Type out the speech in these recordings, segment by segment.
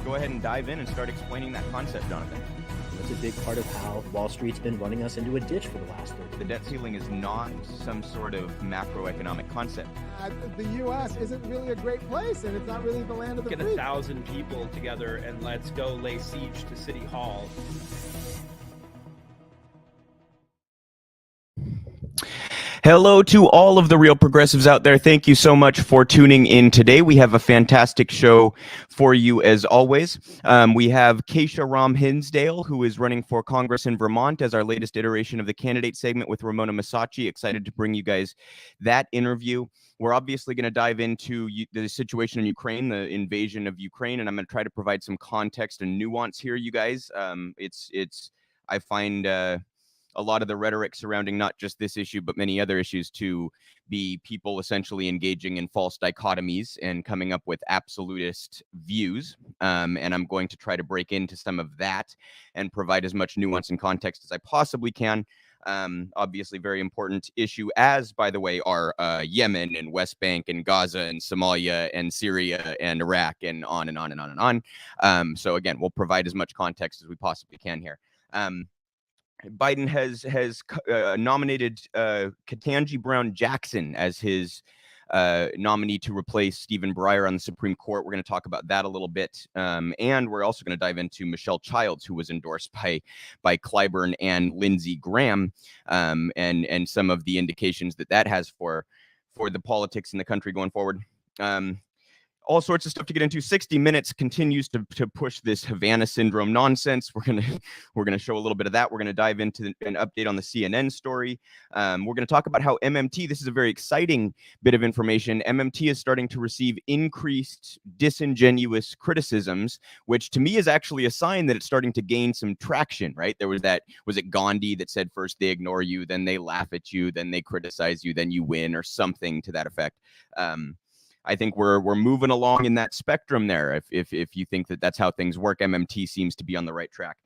go ahead and dive in and start explaining that concept, Jonathan. That's a big part of how Wall Street's been running us into a ditch for the last 30 years. The debt ceiling is not some sort of macroeconomic concept. The U.S. isn't really a great place, and it's not really the land of the free. Get 1,000 people together and let's go lay siege to City Hall. Hello to all of the real progressives out there. Thank you so much for tuning in today. We have a fantastic show for you as always. We have Kesha Ram Hinsdale, who is running for Congress in Vermont as our latest iteration of the candidate segment with Ramona Massachi. Excited to bring you guys that interview. We're obviously going to dive into the situation in Ukraine, the invasion of Ukraine, and I'm going to try to provide some context and nuance here, you guys. I find a lot of the rhetoric surrounding not just this issue, but many other issues to be people essentially engaging in false dichotomies and coming up with absolutist views. And I'm going to try to break into some of that and provide as much nuance and context as I possibly can. Obviously, very important issue, as, by the way, are Yemen and West Bank and Gaza and Somalia and Syria and Iraq and on and on and on and on. So again, we'll provide as much context as we possibly can here. Biden has nominated Ketanji Brown Jackson as his nominee to replace Stephen Breyer on the Supreme Court. We're going to talk about that a little bit. And we're also going to dive into Michelle Childs, who was endorsed by Clyburn and Lindsey Graham, and some of the indications that has for the politics in the country going forward. All sorts of stuff to get into. 60 Minutes continues to push this Havana Syndrome nonsense. We're gonna show a little bit of that. We're gonna dive into an update on the CNN story. We're gonna talk about how MMT. This is a very exciting bit of information. MMT is starting to receive increased disingenuous criticisms, which to me is actually a sign that it's starting to gain some traction. Right? There was it Gandhi that said first they ignore you, then they laugh at you, then they criticize you, then you win, or something to that effect. I think we're moving along in that spectrum there. If you think that's how things work, MMT seems to be on the right track.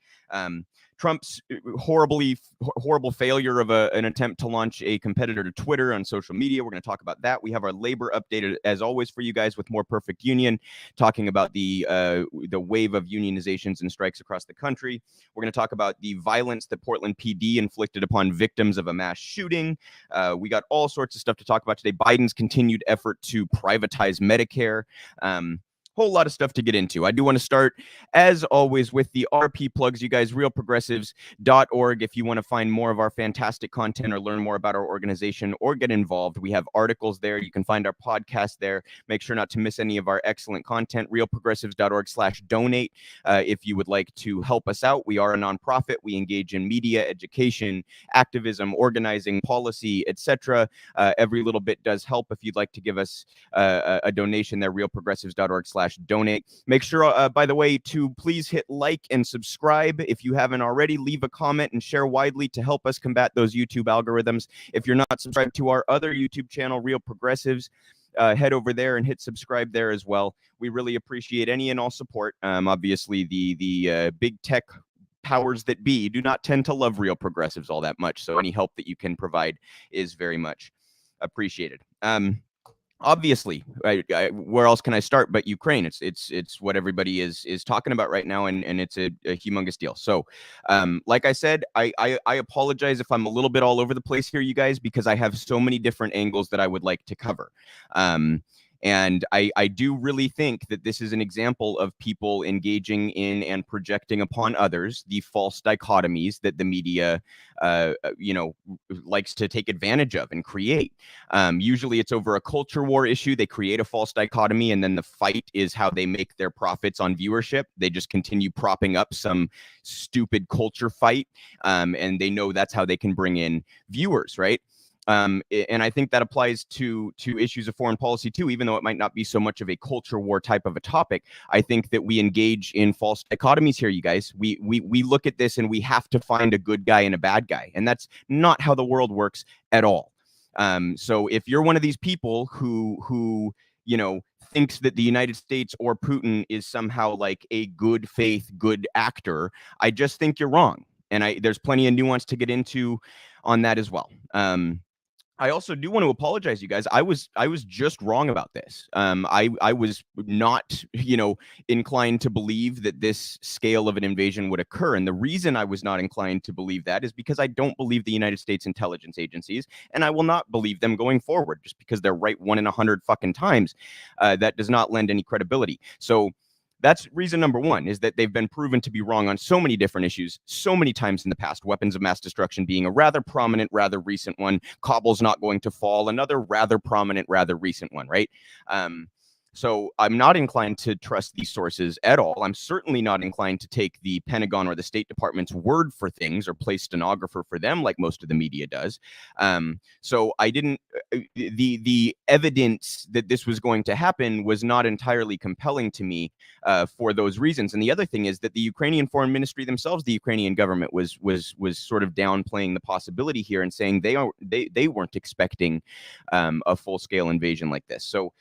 Trump's horrible failure of an attempt to launch a competitor to Twitter on social media. We're going to talk about that. We have our labor updated as always for you guys with More Perfect Union, talking about the wave of unionizations and strikes across the country. We're going to talk about the violence that Portland PD inflicted upon victims of a mass shooting. We got all sorts of stuff to talk about today. Biden's continued effort to privatize Medicare. Whole lot of stuff to get into. I do want to start, as always, with the RP plugs. You guys, realprogressives.org. If you want to find more of our fantastic content or learn more about our organization or get involved, we have articles there. You can find our podcast there. Make sure not to miss any of our excellent content. realprogressives.org/donate. If you would like to help us out, we are a nonprofit. We engage in media, education, activism, organizing, policy, etc. Every little bit does help. If you'd like to give us a donation there, realprogressives.org/donate. Make sure, by the way, to please hit like and subscribe. If you haven't already, leave a comment and share widely to help us combat those YouTube algorithms. If you're not subscribed to our other YouTube channel, Real Progressives, head over there and hit subscribe there as well. We really appreciate any and all support. Obviously, the big tech powers that be do not tend to love Real Progressives all that much. So any help that you can provide is very much appreciated. Obviously, where else can I start but Ukraine? It's what everybody is talking about right now, and it's a humongous deal. So, like I said, I apologize if I'm a little bit all over the place here, you guys, because I have so many different angles that I would like to cover. And I do really think that this is an example of people engaging in and projecting upon others the false dichotomies that the media, likes to take advantage of and create. Usually it's over a culture war issue. They create a false dichotomy, and then the fight is how they make their profits on viewership. They just continue propping up some stupid culture fight, and they know that's how they can bring in viewers, right? And I think that applies to issues of foreign policy too, even though it might not be so much of a culture war type of a topic. I think that we engage in false dichotomies here, you guys. We look at this and we have to find a good guy and a bad guy, and that's not how the world works at all. So if you're one of these people who thinks that the United States or Putin is somehow like a good faith, good actor, I just think you're wrong. And there's plenty of nuance to get into on that as well. I also do want to apologize, you guys. I was just wrong about this. I was not, inclined to believe that this scale of an invasion would occur. And the reason I was not inclined to believe that is because I don't believe the United States intelligence agencies, and I will not believe them going forward just because they're right 1 in 100 fucking times. That does not lend any credibility. So that's reason number one, is that they've been proven to be wrong on so many different issues, so many times in the past. Weapons of mass destruction being a rather prominent, rather recent one. Kabul's not going to fall, another rather prominent, rather recent one, right? So I'm not inclined to trust these sources at all. I'm certainly not inclined to take the Pentagon or the State Department's word for things or play stenographer for them like most of the media does. So I didn't. The evidence that this was going to happen was not entirely compelling to me for those reasons. And the other thing is that the Ukrainian Foreign Ministry themselves, the Ukrainian government, was sort of downplaying the possibility here and saying they weren't expecting a full scale invasion like this. So.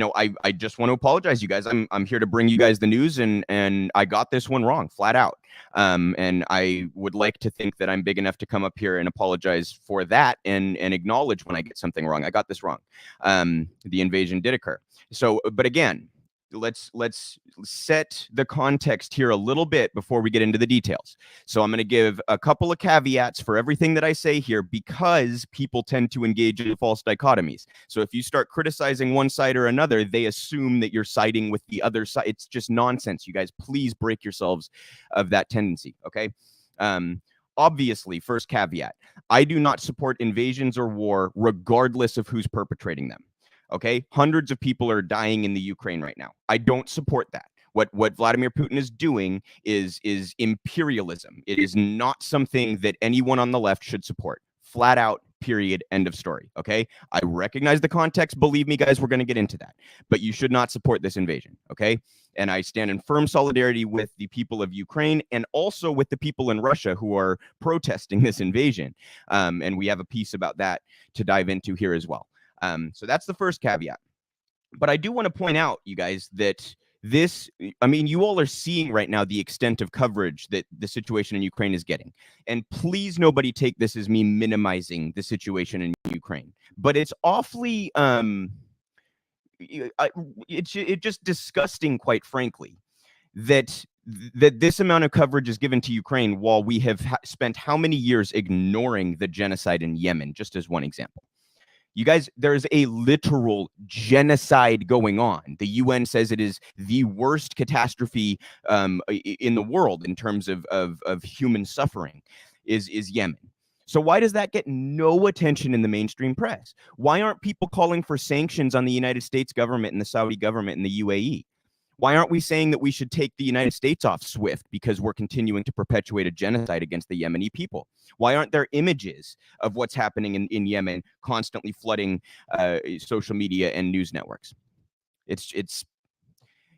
I just want to apologize, you guys. I'm here to bring you guys the news, and I got this one wrong, flat out. And I would like to think that I'm big enough to come up here and apologize for that and acknowledge when I get something wrong. I got this wrong. The invasion did occur. So, but again, let's set the context here a little bit before we get into the details. So I'm going to give a couple of caveats for everything that I say here, because people tend to engage in false dichotomies. So if you start criticizing one side or another, they assume that you're siding with the other side. It's just nonsense. You guys, please break yourselves of that tendency. Okay. Obviously, first caveat, I do not support invasions or war regardless of who's perpetrating them. Okay, hundreds of people are dying in the Ukraine right now. I don't support that. What Vladimir Putin is doing is imperialism. It is not something that anyone on the left should support. Flat out, period, end of story. Okay, I recognize the context. Believe me, guys, we're going to get into that. But you should not support this invasion. Okay, and I stand in firm solidarity with the people of Ukraine and also with the people in Russia who are protesting this invasion. And we have a piece about that to dive into here as well. So that's the first caveat. But I do want to point out, you guys, that you all are seeing right now the extent of coverage that the situation in Ukraine is getting. And please, nobody take this as me minimizing the situation in Ukraine. But it's awfully, it's just disgusting, quite frankly, that this amount of coverage is given to Ukraine while we have spent how many years ignoring the genocide in Yemen, just as one example. You guys, there's a literal genocide going on. The UN says it is the worst catastrophe in the world in terms of human suffering is Yemen. So why does that get no attention in the mainstream press? Why aren't people calling for sanctions on the United States government and the Saudi government and the UAE? Why aren't we saying that we should take the United States off SWIFT because we're continuing to perpetuate a genocide against the Yemeni people? Why aren't there images of what's happening in Yemen constantly flooding social media and news networks?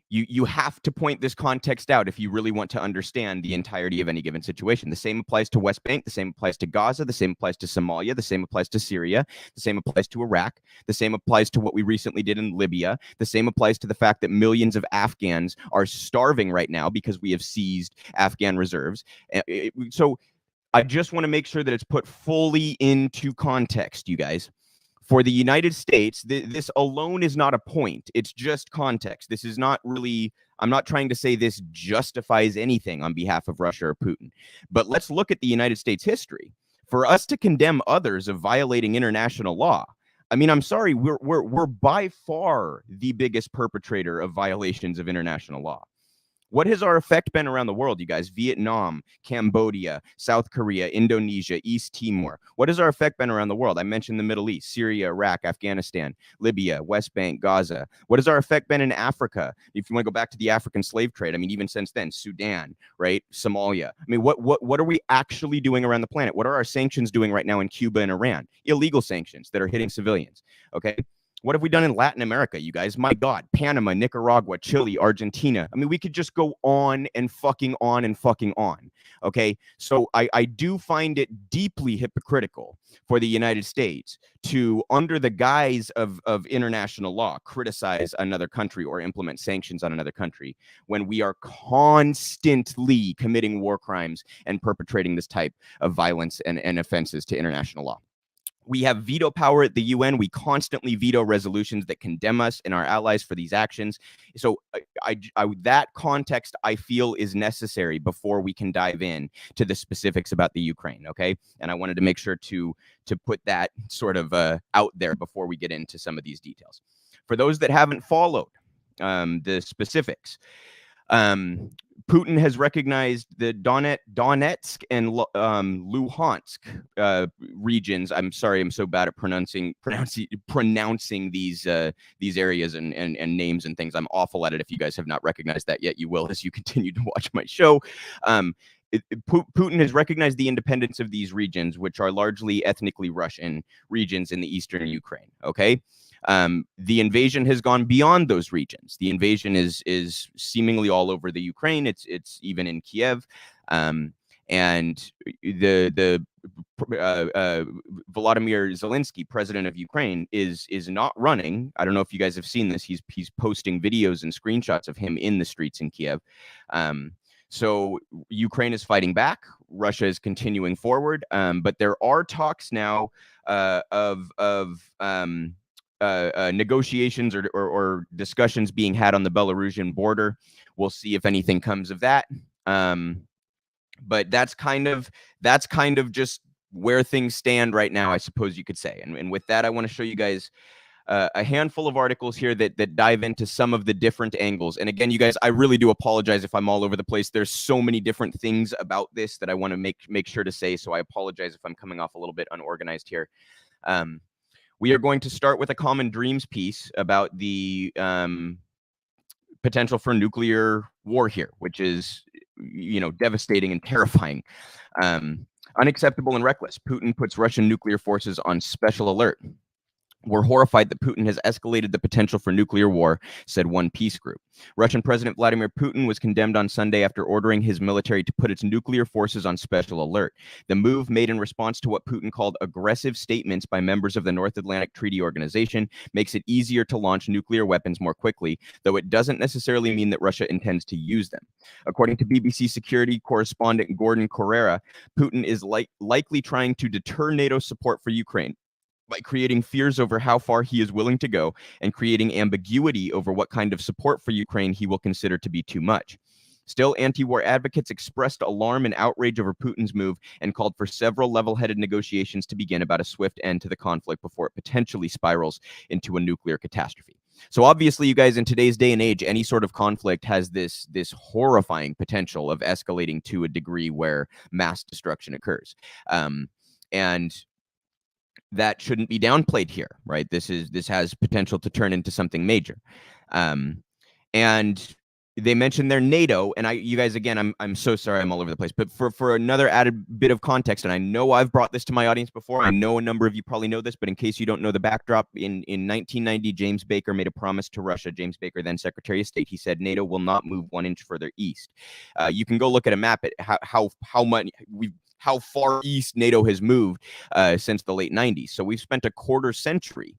You have to point this context out if you really want to understand the entirety of any given situation. The same applies to West Bank. The same applies to Gaza. The same applies to Somalia. The same applies to Syria. The same applies to Iraq. The same applies to what we recently did in Libya. The same applies to the fact that millions of Afghans are starving right now because we have seized Afghan reserves. So I just want to make sure that it's put fully into context, you guys. For the United States, this alone is not a point. It's just context. This is not really, I'm not trying to say this justifies anything on behalf of Russia or Putin. But let's look at the United States history. For us to condemn others of violating international law, I mean, I'm sorry, we're by far the biggest perpetrator of violations of international law. What has our effect been around the world, you guys? Vietnam, Cambodia, South Korea, Indonesia, East Timor. What has our effect been around the world? I mentioned the Middle East, Syria, Iraq, Afghanistan, Libya, West Bank, Gaza. What has our effect been in Africa? If you want to go back to the African slave trade, I mean, even since then, Sudan, right? Somalia. I mean, what are we actually doing around the planet? What are our sanctions doing right now in Cuba and Iran? Illegal sanctions that are hitting civilians, okay? What have we done in Latin America, you guys? My God, Panama, Nicaragua, Chile, Argentina. I mean, we could just go on and fucking on and fucking on. Okay. So I do find it deeply hypocritical for the United States to, under the guise of international law, criticize another country or implement sanctions on another country when we are constantly committing war crimes and perpetrating this type of violence and offenses to international law. We have veto power at the UN. We constantly veto resolutions that condemn us and our allies for these actions. So that context, I feel, is necessary before we can dive in to the specifics about the Ukraine, okay? And I wanted to make sure to put that sort of out there before we get into some of these details. For those that haven't followed the specifics, Putin has recognized the Donetsk and Luhansk regions. I'm sorry, I'm so bad at pronouncing these areas and names and things. I'm awful at it. If you guys have not recognized that yet, you will as you continue to watch my show. Putin has recognized the independence of these regions, which are largely ethnically Russian regions in the eastern Ukraine. Okay. The invasion has gone beyond those regions. The invasion is seemingly all over the Ukraine. It's even in Kiev, and the Volodymyr Zelensky, president of Ukraine, is not running. I don't know if you guys have seen this. He's posting videos and screenshots of him in the streets in Kiev. So Ukraine is fighting back. Russia is continuing forward, but there are talks now of negotiations or discussions being had on the Belarusian border. We'll see if anything comes of that. But that's kind of just where things stand right now, I suppose you could say. And with that, I want to show you guys a handful of articles here that dive into some of the different angles. And again, you guys, I really do apologize if I'm all over the place. There's so many different things about this that I want to make sure to say. So I apologize if I'm coming off a little bit unorganized here. We are going to start with a Common Dreams piece about the potential for nuclear war here, which is, devastating and terrifying. Unacceptable and reckless. Putin puts Russian nuclear forces on special alert. We're horrified that Putin has escalated the potential for nuclear war, said one peace group. Russian President Vladimir Putin was condemned on Sunday after ordering his military to put its nuclear forces on special alert. The move, made in response to what Putin called aggressive statements by members of the North Atlantic Treaty Organization, makes it easier to launch nuclear weapons more quickly, though it doesn't necessarily mean that Russia intends to use them. According to BBC security correspondent Gordon Correra, Putin is likely trying to deter NATO support for Ukraine by creating fears over how far he is willing to go and creating ambiguity over what kind of support for Ukraine he will consider to be too much. Still, anti-war advocates expressed alarm and outrage over Putin's move and called for several level-headed negotiations to begin about a swift end to the conflict before it potentially spirals into a nuclear catastrophe. So obviously, you guys, in today's day and age, any sort of conflict has this horrifying potential of escalating to a degree where mass destruction occurs. And that shouldn't be downplayed here, right? This has potential to turn into something major. And they mentioned their NATO, and you guys, again, I'm so sorry I'm all over the place, but for another added bit of context, and I know I've brought this to my audience before, I know a number of you probably know this, but in case you don't know the backdrop, in 1990, James Baker made a promise to Russia. James Baker, then Secretary of State, he said NATO will not move 1 inch further east. You can go look at a map at how far east NATO has moved since the late 90s. So we've spent a quarter century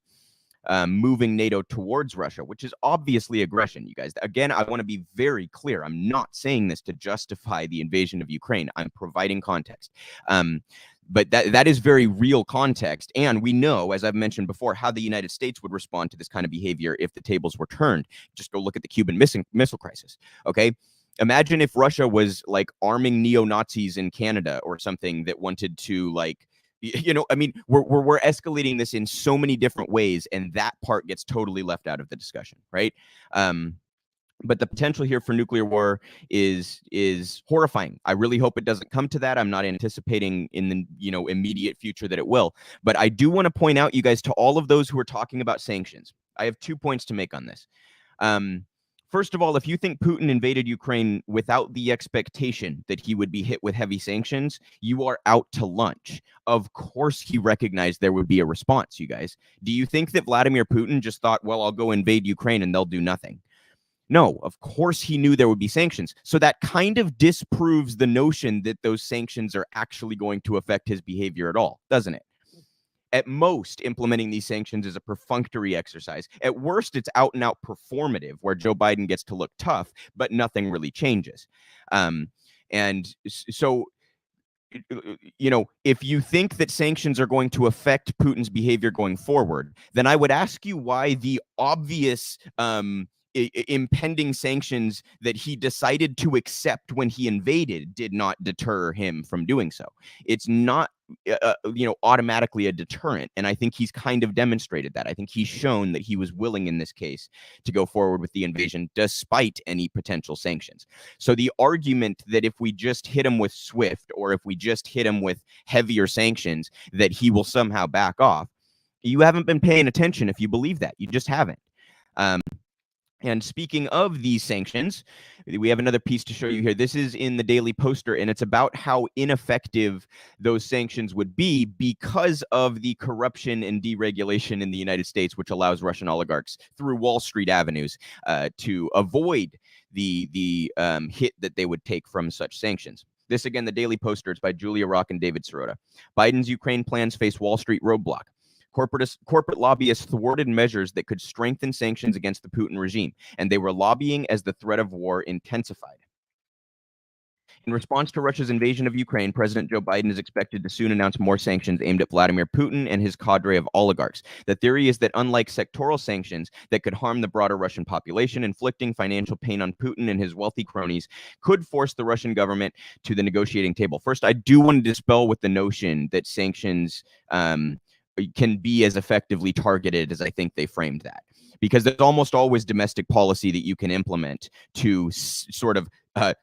moving NATO towards Russia, which is obviously aggression, you guys. Again, I want to be very clear. I'm not saying this to justify the invasion of Ukraine. I'm providing context. But that is very real context. And we know, as I've mentioned before, how the United States would respond to this kind of behavior if the tables were turned. Just go look at the Cuban Missile Crisis, okay? Imagine if Russia was like arming neo-Nazis in Canada or something that wanted to, like, I mean, we're escalating this in so many different ways, and that part gets totally left out of the discussion, right? But the potential here for nuclear war is horrifying. I really hope it doesn't come to that. I'm not anticipating in the immediate future that it will. But I do want to point out, you guys, to all of those who are talking about sanctions, I have 2 points to make on this. First of all, if you think Putin invaded Ukraine without the expectation that he would be hit with heavy sanctions, you are out to lunch. Of course, he recognized there would be a response, you guys. Do you think that Vladimir Putin just thought, well, I'll go invade Ukraine and they'll do nothing? No, of course he knew there would be sanctions. So that kind of disproves the notion that those sanctions are actually going to affect his behavior at all, doesn't it? At most, implementing these sanctions is a perfunctory exercise. At worst, it's out and out performative, where Joe Biden gets to look tough, but nothing really changes. And so you know, if you think that sanctions are going to affect Putin's behavior going forward, then I would ask you why the obvious impending sanctions that he decided to accept when he invaded did not deter him from doing so. It's not automatically a deterrent, and I think he's kind of demonstrated that. I think he's shown that he was willing in this case to go forward with the invasion despite any potential sanctions. So the argument that if we just hit him with SWIFT, or if we just hit him with heavier sanctions, that he will somehow back off, you haven't been paying attention if you believe that. You just haven't. And speaking of these sanctions, we have another piece to show you here. This is in the Daily Poster, and it's about how ineffective those sanctions would be because of the corruption and deregulation in the United States, which allows Russian oligarchs through Wall Street avenues to avoid the hit that they would take from such sanctions. This, again, the Daily Poster. It's by Julia Rock and David Sirota. Biden's Ukraine plans face Wall Street roadblock. Corporate lobbyists thwarted measures that could strengthen sanctions against the Putin regime, and they were lobbying as the threat of war intensified. In response to Russia's invasion of Ukraine, President Joe Biden is expected to soon announce more sanctions aimed at Vladimir Putin and his cadre of oligarchs. The theory is that unlike sectoral sanctions that could harm the broader Russian population, inflicting financial pain on Putin and his wealthy cronies could force the Russian government to the negotiating table. First, I do want to dispel with the notion that sanctions can be as effectively targeted as I think they framed that, because there's almost always domestic policy that you can implement to sort of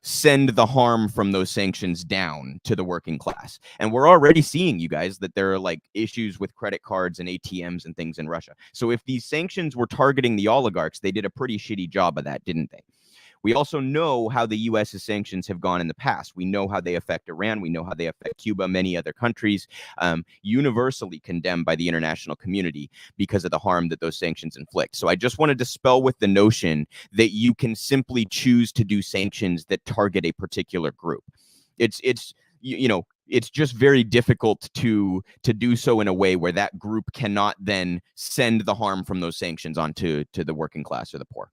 send the harm from those sanctions down to the working class. And we're already seeing, you guys, that there are like issues with credit cards and ATMs and things in Russia. So if these sanctions were targeting the oligarchs, they did a pretty shitty job of that, didn't they? We also know how the U.S.'s sanctions have gone in the past. We know how they affect Iran. We know how they affect Cuba, many other countries, universally condemned by the international community because of the harm that those sanctions inflict. So I just want to dispel with the notion that you can simply choose to do sanctions that target a particular group. It's just very difficult to do so in a way where that group cannot then send the harm from those sanctions onto the working class or the poor.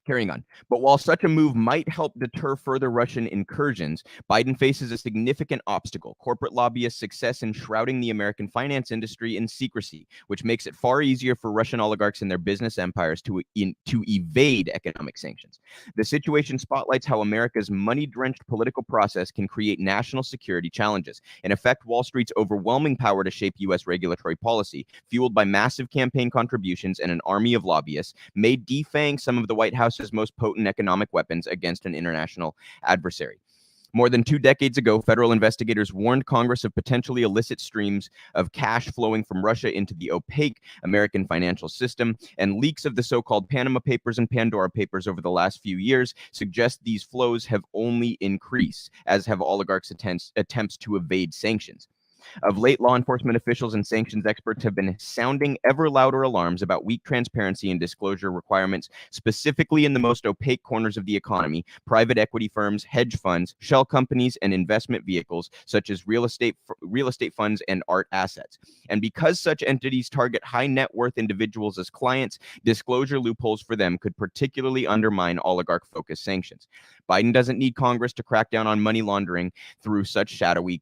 Carrying on. But while such a move might help deter further Russian incursions, Biden faces a significant obstacle: corporate lobbyists' success in shrouding the American finance industry in secrecy, which makes it far easier for Russian oligarchs and their business empires to evade economic sanctions. The situation spotlights how America's money-drenched political process can create national security challenges and affect Wall Street's overwhelming power to shape U.S. regulatory policy, fueled by massive campaign contributions and an army of lobbyists, may defang some of the White House's most potent economic weapons against an international adversary. More than 2 decades ago, federal investigators warned Congress of potentially illicit streams of cash flowing from Russia into the opaque American financial system, and leaks of the so-called Panama Papers and Pandora Papers over the last few years suggest these flows have only increased, as have oligarchs' attempts to evade sanctions. Of late, law enforcement officials and sanctions experts have been sounding ever louder alarms about weak transparency and disclosure requirements, specifically in the most opaque corners of the economy: private equity firms, hedge funds, shell companies, and investment vehicles such as real estate funds and art assets. And because such entities target high net worth individuals as clients, disclosure loopholes for them could particularly undermine oligarch-focused sanctions. Biden doesn't need Congress to crack down on money laundering through such shadowy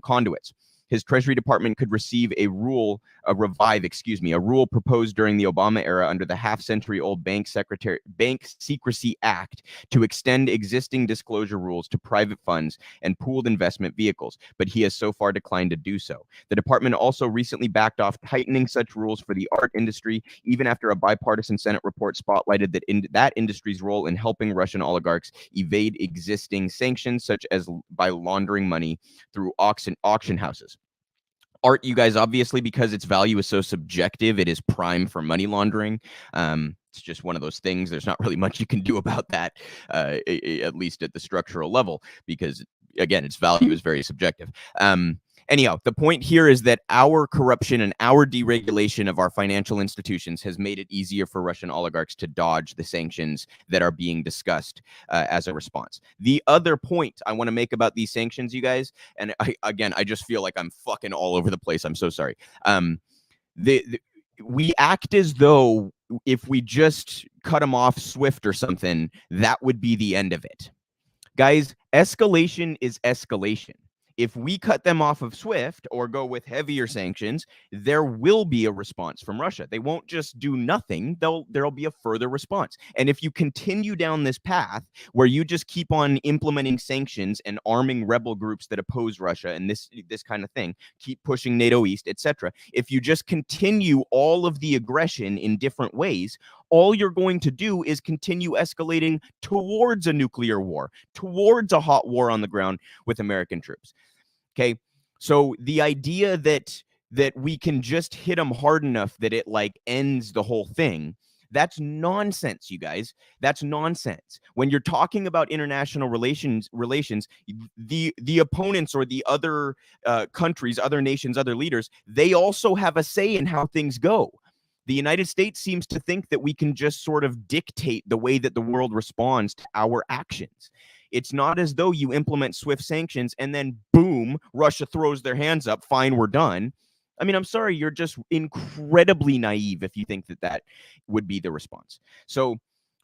conduits. His Treasury Department could receive a rule proposed during the Obama era under the half-century-old Bank Secrecy Act to extend existing disclosure rules to private funds and pooled investment vehicles, but he has so far declined to do so. The department also recently backed off tightening such rules for the art industry, even after a bipartisan Senate report spotlighted that industry's role in helping Russian oligarchs evade existing sanctions, such as by laundering money through auction houses. Art, you guys, obviously, because its value is so subjective, it is prime for money laundering. It's just one of those things. There's not really much you can do about that, at least at the structural level, because, again, its value is very subjective. Anyhow, the point here is that our corruption and our deregulation of our financial institutions has made it easier for Russian oligarchs to dodge the sanctions that are being discussed as a response. The other point I want to make about these sanctions, you guys, and I just feel like I'm fucking all over the place. I'm so sorry. We act as though if we just cut them off SWIFT or something, that would be the end of it. Guys, Escalation is escalation. If we cut them off of SWIFT or go with heavier sanctions, there will be a response from Russia. They won't just do nothing. There'll be a further response. And if you continue down this path where you just keep on implementing sanctions and arming rebel groups that oppose Russia and this kind of thing, keep pushing NATO east, etc., if you just continue all of the aggression in different ways, all you're going to do is continue escalating towards a nuclear war, towards a hot war on the ground with American troops. Okay, so the idea that we can just hit them hard enough that it like ends the whole thing, that's nonsense, you guys. That's nonsense. When you're talking about international relations, the opponents or the other countries, other nations, other leaders, they also have a say in how things go. The United States seems to think that we can just sort of dictate the way that the world responds to our actions. It's not as though you implement SWIFT sanctions and then boom, Russia throws their hands up, fine, we're done. I mean, I'm sorry, you're just incredibly naive if you think that that would be the response. So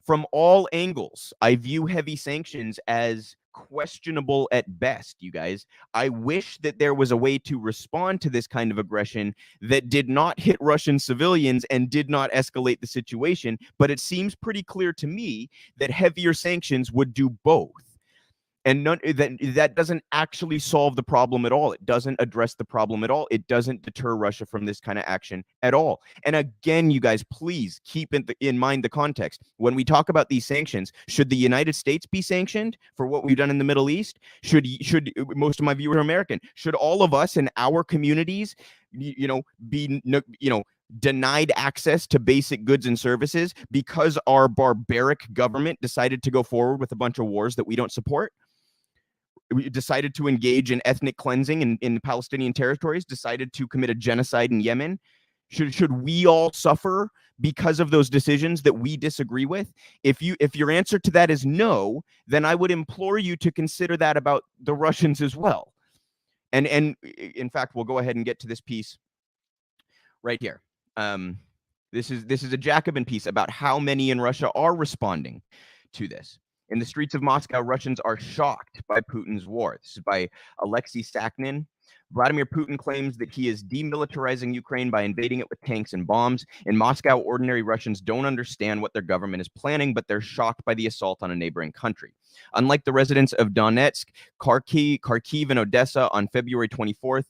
from all angles, I view heavy sanctions as questionable at best, you guys. I wish that there was a way to respond to this kind of aggression that did not hit Russian civilians and did not escalate the situation, but it seems pretty clear to me that heavier sanctions would do both. And that doesn't actually solve the problem at all. It doesn't address the problem at all. It doesn't deter Russia from this kind of action at all. And again, you guys, please keep in mind the context. When we talk about these sanctions, should the United States be sanctioned for what we've done in the Middle East? Should most of my viewers are American? Should all of us in our communities, be denied access to basic goods and services because our barbaric government decided to go forward with a bunch of wars that we don't support? We decided to engage in ethnic cleansing in Palestinian territories, decided to commit a genocide in Yemen. Should we all suffer because of those decisions that we disagree with? If your answer to that is no, then I would implore you to consider that about the Russians as well. And in fact, we'll go ahead and get to this piece right here. This is a Jacobin piece about how many in Russia are responding to this. In the streets of Moscow, Russians are shocked by Putin's war. This is by Alexei Saknin. Vladimir Putin claims that he is demilitarizing Ukraine by invading it with tanks and bombs. In Moscow, ordinary Russians don't understand what their government is planning, but they're shocked by the assault on a neighboring country. Unlike the residents of Donetsk, Kharkiv, and Odessa on February 24th,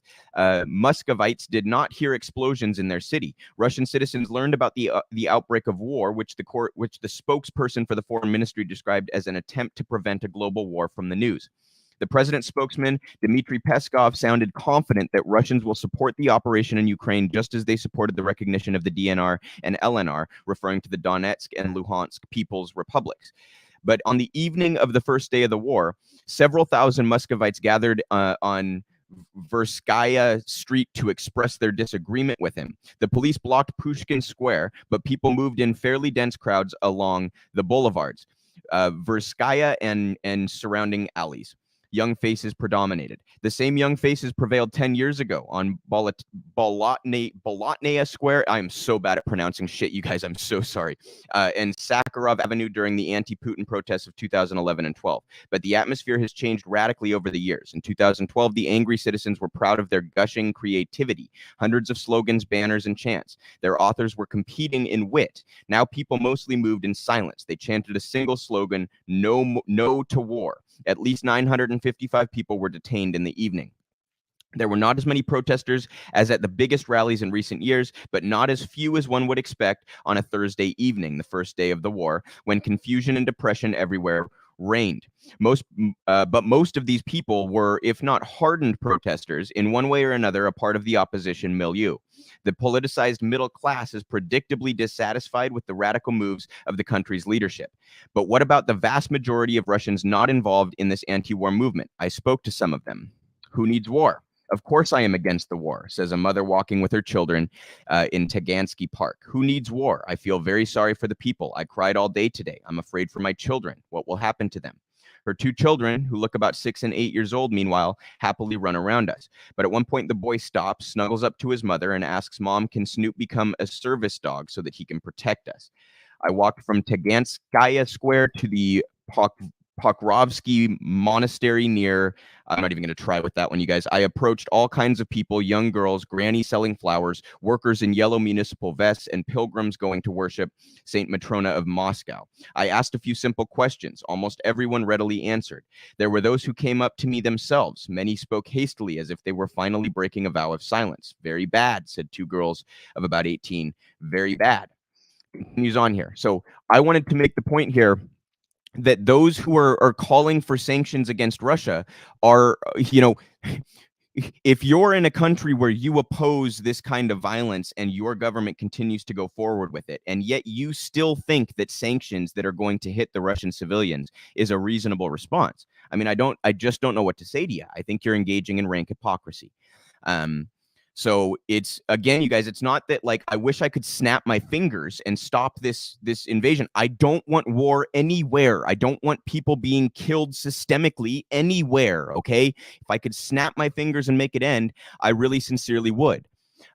Muscovites did not hear explosions in their city. Russian citizens learned about the outbreak of war, which the spokesperson for the foreign ministry described as an attempt to prevent a global war from the news. The president's spokesman, Dmitry Peskov, sounded confident that Russians will support the operation in Ukraine just as they supported the recognition of the DNR and LNR, referring to the Donetsk and Luhansk People's Republics. But on the evening of the first day of the war, several thousand Muscovites gathered on Verskaya Street to express their disagreement with him. The police blocked Pushkin Square, but people moved in fairly dense crowds along the boulevards, Verskaya and surrounding alleys. Young faces predominated. The same young faces prevailed 10 years ago on Bolotnaya Square. I am so bad at pronouncing shit, you guys. I'm so sorry. And Sakharov Avenue during the anti-Putin protests of 2011 and 12. But the atmosphere has changed radically over the years. In 2012, the angry citizens were proud of their gushing creativity. Hundreds of slogans, banners, and chants. Their authors were competing in wit. Now people mostly moved in silence. They chanted a single slogan, no to war. At least 955 people were detained in the evening. There were not as many protesters as at the biggest rallies in recent years, but not as few as one would expect on a Thursday evening, the first day of the war, when confusion and depression everywhere reigned. But most of these people were, if not hardened protesters, in one way or another, a part of the opposition milieu. The politicized middle class is predictably dissatisfied with the radical moves of the country's leadership. But what about the vast majority of Russians not involved in this anti-war movement? I spoke to some of them. Who needs war? Of course I am against the war, says a mother walking with her children in Tagansky Park. Who needs war? I feel very sorry for the people. I cried all day today. I'm afraid for my children. What will happen to them? Her two children, who look about 6 and 8 years old, meanwhile, happily run around us. But at one point, the boy stops, snuggles up to his mother, and asks, Mom, can Snoop become a service dog so that he can protect us? I walked from Taganskaya Square to the Pokrovsky Monastery near, I'm not even going to try with that one, you guys. I approached all kinds of people, young girls, grannies selling flowers, workers in yellow municipal vests, and pilgrims going to worship Saint Matrona of Moscow. I asked a few simple questions. Almost everyone readily answered. There were those who came up to me themselves. Many spoke hastily as if they were finally breaking a vow of silence. Very bad, said two girls of about 18. Very bad. Continues on here. So I wanted to make the point here that those who are calling for sanctions against Russia are, if you're in a country where you oppose this kind of violence and your government continues to go forward with it, and yet you still think that sanctions that are going to hit the Russian civilians is a reasonable response. I mean, I just don't know what to say to you. I think you're engaging in rank hypocrisy. So it's, again, you guys, it's not that like I wish I could snap my fingers and stop this invasion. I don't want war anywhere. I don't want people being killed systemically anywhere. Okay, if I could snap my fingers and make it end, I really sincerely would.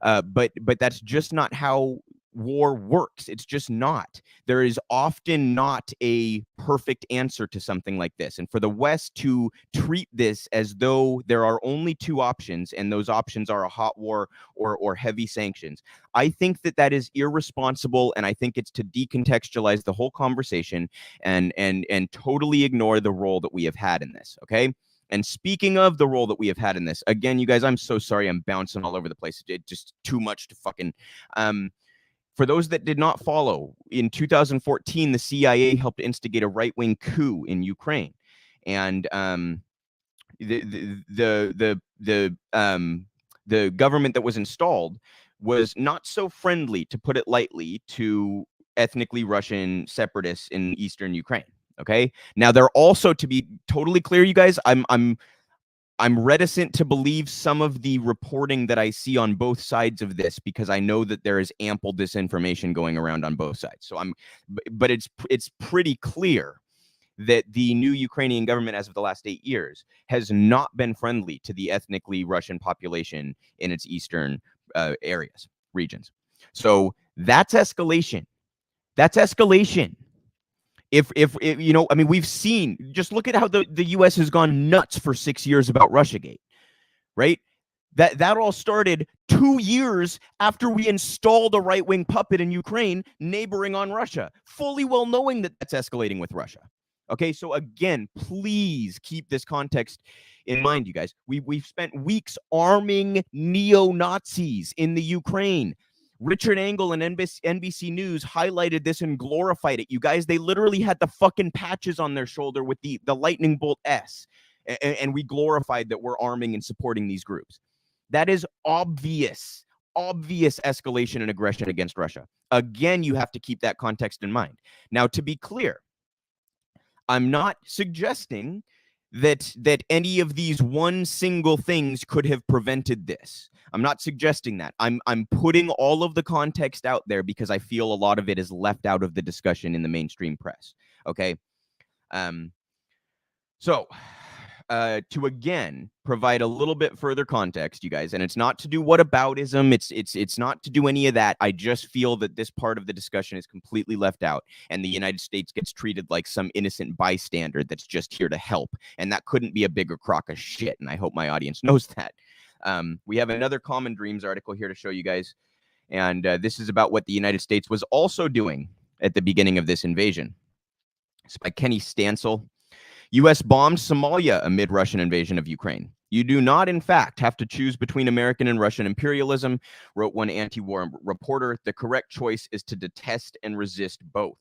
But that's just not how war works. It's just not. There is often not a perfect answer to something like this. And for the West to treat this as though there are only two options, and those options are a hot war or heavy sanctions, I think that is irresponsible, and I think it's to decontextualize the whole conversation and totally ignore the role that we have had in this. Okay. And speaking of the role that we have had in this, again, you guys, I'm so sorry I'm bouncing all over the place. It's just too much to fucking for those that did not follow, in 2014, the CIA helped instigate a right-wing coup in Ukraine, and the government that was installed was not so friendly, to put it lightly, to ethnically Russian separatists in eastern Ukraine. Okay, now they're also, to be totally clear, you guys, I'm reticent to believe some of the reporting that I see on both sides of this, because I know that there is ample disinformation going around on both sides. So but it's pretty clear that the new Ukrainian government, as of the last 8 years, has not been friendly to the ethnically Russian population in its eastern regions. So that's escalation. That's escalation. If I mean, we've seen, just look at how the U.S. has gone nuts for 6 years about Russiagate, right? That all started 2 years after we installed a right-wing puppet in Ukraine, neighboring on Russia, fully well knowing that that's escalating with Russia. Okay, so again, please keep this context in mind, you guys. We've spent weeks arming neo-Nazis in the Ukraine. Richard Engel and NBC News highlighted this and glorified it. You guys, they literally had the fucking patches on their shoulder with the lightning bolt S. And we glorified that we're arming and supporting these groups. That is obvious escalation and aggression against Russia. Again, you have to keep that context in mind. Now, to be clear, I'm not suggesting that any of these one single things could have prevented this. I'm not suggesting that. I'm putting all of the context out there because I feel a lot of it is left out of the discussion in the mainstream press. Okay. So to again provide a little bit further context, you guys, and it's not to do whataboutism, it's not to do any of that. I just feel that this part of the discussion is completely left out, and the United States gets treated like some innocent bystander that's just here to help, and that couldn't be a bigger crock of shit, and I hope my audience knows that. We have another Common Dreams article here to show you guys, and this is about what the United States was also doing at the beginning of this invasion. It's by Kenny Stansel. U.S. bombed Somalia amid Russian invasion of Ukraine. You do not, in fact, have to choose between American and Russian imperialism, wrote one anti-war reporter. The correct choice is to detest and resist both.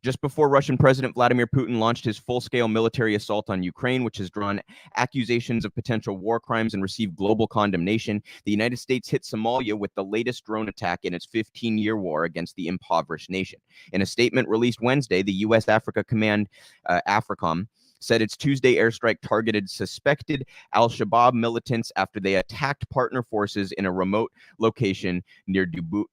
Just before Russian President Vladimir Putin launched his full-scale military assault on Ukraine, which has drawn accusations of potential war crimes and received global condemnation, the United States hit Somalia with the latest drone attack in its 15-year war against the impoverished nation. In a statement released Wednesday, the U.S. Africa Command, AFRICOM, said its Tuesday airstrike targeted suspected al-Shabaab militants after they attacked partner forces in a remote location near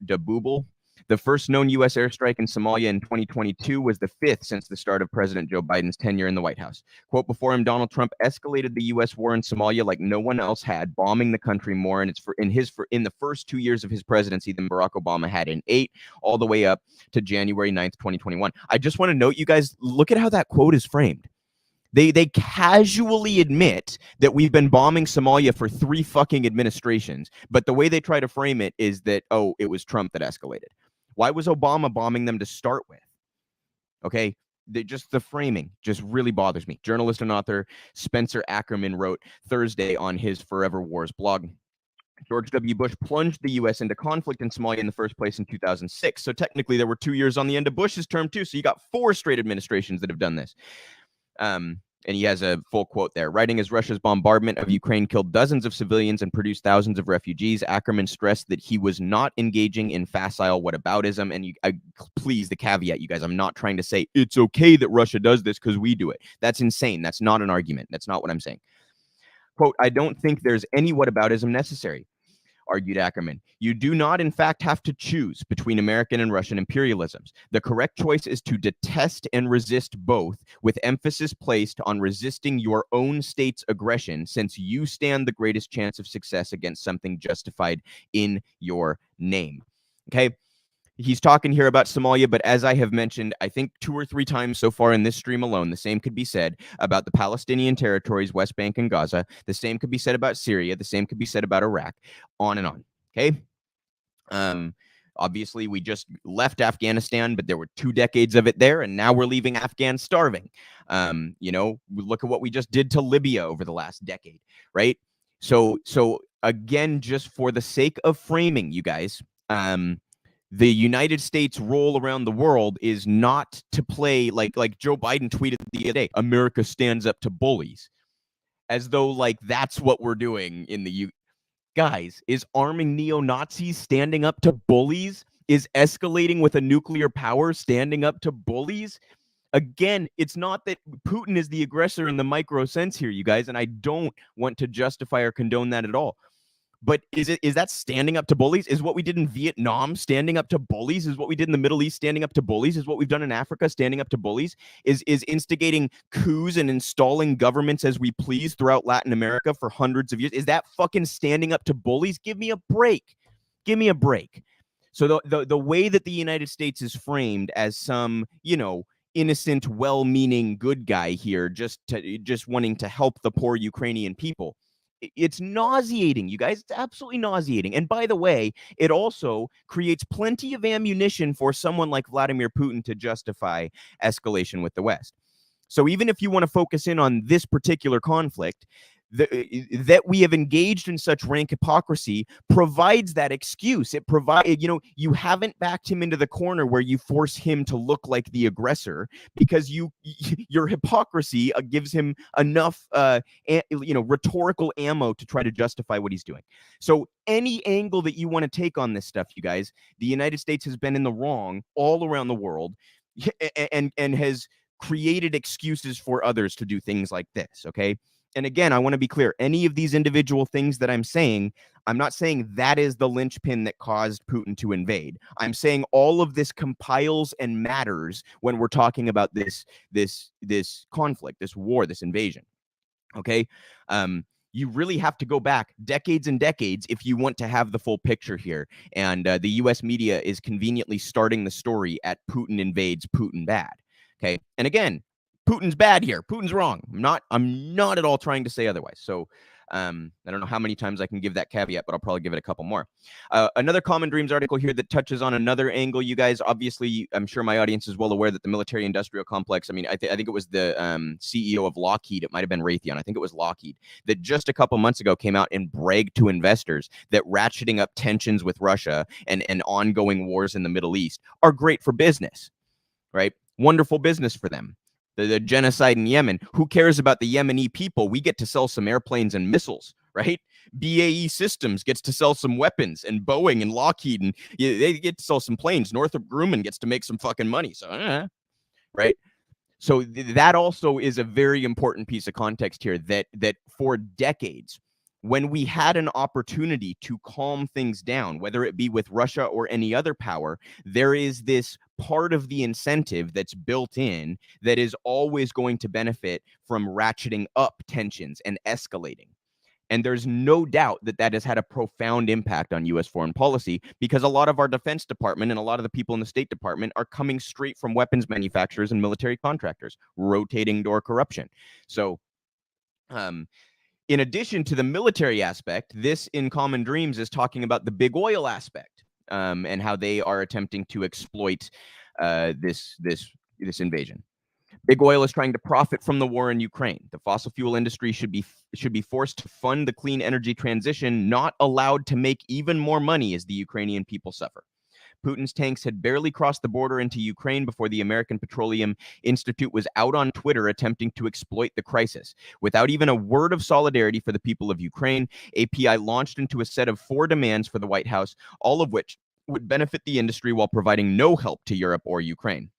Dabubal. The first known U.S. airstrike in Somalia in 2022 was the fifth since the start of President Joe Biden's tenure in the White House. Quote, before him, Donald Trump escalated the U.S. war in Somalia like no one else had, bombing the country more in the first 2 years of his presidency than Barack Obama had in 8, all the way up to January 9th, 2021. I just want to note, you guys, look at how that quote is framed. They casually admit that we've been bombing Somalia for 3 fucking administrations, but the way they try to frame it is that, oh, it was Trump that escalated. Why was Obama bombing them to start with? Okay, just the framing just really bothers me. Journalist and author Spencer Ackerman wrote Thursday on his Forever Wars blog. George W. Bush plunged the U.S. into conflict in Somalia in the first place in 2006. So technically, there were 2 years on the end of Bush's term, too. So you got 4 straight administrations that have done this. And he has a full quote there. Writing as Russia's bombardment of Ukraine killed dozens of civilians and produced thousands of refugees, Ackerman stressed that he was not engaging in facile whataboutism. And please, the caveat, you guys, I'm not trying to say it's okay that Russia does this because we do it. That's insane. That's not an argument. That's not what I'm saying. Quote, I don't think there's any whataboutism necessary, argued Ackerman. You do not, in fact, have to choose between American and Russian imperialisms. The correct choice is to detest and resist both, with emphasis placed on resisting your own state's aggression, since you stand the greatest chance of success against something justified in your name. Okay? He's talking here about Somalia, but as I have mentioned, I think 2 or 3 times so far in this stream alone, the same could be said about the Palestinian territories, West Bank and Gaza. The same could be said about Syria. The same could be said about Iraq, on and on. Okay. Obviously, we just left Afghanistan, but there were 2 decades of it there, and now we're leaving Afghan starving. Look at what we just did to Libya over the last decade, right? So again, just for the sake of framing, you guys, the United States role around the world is not to play like Joe Biden tweeted the other day, America stands up to bullies, as though like that's what we're doing in the Guys, is arming neo-Nazis standing up to bullies? Is escalating with a nuclear power standing up to bullies? Again, it's not that Putin is the aggressor in the micro sense here, you guys, and I don't want to justify or condone that at all. But is that standing up to bullies? Is what we did in Vietnam standing up to bullies? Is what we did in the Middle East standing up to bullies? Is what we've done in Africa standing up to bullies? Is instigating coups and installing governments as we please throughout Latin America for hundreds of years? Is that fucking standing up to bullies? Give me a break. Give me a break. So the way that the United States is framed as some, innocent, well-meaning good guy here, just wanting to help the poor Ukrainian people, it's nauseating, you guys. It's absolutely nauseating. And by the way, it also creates plenty of ammunition for someone like Vladimir Putin to justify escalation with the West. So even if you want to focus in on this particular conflict, that we have engaged in such rank hypocrisy provides that excuse. It provides, you haven't backed him into the corner where you force him to look like the aggressor, because your hypocrisy gives him enough, rhetorical ammo to try to justify what he's doing. So any angle that you want to take on this stuff, you guys, the United States has been in the wrong all around the world, and has created excuses for others to do things like this. Okay. And again, I want to be clear. Any of these individual things that I'm saying, I'm not saying that is the linchpin that caused Putin to invade. I'm saying all of this compiles and matters when we're talking about this conflict, this war, this invasion. Okay. You really have to go back decades and decades if you want to have the full picture here. And the U.S. media is conveniently starting the story at Putin invades, Putin bad. Okay. And again, Putin's bad here. Putin's wrong. I'm not at all trying to say otherwise. So I don't know how many times I can give that caveat, but I'll probably give it a couple more. Another Common Dreams article here that touches on another angle. You guys, obviously, I'm sure my audience is well aware that the military-industrial complex, I think it was the CEO of Lockheed, it might have been Raytheon, I think it was Lockheed, that just a couple months ago came out and bragged to investors that ratcheting up tensions with Russia and ongoing wars in the Middle East are great for business, right? Wonderful business for them. The genocide in Yemen. Who cares about the Yemeni people? We get to sell some airplanes and missiles, right? BAE Systems gets to sell some weapons, and Boeing and Lockheed, and they get to sell some planes. Northrop Grumman gets to make some fucking money. So, right? So that also is a very important piece of context here, that for decades, when we had an opportunity to calm things down, whether it be with Russia or any other power, there is this part of the incentive that's built in that is always going to benefit from ratcheting up tensions and escalating. And there's no doubt that that has had a profound impact on U.S. foreign policy, because a lot of our Defense Department and a lot of the people in the State Department are coming straight from weapons manufacturers and military contractors, rotating door corruption. So, in addition to the military aspect, this in Common Dreams is talking about the big oil aspect, and how they are attempting to exploit this invasion. Big oil is trying to profit from the war in Ukraine. The fossil fuel industry should be forced to fund the clean energy transition, not allowed to make even more money as the Ukrainian people suffer. Putin's tanks had barely crossed the border into Ukraine before the American Petroleum Institute was out on Twitter attempting to exploit the crisis. Without even a word of solidarity for the people of Ukraine, API launched into a set of 4 demands for the White House, all of which would benefit the industry while providing no help to Europe or Ukraine.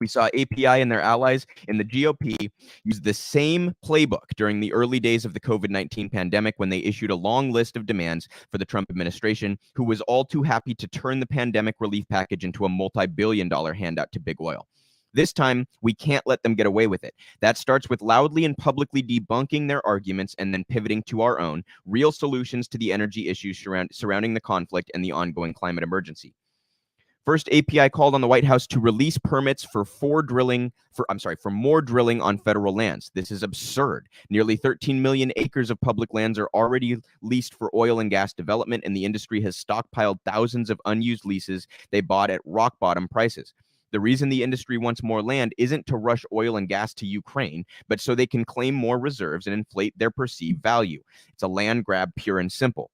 We saw API and their allies in the GOP use the same playbook during the early days of the COVID-19 pandemic, when they issued a long list of demands for the Trump administration, who was all too happy to turn the pandemic relief package into a multi-billion-dollar handout to big oil. This time, we can't let them get away with it. That starts with loudly and publicly debunking their arguments and then pivoting to our own real solutions to the energy issues surrounding the conflict and the ongoing climate emergency. First, API called on the White House to release permits for more drilling on federal lands. This is absurd. Nearly 13 million acres of public lands are already leased for oil and gas development, and the industry has stockpiled thousands of unused leases they bought at rock bottom prices. The reason the industry wants more land isn't to rush oil and gas to Ukraine, but so they can claim more reserves and inflate their perceived value. It's a land grab, pure and simple.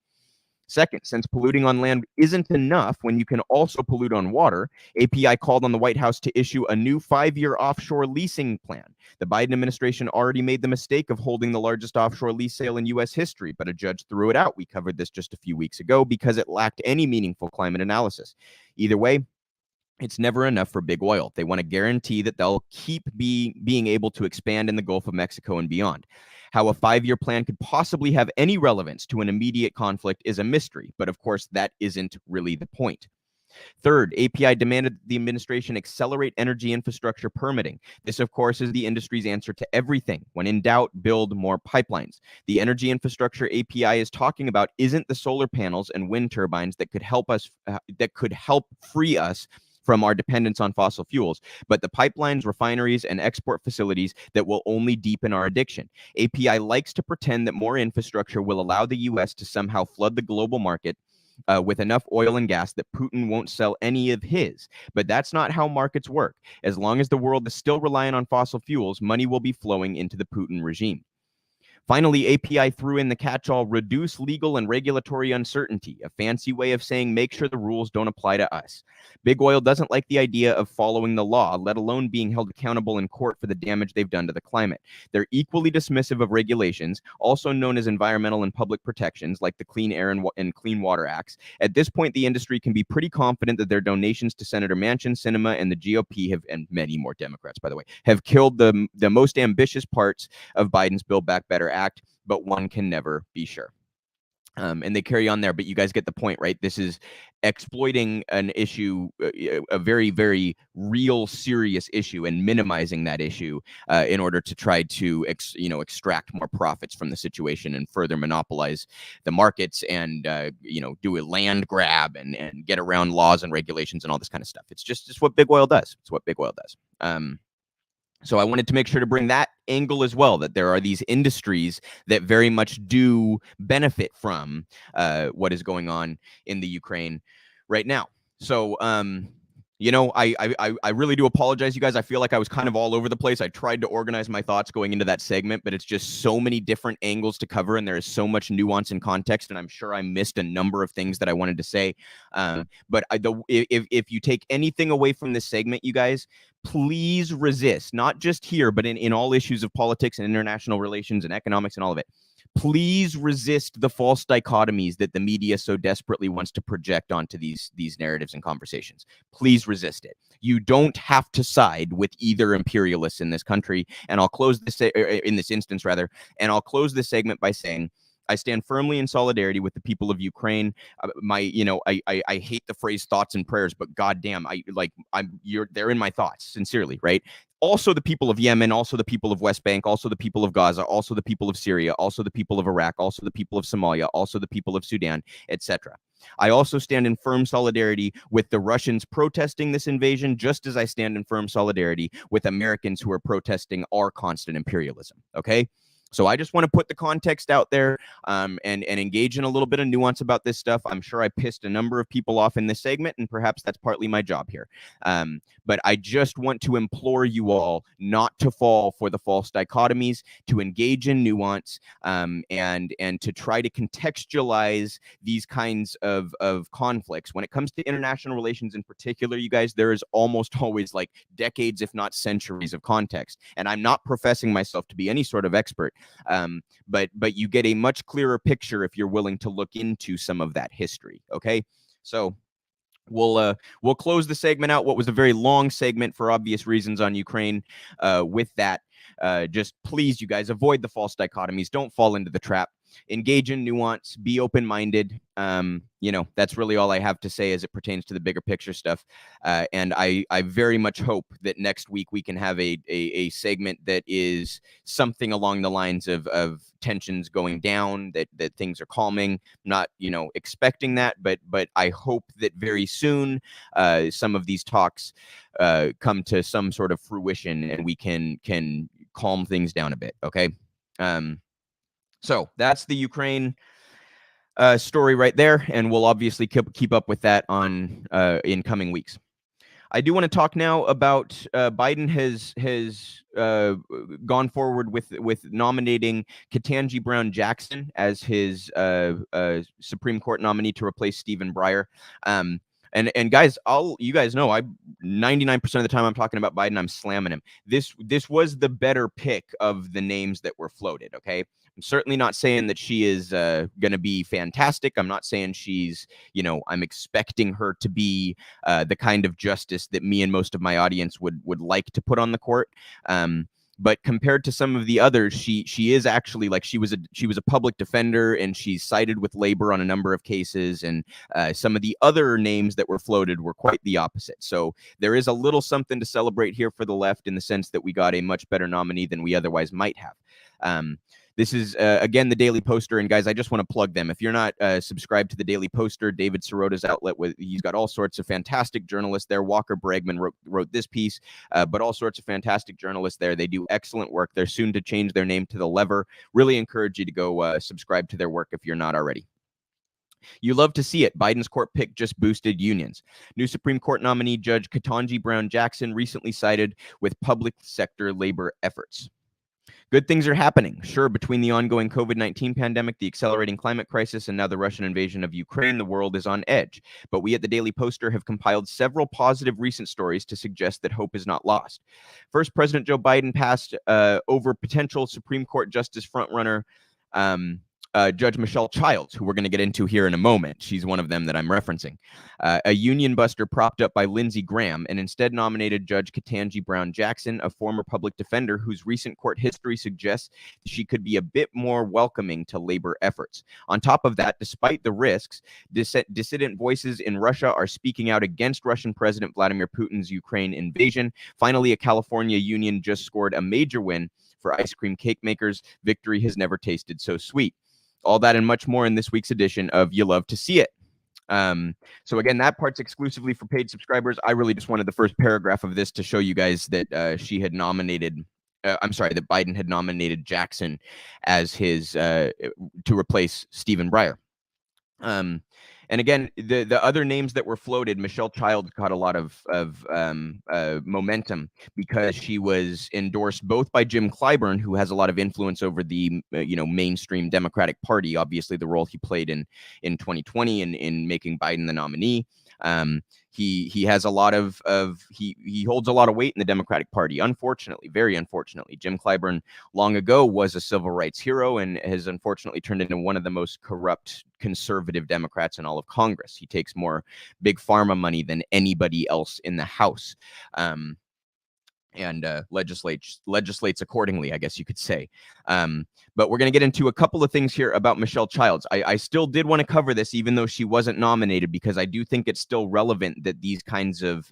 Second, since polluting on land isn't enough when you can also pollute on water, API called on the White House to issue a new 5-year offshore leasing plan. The Biden administration already made the mistake of holding the largest offshore lease sale in U.S. history, but a judge threw it out. We covered this just a few weeks ago because it lacked any meaningful climate analysis. Either way, it's never enough for big oil. They want to guarantee that they'll keep being able to expand in the Gulf of Mexico and beyond. How a 5-year plan could possibly have any relevance to an immediate conflict is a mystery, but of course that isn't really the point. Third, API demanded the administration accelerate energy infrastructure permitting. This, of course, is the industry's answer to everything. When in doubt, build more pipelines. The energy infrastructure API is talking about isn't the solar panels and wind turbines that could help free us from our dependence on fossil fuels, but the pipelines, refineries, and export facilities that will only deepen our addiction. API likes to pretend that more infrastructure will allow the U.S. to somehow flood the global market with enough oil and gas that Putin won't sell any of his. But that's not how markets work. As long as the world is still reliant on fossil fuels, money will be flowing into the Putin regime. Finally, API threw in the catch-all reduce legal and regulatory uncertainty, a fancy way of saying make sure the rules don't apply to us. Big oil doesn't like the idea of following the law, let alone being held accountable in court for the damage they've done to the climate. They're equally dismissive of regulations, also known as environmental and public protections, like the Clean Air and Clean Water Acts. At this point, the industry can be pretty confident that their donations to Senator Manchin, Sinema, and the GOP and many more Democrats, by the way, have killed the most ambitious parts of Biden's Build Back Better Act, but one can never be sure. And they carry on there, but you guys get the point, right? This is exploiting an issue, a very, very real, serious issue, and minimizing that issue in order to try to, extract more profits from the situation and further monopolize the markets and, do a land grab and get around laws and regulations and all this kind of stuff. It's what big oil does. It's what big oil does. So I wanted to make sure to bring that angle as well, that there are these industries that very much do benefit from what is going on in the Ukraine right now. So, I really do apologize, you guys. I feel like I was kind of all over the place. I tried to organize my thoughts going into that segment, but it's just so many different angles to cover, and there is so much nuance and context, and I'm sure I missed a number of things that I wanted to say. But if you take anything away from this segment, you guys, please resist, not just here, but in all issues of politics and international relations and economics and all of it. Please resist the false dichotomies that the media so desperately wants to project onto these narratives and conversations. Please resist it. You don't have to side with either imperialists in this country. And I'll close this in this instance, rather. And I'll close this segment by saying, I stand firmly in solidarity with the people of Ukraine. I hate the phrase thoughts and prayers, but goddamn, they're in my thoughts, sincerely, right? also the people of Yemen, also the people of West Bank, also the people of Gaza, also the people of Syria, also the people of Iraq, also the people of Somalia, also the people of Sudan, etc. I also stand in firm solidarity with the Russians protesting this invasion, just as I stand in firm solidarity with Americans who are protesting our constant imperialism. Okay? So I just want to put the context out there and engage in a little bit of nuance about this stuff. I'm sure I pissed a number of people off in this segment, and perhaps that's partly my job here. But I just want to implore you all not to fall for the false dichotomies, to engage in nuance, and to try to contextualize these kinds of conflicts. When it comes to international relations in particular, you guys, there is almost always like decades, if not centuries, of context. And I'm not professing myself to be any sort of expert. But you get a much clearer picture if you're willing to look into some of that history. Okay, so we'll close the segment out. What was a very long segment for obvious reasons on Ukraine. With that, just please, you guys, avoid the false dichotomies. Don't fall into the trap. Engage in nuance. Be open-minded. That's really all I have to say as it pertains to the bigger picture stuff. And I very much hope that next week we can have a segment that is something along the lines of tensions going down, that things are calming. Not expecting that, but I hope that very soon some of these talks come to some sort of fruition and we can calm things down a bit. Okay. So that's the Ukraine story right there, and we'll obviously keep up with that on in coming weeks. I do want to talk now about Biden has gone forward with nominating Ketanji Brown Jackson as his Supreme Court nominee to replace Stephen Breyer. And guys, you guys know, I 99% of the time I'm talking about Biden, I'm slamming him. This was the better pick of the names that were floated. Okay, I'm certainly not saying that she is going to be fantastic. I'm not saying she's, I'm expecting her to be the kind of justice that me and most of my audience would like to put on the court. But compared to some of the others, she is actually, like, she was a public defender, and she's sided with labor on a number of cases. And some of the other names that were floated were quite the opposite. So there is a little something to celebrate here for the left, in the sense that we got a much better nominee than we otherwise might have. This is, again, the Daily Poster. And guys, I just want to plug them. If you're not subscribed to the Daily Poster, David Sirota's outlet, he's got all sorts of fantastic journalists there. Walker Bregman wrote this piece, but all sorts of fantastic journalists there. They do excellent work. They're soon to change their name to The Lever. Really encourage you to go subscribe to their work if you're not already. You love to see it. Biden's court pick just boosted unions. New Supreme Court nominee Judge Ketanji Brown Jackson recently sided with public sector labor efforts. Good things are happening. Sure, between the ongoing COVID-19 pandemic, the accelerating climate crisis, and now the Russian invasion of Ukraine, the world is on edge. But we at the Daily Poster have compiled several positive recent stories to suggest that hope is not lost. First, President Joe Biden passed over potential Supreme Court Justice frontrunner Judge Michelle Childs, who we're going to get into here in a moment. She's one of them that I'm referencing. A union buster propped up by Lindsey Graham, and instead nominated Judge Ketanji Brown Jackson, a former public defender whose recent court history suggests she could be a bit more welcoming to labor efforts. On top of that, despite the risks, dissident voices in Russia are speaking out against Russian President Vladimir Putin's Ukraine invasion. Finally, a California union just scored a major win for ice cream cake makers. Victory has never tasted so sweet. All that and much more in this week's edition of You Love to See It. So again, that part's exclusively for paid subscribers. I really just wanted the first paragraph of this to show you guys that she had nominated, that Biden had nominated Jackson as his, to replace Stephen Breyer. And again, the other names that were floated, Michelle Childs got a lot of momentum because she was endorsed both by Jim Clyburn, who has a lot of influence over the mainstream Democratic Party. Obviously, the role he played in 2020 in making Biden the nominee. He has a lot of he holds a lot of weight in the Democratic Party. Unfortunately, very unfortunately, Jim Clyburn long ago was a civil rights hero and has unfortunately turned into one of the most corrupt conservative Democrats in all of Congress. He takes more big pharma money than anybody else in the House. and legislates accordingly, I guess you could say. But we're going to get into a couple of things here about Michelle Childs. I still did want to cover this, even though she wasn't nominated, because I do think it's still relevant that these kinds of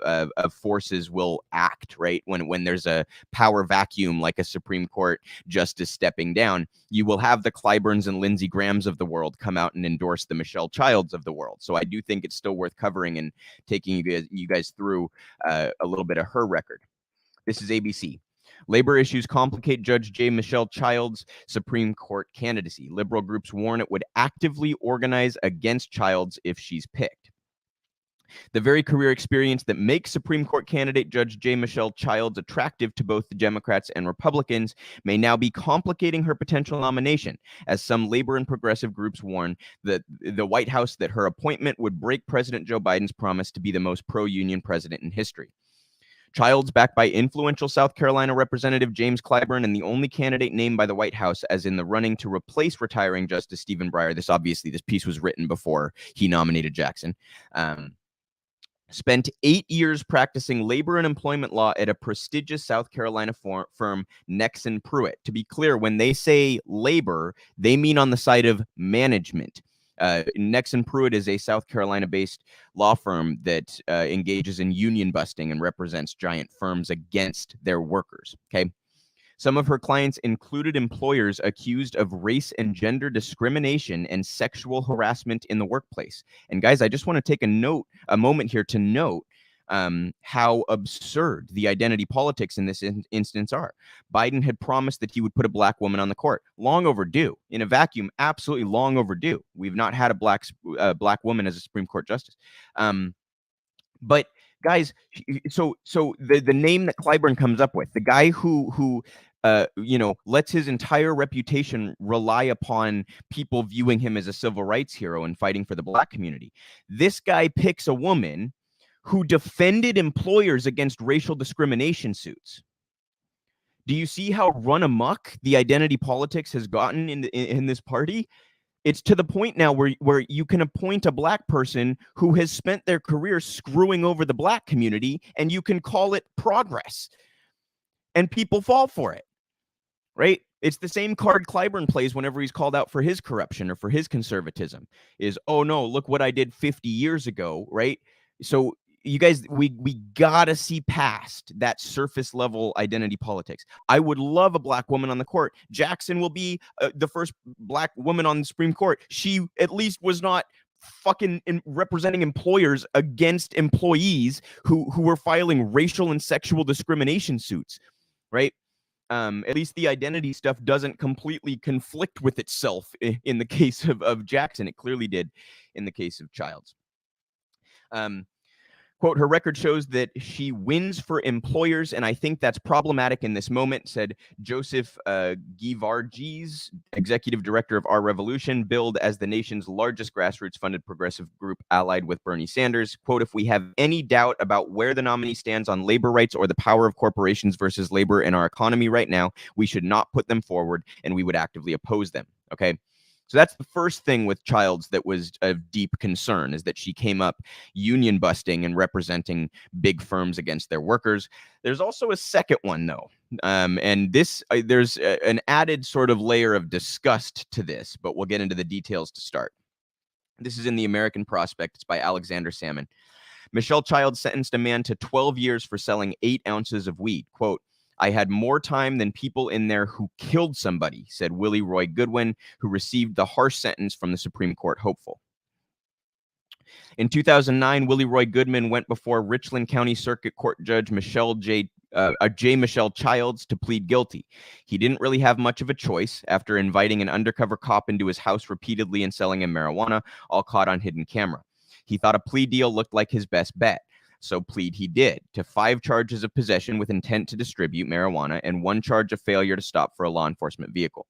forces will act, right? When there's a power vacuum, like a Supreme Court justice stepping down, you will have the Clyburns and Lindsey Grahams of the world come out and endorse the Michelle Childs of the world. So I do think it's still worth covering and taking you guys through a little bit of her record. This is ABC. Labor issues complicate Judge J. Michelle Childs' Supreme Court candidacy. Liberal groups warn it would actively organize against Childs if she's picked. The very career experience that makes Supreme Court candidate Judge J. Michelle Childs attractive to both the Democrats and Republicans may now be complicating her potential nomination, as some labor and progressive groups warn the White House that her appointment would break President Joe Biden's promise to be the most pro-union president in history. Childs, backed by influential South Carolina Representative James Clyburn and the only candidate named by the White House as in the running to replace retiring Justice Stephen Breyer. This piece was written before he nominated Jackson. Spent 8 years practicing labor and employment law at a prestigious South Carolina firm, Nexen Pruitt. To be clear, when they say labor, they mean on the side of management. Nexen Pruitt is a South Carolina-based law firm that engages in union busting and represents giant firms against their workers. Okay. Some of her clients included employers accused of race and gender discrimination and sexual harassment in the workplace. And guys, I just want to take a moment here to note how absurd the identity politics in this instance are. Biden had promised that he would put a black woman on the court. Long overdue. In a vacuum, absolutely long overdue. We've not had a black woman as a Supreme Court justice. But guys, so the name that Clyburn comes up with, the guy who lets his entire reputation rely upon people viewing him as a civil rights hero and fighting for the black community. This guy picks a woman who defended employers against racial discrimination suits. Do you see how run amok the identity politics has gotten in this party? It's to the point now where you can appoint a black person who has spent their career screwing over the black community, and you can call it progress. And people fall for it, right? It's the same card Clyburn plays whenever he's called out for his corruption or for his conservatism is, oh no, look what I did 50 years ago, right? So you guys, we gotta see past that surface level identity politics. I would love a black woman on the court. Jackson will be the first black woman on the Supreme Court. She at least was not fucking representing employers against employees who were filing racial and sexual discrimination suits, right? At least the identity stuff doesn't completely conflict with itself in the case of Jackson. It clearly did in the case of Childs. Quote, her record shows that she wins for employers, and I think that's problematic in this moment, said Joseph Givargis, executive director of Our Revolution, billed as the nation's largest grassroots-funded progressive group allied with Bernie Sanders. Quote, if we have any doubt about where the nominee stands on labor rights or the power of corporations versus labor in our economy right now, we should not put them forward, and we would actively oppose them. Okay? So that's the first thing with Childs that was of deep concern, is that she came up union busting and representing big firms against their workers. There's also a second one, though. And this there's an added sort of layer of disgust to this, but we'll get into the details to start. This is in the American Prospect. It's by Alexander Salmon. Michelle Childs sentenced a man to 12 years for selling 8 ounces of weed. Quote, I had more time than people in there who killed somebody, said Willie Roy Goodwin, who received the harsh sentence from the Supreme Court hopeful. In 2009, Willie Roy Goodman went before Richland County Circuit Court Judge J. Michelle Childs to plead guilty. He didn't really have much of a choice after inviting an undercover cop into his house repeatedly and selling him marijuana, all caught on hidden camera. He thought a plea deal looked like his best bet. So plead he did to 5 charges of possession with intent to distribute marijuana and 1 charge of failure to stop for a law enforcement vehicle.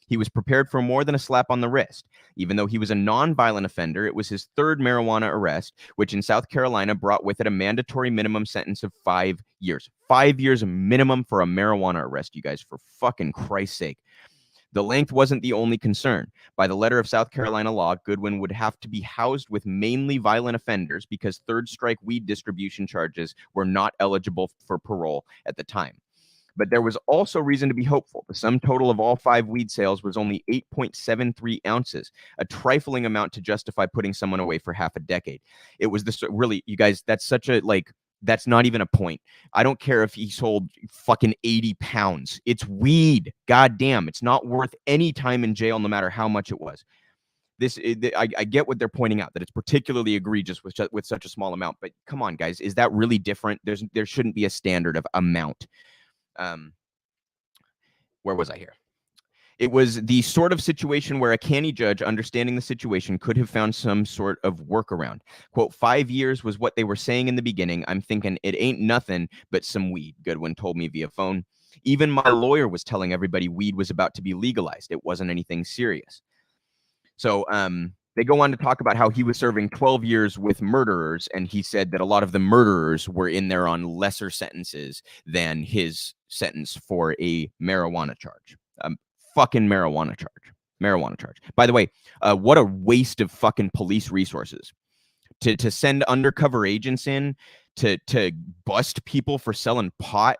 He was prepared for more than a slap on the wrist. Even though he was a non-violent offender, it was his 3rd marijuana arrest, which in South Carolina brought with it a mandatory minimum sentence of 5 years. 5 years minimum for a marijuana arrest, you guys, for fucking Christ's sake. The length wasn't the only concern. By the letter of South Carolina law, Goodwin would have to be housed with mainly violent offenders because third strike weed distribution charges were not eligible for parole at the time. But there was also reason to be hopeful. The sum total of all 5 weed sales was only 8.73 ounces, a trifling amount to justify putting someone away for half a decade. It was this really, you guys, that's such a that's not even a point. I don't care if he sold fucking 80 pounds. It's weed. God damn. It's not worth any time in jail, no matter how much it was. I get what they're pointing out, that it's particularly egregious with such a small amount. But come on, guys. Is that really different? There shouldn't be a standard of amount. Where was I here? It was the sort of situation where a canny judge, understanding the situation, could have found some sort of workaround. Quote, 5 years was what they were saying in the beginning. I'm thinking it ain't nothing but some weed, Goodwin told me via phone. Even my lawyer was telling everybody weed was about to be legalized. It wasn't anything serious. So they go on to talk about how he was serving 12 years with murderers, and he said that a lot of the murderers were in there on lesser sentences than his sentence for a marijuana charge. Fucking marijuana charge. By the way, what a waste of fucking police resources to send undercover agents in to bust people for selling pot.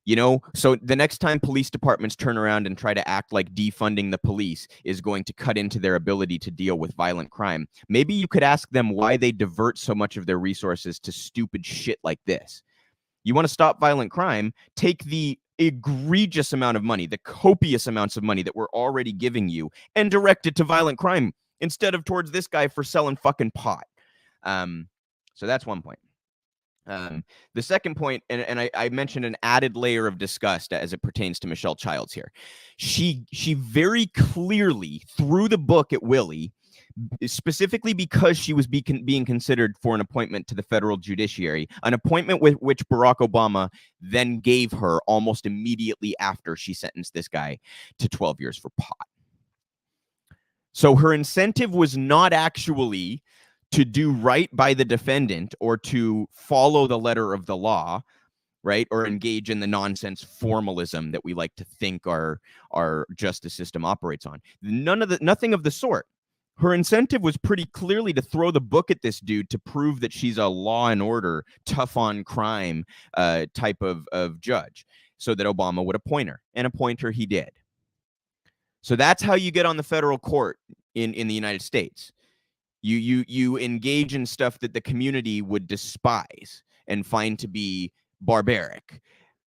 You know, so the next time police departments turn around and try to act like defunding the police is going to cut into their ability to deal with violent crime, maybe you could ask them why they divert so much of their resources to stupid shit like this. You want to stop violent crime? Take the egregious amount of money, the copious amounts of money that we're already giving you, and direct it to violent crime instead of towards this guy for selling fucking pot. So that's one point. The second point, and I mentioned an added layer of disgust as it pertains to Michelle Childs here. She very clearly threw the book at Willie, specifically because she was being considered for an appointment to the federal judiciary, an appointment with which Barack Obama then gave her almost immediately after she sentenced this guy to 12 years for pot. So her incentive was not actually to do right by the defendant or to follow the letter of the law, right? Or engage in the nonsense formalism that we like to think our justice system operates on. Nothing of the sort. Her incentive was pretty clearly to throw the book at this dude to prove that she's a law and order, tough on crime type of judge, so that Obama would appoint her, and appoint her he did. So that's how you get on the federal court in the United States. You engage in stuff that the community would despise and find to be barbaric,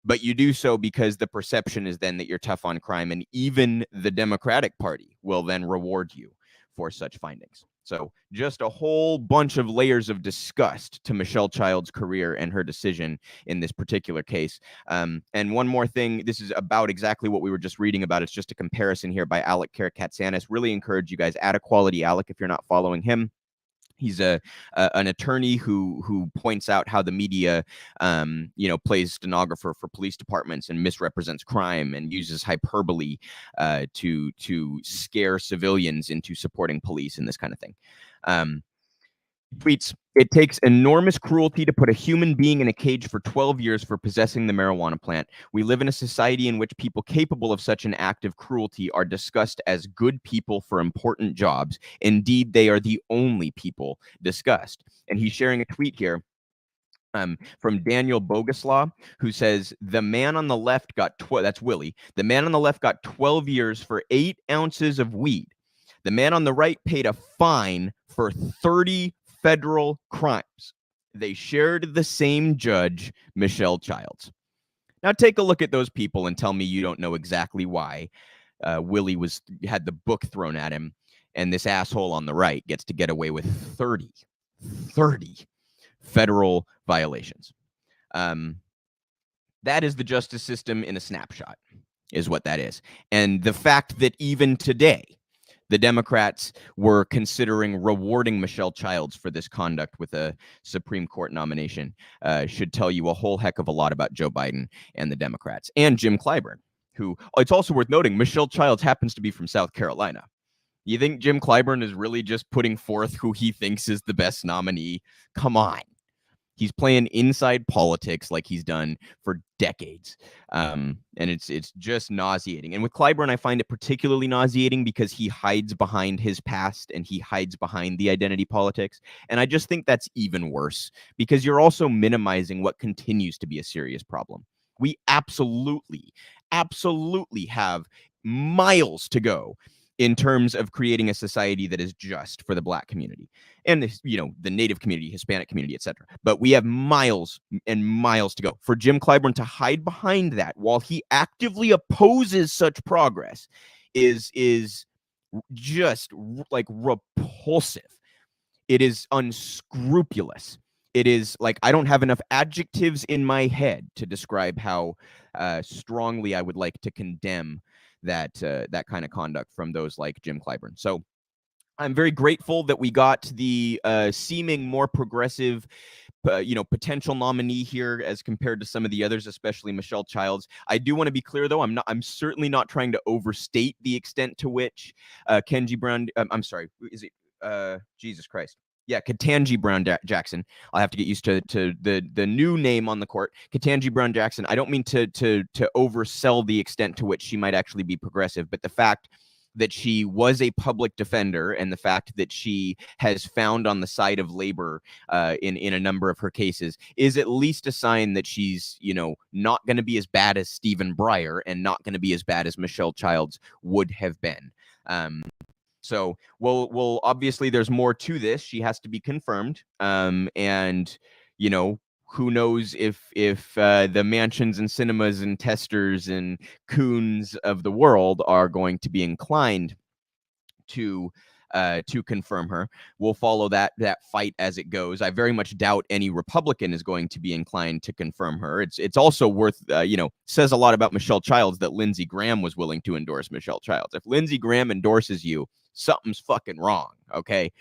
but you do so because the perception is then that you're tough on crime, and even the Democratic Party will then reward you for such findings. So just a whole bunch of layers of disgust to Michelle Childs' career and her decision in this particular case. And one more thing, this is about exactly what we were just reading about. It's just a comparison here by Alec Karakatsanis. Really encourage you guys, add a quality Alec if you're not following him. He's an attorney who points out how the media, plays stenographer for police departments and misrepresents crime and uses hyperbole to scare civilians into supporting police and this kind of thing. Tweets, it takes enormous cruelty to put a human being in a cage for 12 years for possessing the marijuana plant. We live in a society in which people capable of such an act of cruelty are discussed as good people for important jobs. Indeed, they are the only people discussed. And he's sharing a tweet here from Daniel Boguslaw, who says, the man on the left got, that's Willie, the man on the left got 12 years for 8 ounces of weed. The man on the right paid a fine for 30 federal crimes. They shared the same judge, Michelle Childs. Now take a look at those people and tell me you don't know exactly why Willie had the book thrown at him, and this asshole on the right gets to get away with 30 federal violations. That is the justice system in a snapshot, is what that is. And the fact that even today, the Democrats were considering rewarding Michelle Childs for this conduct with a Supreme Court nomination should tell you a whole heck of a lot about Joe Biden and the Democrats. And Jim Clyburn, who, it's also worth noting, Michelle Childs happens to be from South Carolina. You think Jim Clyburn is really just putting forth who he thinks is the best nominee? Come on. He's playing inside politics like he's done for decades. And it's just nauseating. And with Clyburn, I find it particularly nauseating because he hides behind his past and he hides behind the identity politics. And I just think that's even worse because you're also minimizing what continues to be a serious problem. We absolutely have miles to go in terms of creating a society that is just for the Black community and the Native community, Hispanic community, etc. But we have miles and miles to go. For Jim Clyburn to hide behind that while he actively opposes such progress is just like repulsive. It is unscrupulous. It is like I don't have enough adjectives in my head to describe how strongly I would like to condemn that kind of conduct from those like Jim Clyburn. So I'm very grateful that we got the seeming more progressive potential nominee here as compared to some of the others, especially Michelle Childs. I do want to be clear, though. I'm certainly not trying to overstate the extent to which Ketanji Brown. I'm sorry. Is it Jesus Christ? Yeah, Ketanji Brown Jackson. I'll have to get used to the new name on the court. Ketanji Brown Jackson. I don't mean to oversell the extent to which she might actually be progressive, but the fact that she was a public defender and the fact that she has found on the side of labor in a number of her cases is at least a sign that she's, not going to be as bad as Stephen Breyer and not going to be as bad as Michelle Childs would have been. So we'll obviously there's more to this. She has to be confirmed. And, who knows if the Mansions and Sinemas and Testers and Coons of the world are going to be inclined to confirm her. We'll follow that fight as it goes. I very much doubt any Republican is going to be inclined to confirm her. It's also worth, says a lot about Michelle Childs that Lindsey Graham was willing to endorse Michelle Childs. If Lindsey Graham endorses you, something's fucking wrong. Okay.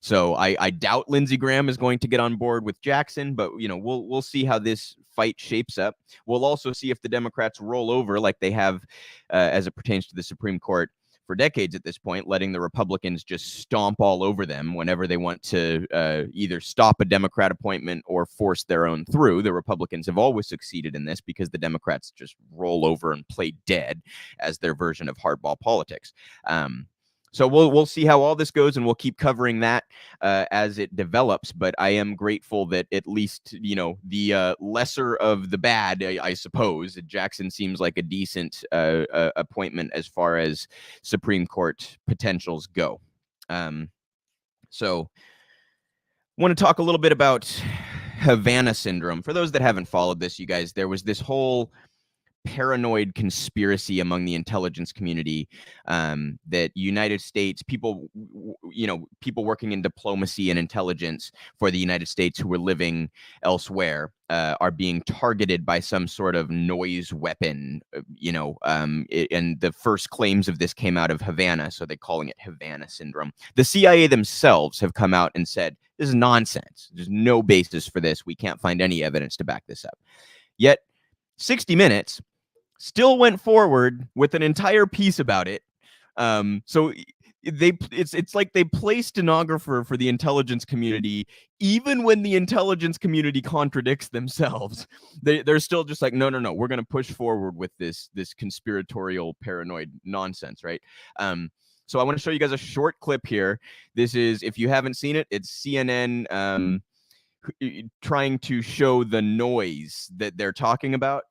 So I doubt Lindsey Graham is going to get on board with Jackson, but we'll see how this fight shapes up. We'll also see if the Democrats roll over like they have as it pertains to the Supreme Court for decades at this point, letting the Republicans just stomp all over them whenever they want to either stop a Democrat appointment or force their own through. The Republicans have always succeeded in this because the Democrats just roll over and play dead as their version of hardball politics. So we'll see how all this goes, and we'll keep covering that as it develops. But I am grateful that at least, the lesser of the bad, I suppose, Jackson seems like a decent appointment as far as Supreme Court potentials go. So want to talk a little bit about Havana Syndrome. For those that haven't followed this, you guys, there was this whole paranoid conspiracy among the intelligence community that United States people working in diplomacy and intelligence for the United States who were living elsewhere are being targeted by some sort of noise weapon, and the first claims of this came out of Havana, so they're calling it Havana Syndrome. The CIA themselves have come out and said, this is nonsense. There's no basis for this. We can't find any evidence to back this up. Yet 60 Minutes still went forward with an entire piece about it. So it's like they play stenographer for the intelligence community, even when the intelligence community contradicts themselves. They're still just like, no, we're going to push forward with this conspiratorial paranoid nonsense, right? So I want to show you guys a short clip here. This is, if you haven't seen it, it's CNN trying to show the noise that they're talking about.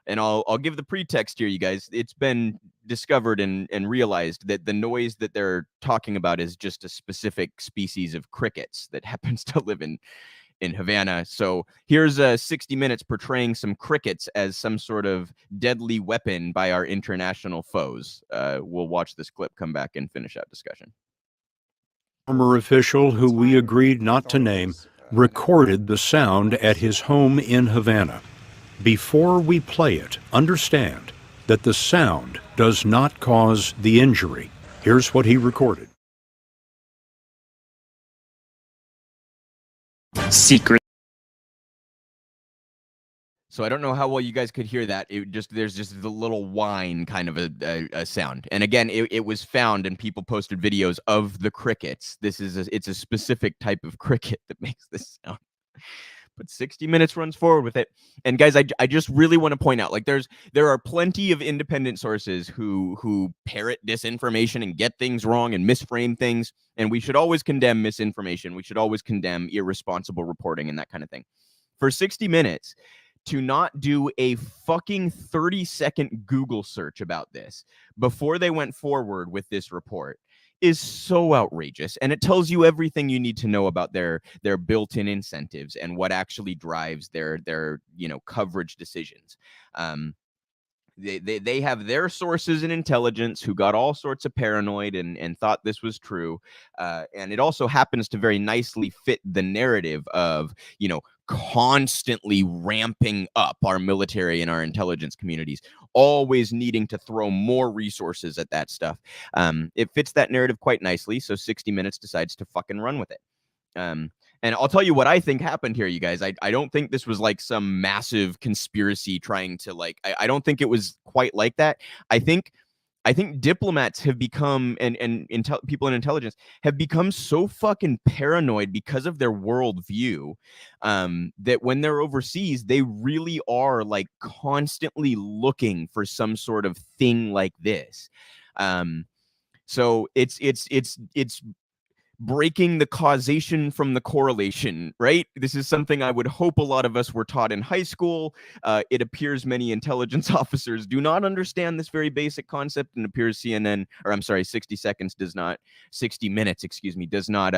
And I'll give the pretext here, you guys. It's been discovered and realized that the noise that they're talking about is just a specific species of crickets that happens to live in Havana. So here's 60 Minutes portraying some crickets as some sort of deadly weapon by our international foes. We'll watch this clip, come back, and finish out discussion. Former official who we agreed not to name recorded the sound at his home in Havana. Before we play it, understand that the sound does not cause the injury. Here's what he recorded. Secret. So I don't know how well you guys could hear that. There's just the little whine kind of a sound. And again, it was found, and people posted videos of the crickets. It's a specific type of cricket that makes this sound. But 60 Minutes runs forward with it. And guys, I just really want to point out, like, there are plenty of independent sources who parrot disinformation and get things wrong and misframe things. And we should always condemn misinformation. We should always condemn irresponsible reporting and that kind of thing. For 60 Minutes to not do a fucking 30-second Google search about this before they went forward with this report is so outrageous, and it tells you everything you need to know about their built-in incentives and what actually drives their coverage decisions. They have their sources in intelligence who got all sorts of paranoid and thought this was true, and it also happens to very nicely fit the narrative of constantly ramping up our military and our intelligence communities, always needing to throw more resources at that stuff. It fits that narrative quite nicely, so 60 Minutes decides to fucking run with it. And I'll tell you what I think happened here, you guys. I don't think this was like some massive conspiracy trying to I don't think it was quite like that. I think diplomats have become and people in intelligence have become so fucking paranoid because of their worldview that when they're overseas, they really are like constantly looking for some sort of thing like this. So it's breaking the causation from the correlation, right? This is something I would hope a lot of us were taught in high school. It appears many intelligence officers do not understand this very basic concept, and appears 60 Minutes, excuse me, does not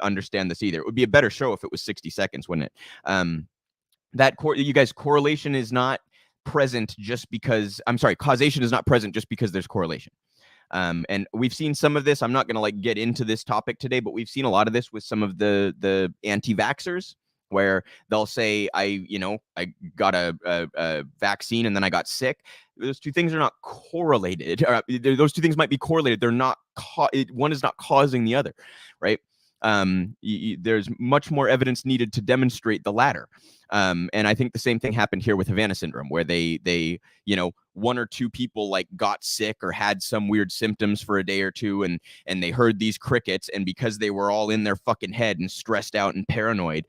understand this either. It would be a better show if it was 60 seconds, wouldn't it? You guys, correlation is not present just because, causation is not present just because there's correlation. And we've seen some of this. I'm not going to get into this topic today, but we've seen a lot of this with some of the anti-vaxxers, where they'll say, I got a vaccine and then I got sick. Those two things are not correlated. Those two things might be correlated. They're not. One is not causing the other, right? There's much more evidence needed to demonstrate the latter. And I think the same thing happened here with Havana Syndrome, where they one or two people got sick or had some weird symptoms for a day or two, and they heard these crickets, and because they were all in their fucking head and stressed out and paranoid,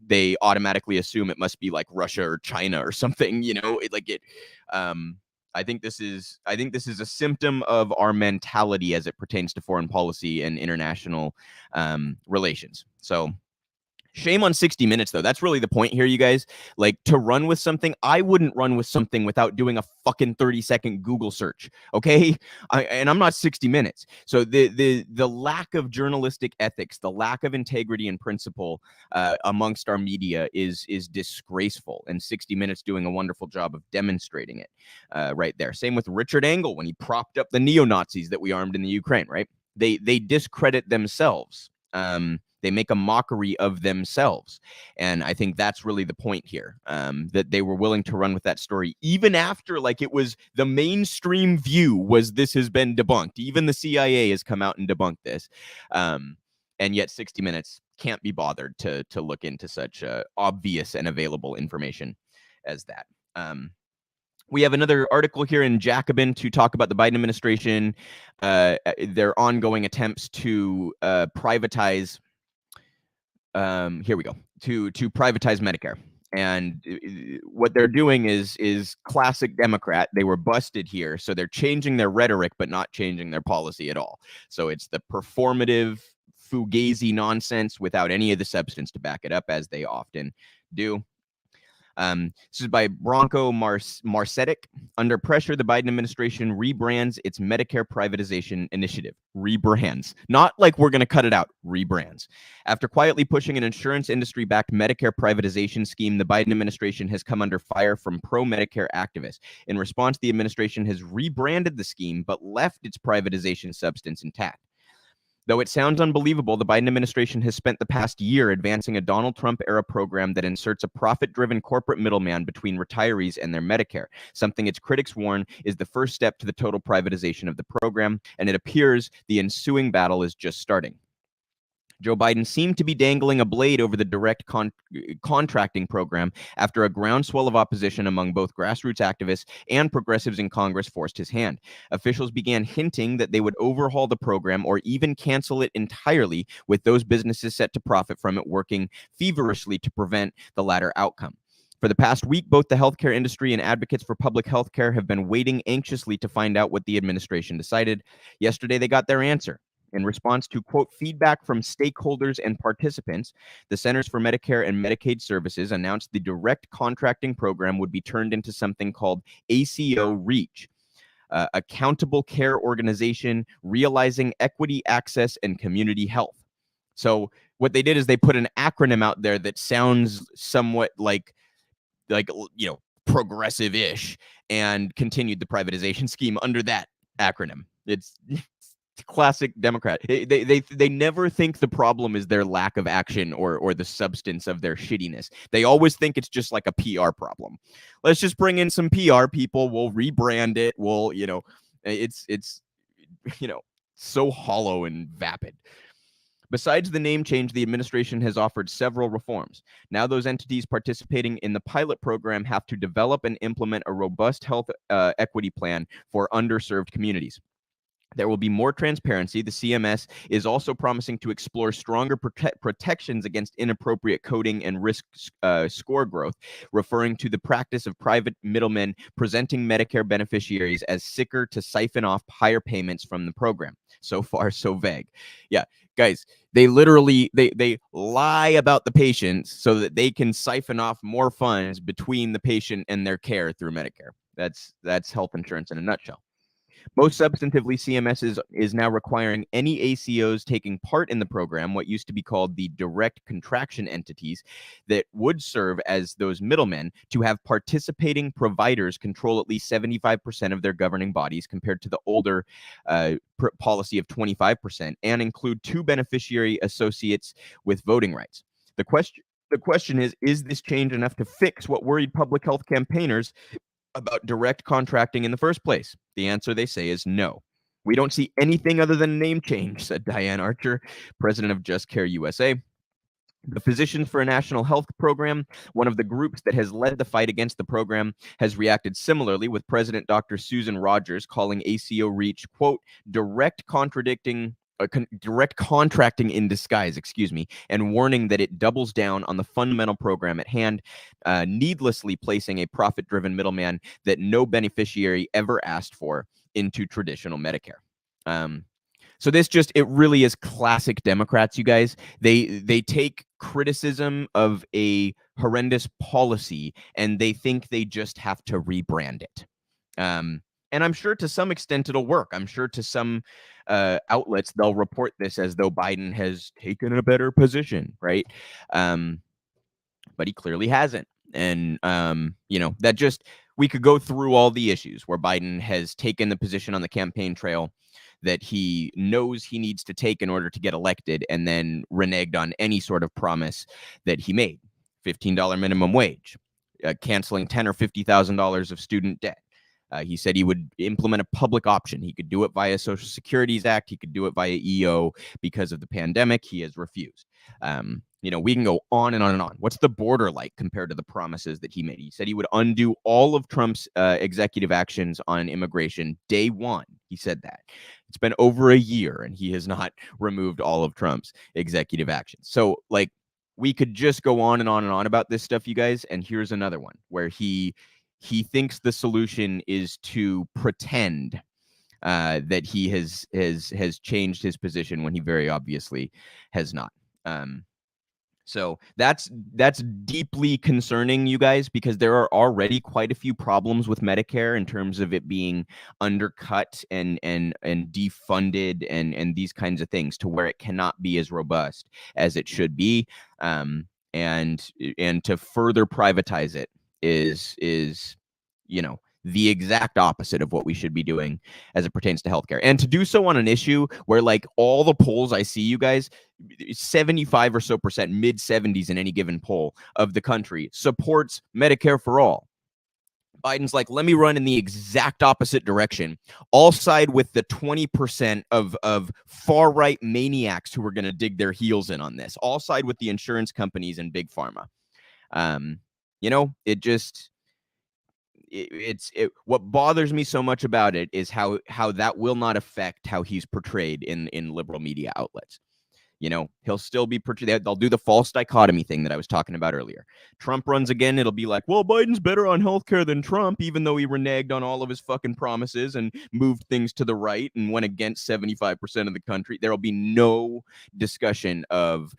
they automatically assume it must be like Russia or China or something. I think this is a symptom of our mentality as it pertains to foreign policy and international relations. So shame on 60 Minutes, though. That's really the point here, you guys. To run with something, I wouldn't run with something without doing a fucking 30-second Google search, okay? And I'm not 60 Minutes. So the lack of journalistic ethics, the lack of integrity and principle amongst our media is disgraceful. And 60 Minutes doing a wonderful job of demonstrating it right there. Same with Richard Engel when he propped up the neo-Nazis that we armed in the Ukraine, right? They discredit themselves. They make a mockery of themselves. And I think that's really the point here, that they were willing to run with that story, even after it was the mainstream view was this has been debunked. Even the CIA has come out and debunked this. And yet 60 Minutes can't be bothered to look into such obvious and available information as that. We have another article here in Jacobin to talk about the Biden administration, their ongoing attempts to privatize. Here we go. To privatize Medicare. And what they're doing is classic Democrat. They were busted here. So they're changing their rhetoric, but not changing their policy at all. So it's the performative, fugazi nonsense without any of the substance to back it up, as they often do. This is by Bronco Marcetic. Under pressure, the Biden administration rebrands its Medicare privatization initiative. Rebrands. Not like we're going to cut it out. Rebrands. After quietly pushing an insurance industry-backed Medicare privatization scheme, the Biden administration has come under fire from pro-Medicare activists. In response, the administration has rebranded the scheme, but left its privatization substance intact. Though it sounds unbelievable, the Biden administration has spent the past year advancing a Donald Trump-era program that inserts a profit-driven corporate middleman between retirees and their Medicare, something its critics warn is the first step to the total privatization of the program, and it appears the ensuing battle is just starting. Joe Biden seemed to be dangling a blade over the direct contracting program after a groundswell of opposition among both grassroots activists and progressives in Congress forced his hand. Officials began hinting that they would overhaul the program or even cancel it entirely, with those businesses set to profit from it working feverishly to prevent the latter outcome. For the past week, both the healthcare industry and advocates for public health care have been waiting anxiously to find out what the administration decided. Yesterday, they got their answer. In response to, quote, feedback from stakeholders and participants, the Centers for Medicare and Medicaid Services announced the direct contracting program would be turned into something called ACO REACH, Accountable Care Organization Realizing Equity, Access, and Community Health. So what they did is they put an acronym out there that sounds somewhat like progressive-ish, and continued the privatization scheme under that acronym. It's classic Democrat. They never think the problem is their lack of action or the substance of their shittiness. They always think it's just like a PR problem. Let's just bring in some PR people. We'll rebrand it. It's so hollow and vapid. Besides the name change, the administration has offered several reforms. Now those entities participating in the pilot program have to develop and implement a robust health equity plan for underserved communities. There will be more transparency. The CMS is also promising to explore stronger protections against inappropriate coding and risk score growth, referring to the practice of private middlemen presenting Medicare beneficiaries as sicker to siphon off higher payments from the program. So far, so vague. Yeah, guys, they literally they lie about the patients so that they can siphon off more funds between the patient and their care through Medicare. That's health insurance in a nutshell. Most substantively, CMS is now requiring any ACOs taking part in the program, what used to be called the direct contraction entities that would serve as those middlemen, to have participating providers control at least 75% of their governing bodies, compared to the older policy of 25%, and include 2 beneficiary associates with voting rights. The question is this change enough to fix what worried public health campaigners about direct contracting in the first place? The answer, they say, is no. We don't see anything other than a name change, said Diane Archer, president of Just Care USA. The Physicians for a National Health Program, one of the groups that has led the fight against the program, has reacted similarly, with President Dr. Susan Rogers calling ACO REACH, quote, direct contracting in disguise, and warning that it doubles down on the fundamental program at hand, needlessly placing a profit-driven middleman that no beneficiary ever asked for into traditional Medicare. So it really is classic Democrats, you guys. They take criticism of a horrendous policy and they think they just have to rebrand it. And I'm sure to some extent it'll work. I'm sure to some outlets they'll report this as though Biden has taken a better position, right? But he clearly hasn't. And we could go through all the issues where Biden has taken the position on the campaign trail that he knows he needs to take in order to get elected, and then reneged on any sort of promise that he made. $15 minimum wage, canceling $10,000 or $50,000 of student debt. He said he would implement a public option. He could do it via Social Securities Act. He could do it via EO. Because of the pandemic, he has refused. We can go on and on and on. What's the border like compared to the promises that he made? He said he would undo all of Trump's executive actions on immigration day one. He said that. It's been over a year and he has not removed all of Trump's executive actions. So, we could just go on and on and on about this stuff, you guys. And here's another one where he thinks the solution is to pretend that he has changed his position when he very obviously has not. So that's deeply concerning, you guys, because there are already quite a few problems with Medicare in terms of it being undercut and defunded and these kinds of things, to where it cannot be as robust as it should be. And to further privatize it is the exact opposite of what we should be doing as it pertains to healthcare. And to do so on an issue where, all the polls I see, you guys, 75 or so percent, mid 70s in any given poll of the country supports Medicare for all. Biden's like, let me run in the exact opposite direction. I'll side with the 20% of far-right maniacs who are going to dig their heels in on this. I'll side with the insurance companies and big pharma. What bothers me so much about it is how that will not affect how he's portrayed in liberal media outlets. He'll still be portrayed. They'll do the false dichotomy thing that I was talking about earlier. Trump runs again. It'll be like, well, Biden's better on healthcare than Trump, even though he reneged on all of his fucking promises and moved things to the right and went against 75% of the country. There'll be no discussion of,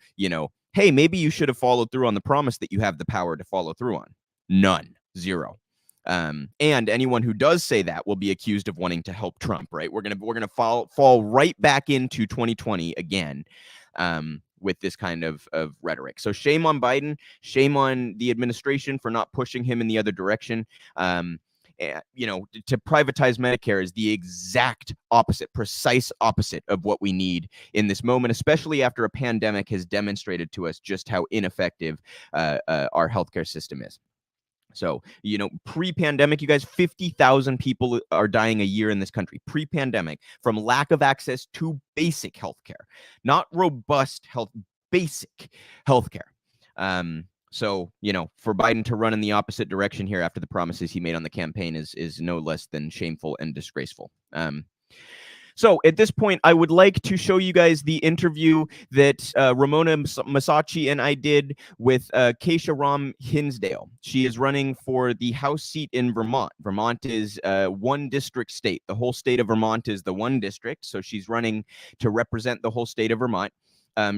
hey, maybe you should have followed through on the promise that you have the power to follow through on. None. Zero. And anyone who does say that will be accused of wanting to help Trump, right? We're gonna fall right back into 2020 again. With this kind of rhetoric. So shame on Biden, shame on the administration for not pushing him in the other direction. To privatize Medicare is the exact opposite, precise opposite of what we need in this moment, especially after a pandemic has demonstrated to us just how ineffective our healthcare system is. So, pre-pandemic, you guys, 50,000 people are dying a year in this country, pre-pandemic, from lack of access to basic healthcare, not robust health, basic healthcare. So, for Biden to run in the opposite direction here after the promises he made on the campaign is no less than shameful and disgraceful. So at this point, I would like to show you guys the interview that Ramona Massachi and I did with Kesha Ram Hinsdale. She is running for the House seat in Vermont. Vermont is one district state. The whole state of Vermont is the one district. So she's running to represent the whole state of Vermont.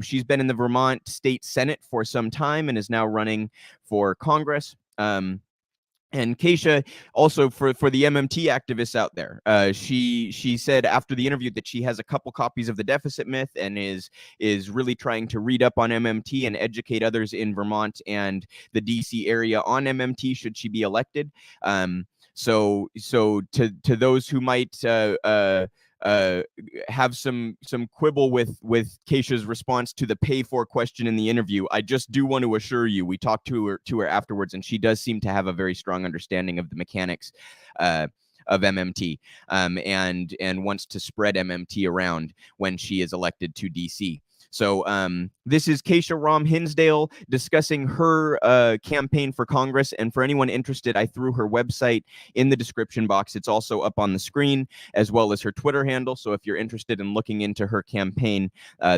She's been in the Vermont State Senate for some time and is now running for Congress. And Kesha, also for the MMT activists out there, she said after the interview that she has a couple copies of The Deficit Myth and is really trying to read up on MMT and educate others in Vermont and the DC area on MMT should she be elected. So to those who might have some quibble with Kesha's response to the pay for question in the interview, I just do want to assure you, we talked to her afterwards, and she does seem to have a very strong understanding of the mechanics of MMT, and wants to spread MMT around when she is elected to DC. So this is Kesha Ram Hinsdale discussing her campaign for Congress. And for anyone interested, I threw her website in the description box. It's also up on the screen, as well as her Twitter handle. So if you're interested in looking into her campaign,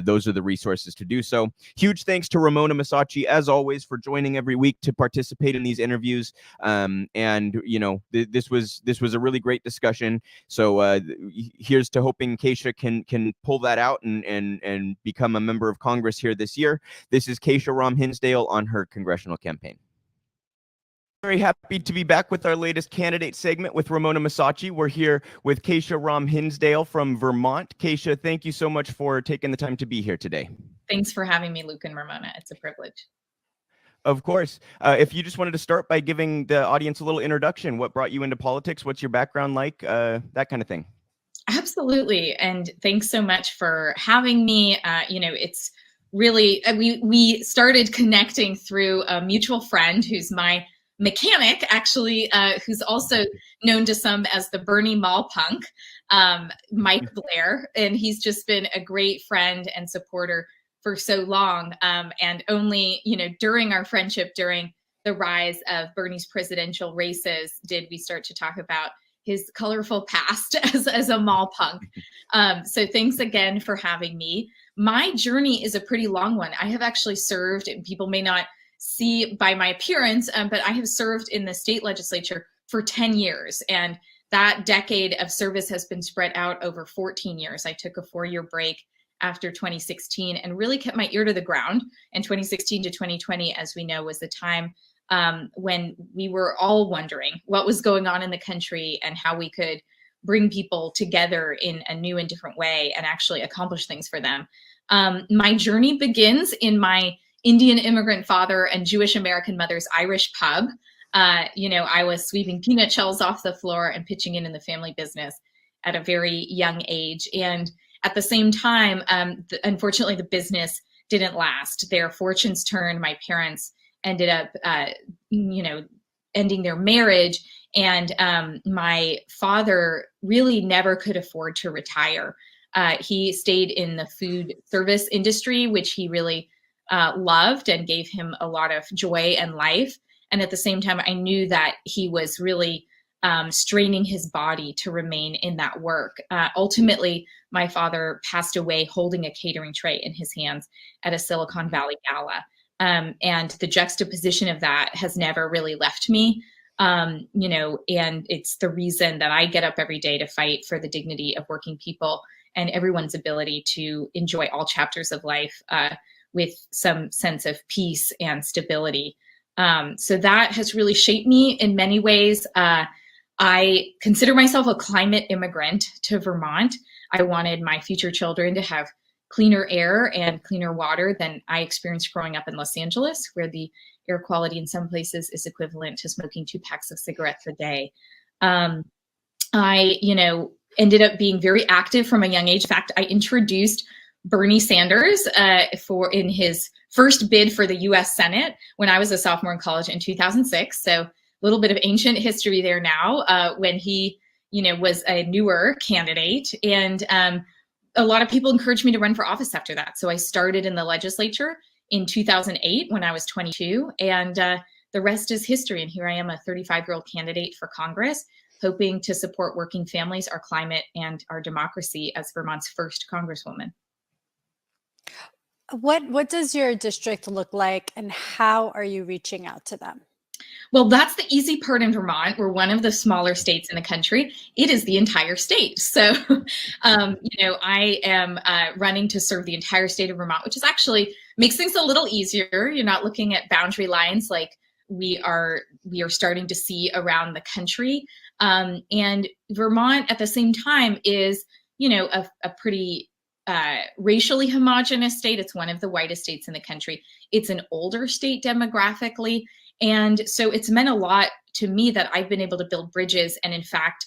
those are the resources to do so. Huge thanks to Ramona Massachi, as always, for joining every week to participate in these interviews. This was a really great discussion. So here's to hoping Kesha can pull that out and become a member of Congress here this year. This is Kesha Ram Hinsdale on her congressional campaign. Very happy to be back with our latest candidate segment with Ramona Massachi. We're here with Kesha Ram Hinsdale from Vermont. Kesha, thank you so much for taking the time to be here today. Thanks for having me, Luke and Ramona. It's a privilege. Of course. If you just wanted to start by giving the audience a little introduction, what brought you into politics? What's your background like? That kind of thing. Absolutely. And thanks so much for having me. It's really, we started connecting through a mutual friend who's my mechanic, actually, who's also known to some as the Bernie Mall Punk, Mike Blair. And he's just been a great friend and supporter for so long. And only, during our friendship, during the rise of Bernie's presidential races, did we start to talk about his colorful past as a mall punk. So thanks again for having me. My journey is a pretty long one. I have actually served, and people may not see by my appearance, but I have served in the state legislature for 10 years. And that decade of service has been spread out over 14 years. I took a 4-year break after 2016 and really kept my ear to the ground. And 2016 to 2020, as we know, was the time when we were all wondering what was going on in the country and how we could bring people together in a new and different way and actually accomplish things for them. My journey begins in my Indian immigrant father and Jewish American mother's Irish pub. I was sweeping peanut shells off the floor and pitching in the family business at a very young age. And at the same time, unfortunately, the business didn't last. Their fortunes turned. My parents ended up, ending their marriage. And my father really never could afford to retire. He stayed in the food service industry, which he really loved and gave him a lot of joy and life. And at the same time, I knew that he was really straining his body to remain in that work. Ultimately, my father passed away holding a catering tray in his hands at a Silicon Valley gala. And the juxtaposition of that has never really left me, and it's the reason that I get up every day to fight for the dignity of working people and everyone's ability to enjoy all chapters of life with some sense of peace and stability. So that has really shaped me in many ways. I consider myself a climate immigrant to Vermont. I wanted my future children to have cleaner air and cleaner water than I experienced growing up in Los Angeles, where the air quality in some places is equivalent to smoking 2 packs of cigarettes a day. I ended up being very active from a young age. In fact, I introduced Bernie Sanders in his first bid for the U.S. Senate when I was a sophomore in college in 2006. So a little bit of ancient history there now, when he, was a newer candidate. And a lot of people encouraged me to run for office after that. So I started in the legislature in 2008 when I was 22, and the rest is history. And here I am, a 35-year-old candidate for Congress, hoping to support working families, our climate, and our democracy as Vermont's first Congresswoman. What does your district look like, and how are you reaching out to them? Well, that's the easy part in Vermont. We're one of the smaller states in the country. It is the entire state. So, I am running to serve the entire state of Vermont, which is actually makes things a little easier. You're not looking at boundary lines like we are starting to see around the country. And Vermont at the same time is, a pretty racially homogenous state. It's one of the whitest states in the country. It's an older state demographically. And so it's meant a lot to me that I've been able to build bridges and in fact,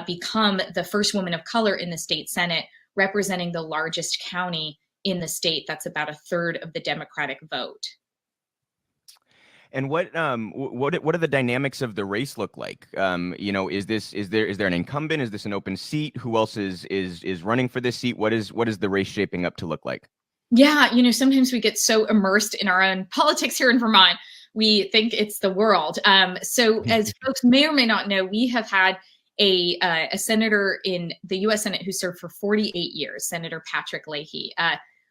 become the first woman of color in the state Senate, representing the largest county in the state. That's about 1/3 of the Democratic vote. And what do the dynamics of the race look like? Is there an incumbent? Is this an open seat? Who else is running for this seat? What is the race shaping up to look like? Yeah, sometimes we get so immersed in our own politics here in Vermont, we think it's the world. So as folks may or may not know, we have had a senator in the U.S. Senate who served for 48 years, Senator Patrick Leahy.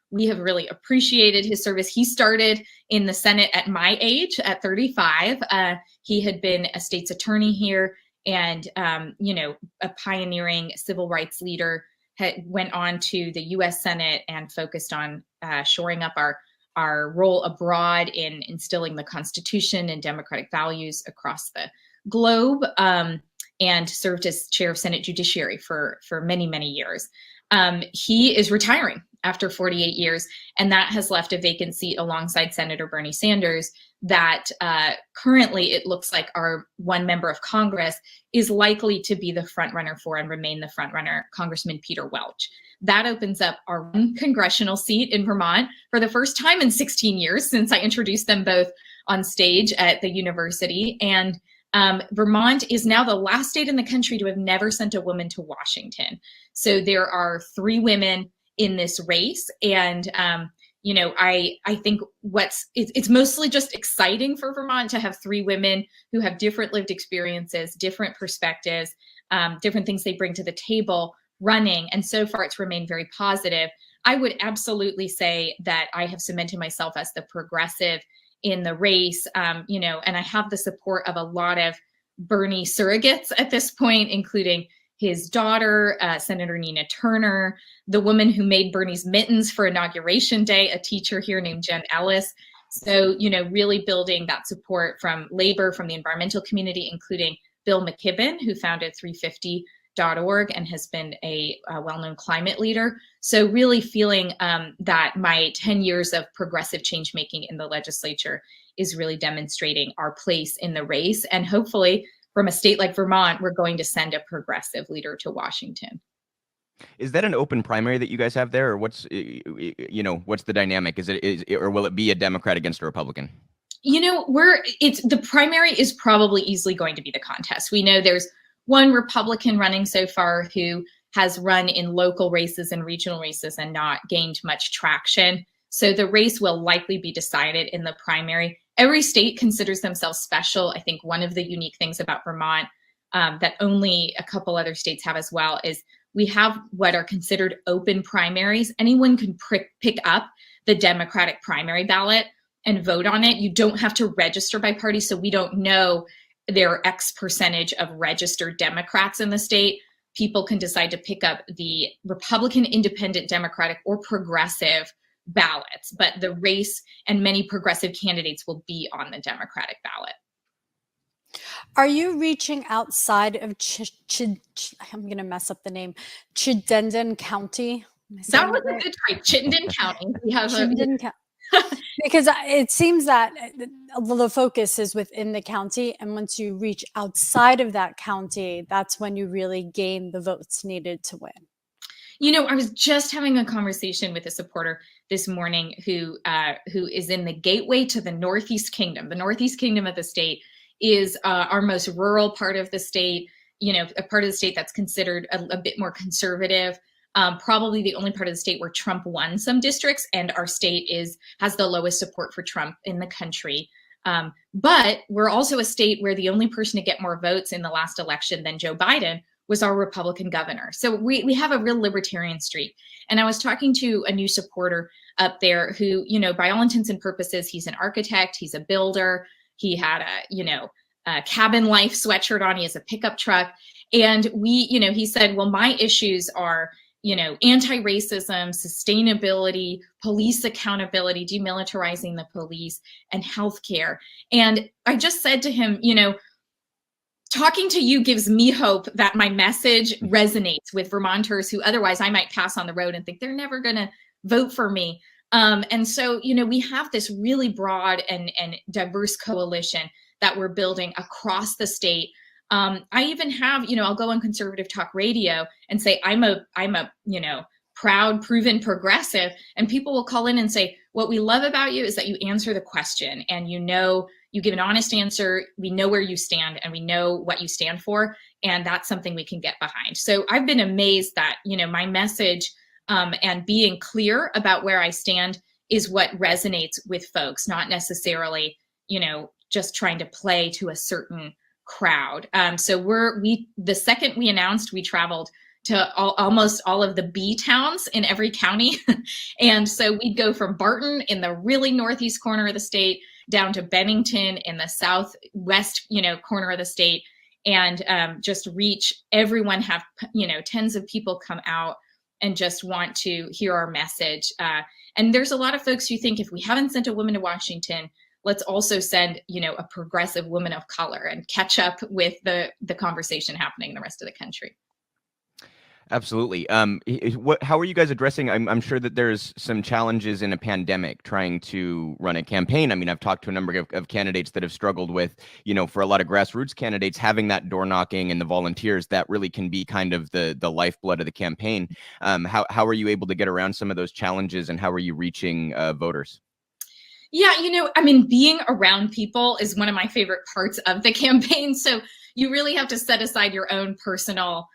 We have really appreciated his service. He started in the Senate at my age, at 35. He had been a state's attorney here and, a pioneering civil rights leader, went on to the U.S. Senate and focused on shoring up our role abroad in instilling the Constitution and democratic values across the globe, and served as chair of Senate Judiciary for many, many years. He is retiring after 48 years, and that has left a vacant seat alongside Senator Bernie Sanders that currently it looks like our one member of Congress is likely to be the front runner for and remain the front runner, Congressman Peter Welch. That opens up our one congressional seat in Vermont for the first time in 16 years since I introduced them both on stage at the university. And Vermont is now the last state in the country to have never sent a woman to Washington. So there are 3 women in this race. And, I think it's mostly just exciting for Vermont to have 3 women who have different lived experiences, different perspectives, different things they bring to the table running. And so far it's remained very positive. I would absolutely say that I have cemented myself as the progressive in the race, and I have the support of a lot of Bernie surrogates at this point, including his daughter, Senator Nina Turner, the woman who made Bernie's mittens for Inauguration Day, a teacher here named Jen Ellis. So, really building that support from labor, from the environmental community, including Bill McKibben, who founded 350.org and has been a well-known climate leader. So really feeling that my 10 years of progressive change making in the legislature is really demonstrating our place in the race. And hopefully from a state like Vermont, we're going to send a progressive leader to Washington. Is that an open primary that you guys have there, or what's the dynamic? Or will it be a Democrat against a Republican? The primary is probably easily going to be the contest. We know there's one Republican running so far who has run in local races and regional races and not gained much traction. So the race will likely be decided in the primary. Every state considers themselves special. I think one of the unique things about Vermont that only a couple other states have as well is we have what are considered open primaries. Anyone can pick up the Democratic primary ballot and vote on it. You don't have to register by party, so we don't know their X percentage of registered Democrats in the state. People can decide to pick up the Republican, Independent, Democratic, or Progressive ballots, but the race and many progressive candidates will be on the Democratic ballot. Are you reaching outside of I'm going to mess up the name, Chittenden County? That was a good try, Chittenden County. We have because it seems that the focus is within the county, and once you reach outside of that county, that's when you really gain the votes needed to win. I was just having a conversation with a supporter this morning who is in the gateway to the Northeast Kingdom. The Northeast Kingdom of the state is our most rural part of the state, a part of the state that's considered a bit more conservative. Probably the only part of the state where Trump won some districts, and our state has the lowest support for Trump in the country. But we're also a state where the only person to get more votes in the last election than Joe Biden was our Republican governor. So we have a real libertarian streak. And I was talking to a new supporter up there who, by all intents and purposes, he's an architect, he's a builder, he had a cabin life sweatshirt on, he has a pickup truck. And he said, well, my issues are, anti-racism, sustainability, police accountability, demilitarizing the police, and healthcare. And I just said to him, talking to you gives me hope that my message resonates with Vermonters who otherwise I might pass on the road and think they're never going to vote for me. And so, we have this really broad and diverse coalition that we're building across the state. I even have, I'll go on conservative talk radio and say, I'm a proud, proven progressive. And people will call in and say, what we love about you is that you answer the question and you give an honest answer. We know where you stand and we know what you stand for. And that's something we can get behind. So I've been amazed that, my message and being clear about where I stand is what resonates with folks, not necessarily, just trying to play to a certain crowd. So the second we announced, we traveled to almost all of the B towns in every county. And so we'd go from Barton in the really northeast corner of the state down to Bennington in the southwest, corner of the state, and just reach everyone, have, tens of people come out and just want to hear our message. And there's a lot of folks who think if we haven't sent a woman to Washington, let's also send, a progressive woman of color and catch up with the conversation happening in the rest of the country. Absolutely. How are you guys addressing? I'm sure that there's some challenges in a pandemic trying to run a campaign. I mean, I've talked to a number of candidates that have struggled with, for a lot of grassroots candidates, having that door knocking and the volunteers that really can be kind of the lifeblood of the campaign. How are you able to get around some of those challenges, and how are you reaching voters? Yeah, being around people is one of my favorite parts of the campaign. So you really have to set aside your own personal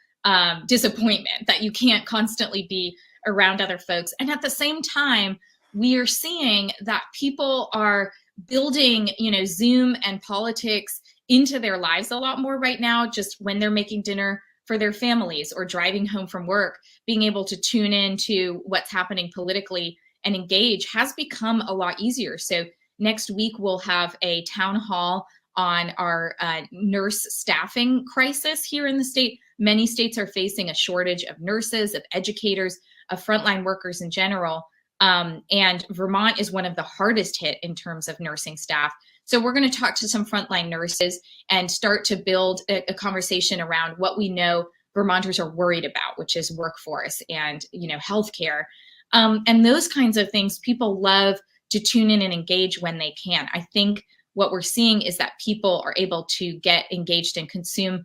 disappointment that you can't constantly be around other folks. And at the same time, we are seeing that people are building, Zoom and politics into their lives a lot more right now, just when they're making dinner for their families or driving home from work, being able to tune in to what's happening politically and engage has become a lot easier. So next week, we'll have a town hall on our nurse staffing crisis here in the state. Many states are facing a shortage of nurses, of educators, of frontline workers in general. And Vermont is one of the hardest hit in terms of nursing staff. So we're going to talk to some frontline nurses and start to build a conversation around what we know Vermonters are worried about, which is workforce and, healthcare. And those kinds of things, people love to tune in and engage when they can. I think what we're seeing is that people are able to get engaged and consume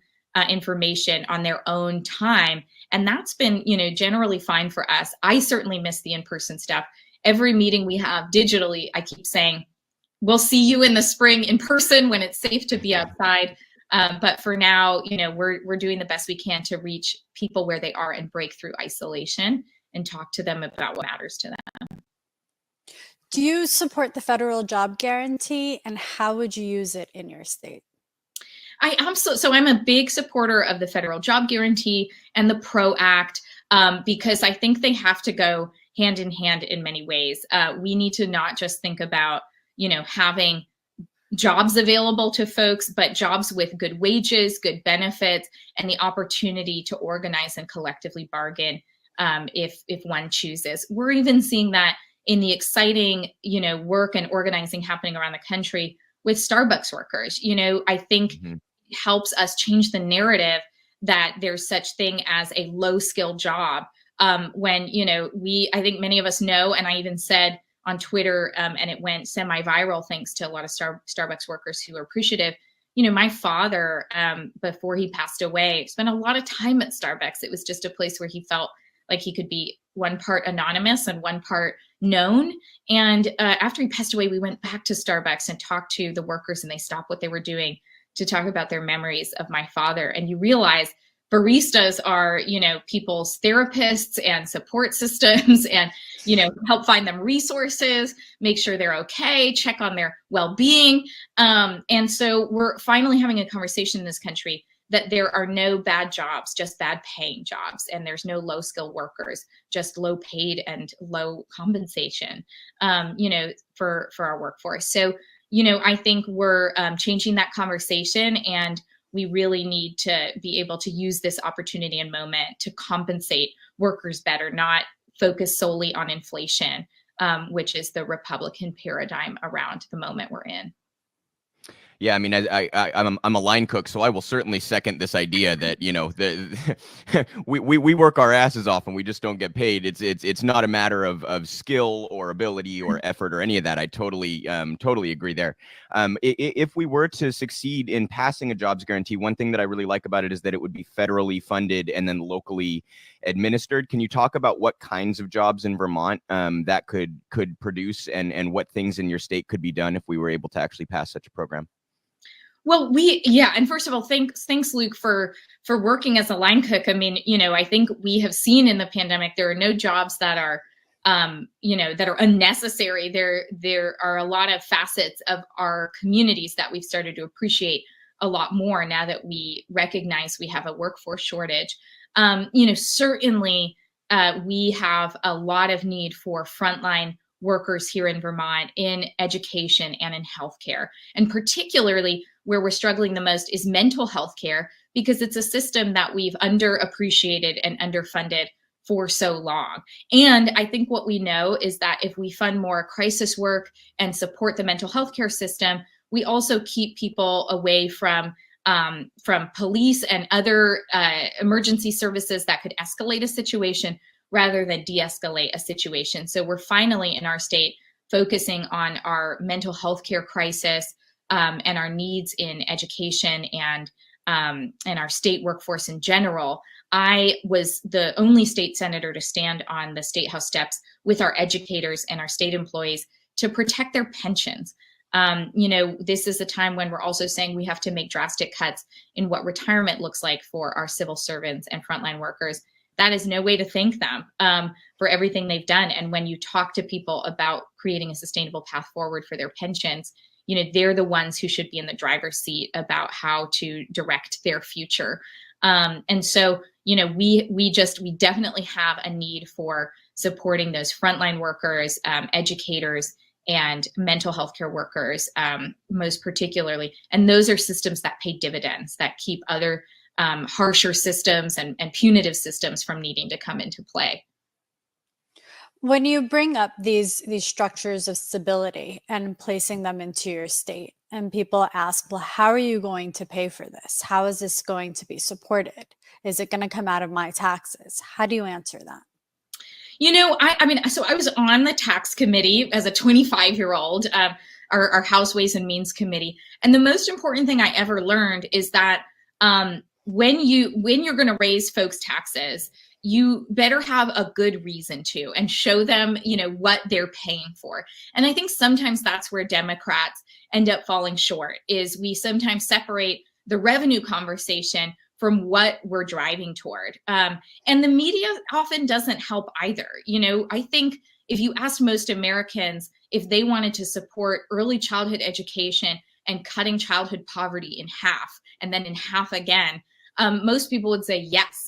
information on their own time. And that's been, generally fine for us. I certainly miss the in-person stuff. Every meeting we have digitally, I keep saying, we'll see you in the spring in person when it's safe to be outside. But for now, we're doing the best we can to reach people where they are and break through isolation and talk to them about what matters to them. Do you support the federal job guarantee, and how would you use it in your state? So I'm a big supporter of the federal job guarantee and the PRO Act, because I think they have to go hand in hand in many ways. We need to not just think about, having jobs available to folks, but jobs with good wages, good benefits, and the opportunity to organize and collectively bargain if one chooses. We're even seeing that in the exciting, work and organizing happening around the country with Starbucks workers. I think it helps us change the narrative that there's such thing as a low skill job. When, I think many of us know, and I even said on Twitter, and it went semi-viral thanks to a lot of Starbucks workers who are appreciative. My father, before he passed away, spent a lot of time at Starbucks. It was just a place where he felt like he could be one part anonymous and one part known. And after he passed away, we went back to Starbucks and talked to the workers, and they stopped what they were doing to talk about their memories of my father. And you realize baristas are, people's therapists and support systems, and, help find them resources, make sure they're okay, check on their well-being. And so we're finally having a conversation in this country that there are no bad jobs, just bad paying jobs. And there's no low skill workers, just low paid and low compensation, for our workforce. So, I think we're changing that conversation, and we really need to be able to use this opportunity and moment to compensate workers better, not focus solely on inflation, which is the Republican paradigm around the moment we're in. Yeah, I mean, I'm a line cook, so I will certainly second this idea that we work our asses off and we just don't get paid. It's not a matter of skill or ability or effort or any of that. I totally agree there. If we were to succeed in passing a jobs guarantee, one thing that I really like about it is that it would be federally funded and then locally administered. Can you talk about what kinds of jobs in Vermont that could produce, and what things in your state could be done if we were able to actually pass such a program? Well, and first of all, thanks, Luke, for working as a line cook. I mean, I think we have seen in the pandemic there are no jobs that are, that are unnecessary. There are a lot of facets of our communities that we've started to appreciate a lot more now that we recognize we have a workforce shortage. Certainly we have a lot of need for frontline workers here in Vermont in education and in healthcare. And particularly where we're struggling the most is mental health care, because it's a system that we've underappreciated and underfunded for so long. And I think what we know is that if we fund more crisis work and support the mental health care system, we also keep people away from police and other emergency services that could escalate a situation rather than de-escalate a situation. So we're finally in our state focusing on our mental health care crisis and our needs in education and our state workforce in general. I was the only state senator to stand on the State House steps with our educators and our state employees to protect their pensions. This is a time when we're also saying we have to make drastic cuts in what retirement looks like for our civil servants and frontline workers. That is no way to thank them for everything they've done. And when you talk to people about creating a sustainable path forward for their pensions, they're the ones who should be in the driver's seat about how to direct their future. And so, we definitely have a need for supporting those frontline workers, educators, and mental health care workers, most particularly. And those are systems that pay dividends, that keep other harsher systems and punitive systems from needing to come into play. When you bring up these structures of stability and placing them into your state, and people ask, well, how are you going to pay for this? How is this going to be supported? Is it going to come out of my taxes? How do you answer that? So I was on the tax committee as a 25-year-old, our House Ways and Means Committee. And the most important thing I ever learned is that when you're going to raise folks' taxes, you better have a good reason to, and show them, what they're paying for. And I think sometimes that's where Democrats end up falling short, is we sometimes separate the revenue conversation from what we're driving toward. And the media often doesn't help either. I think if you asked most Americans if they wanted to support early childhood education and cutting childhood poverty in half, and then in half again, most people would say, yes,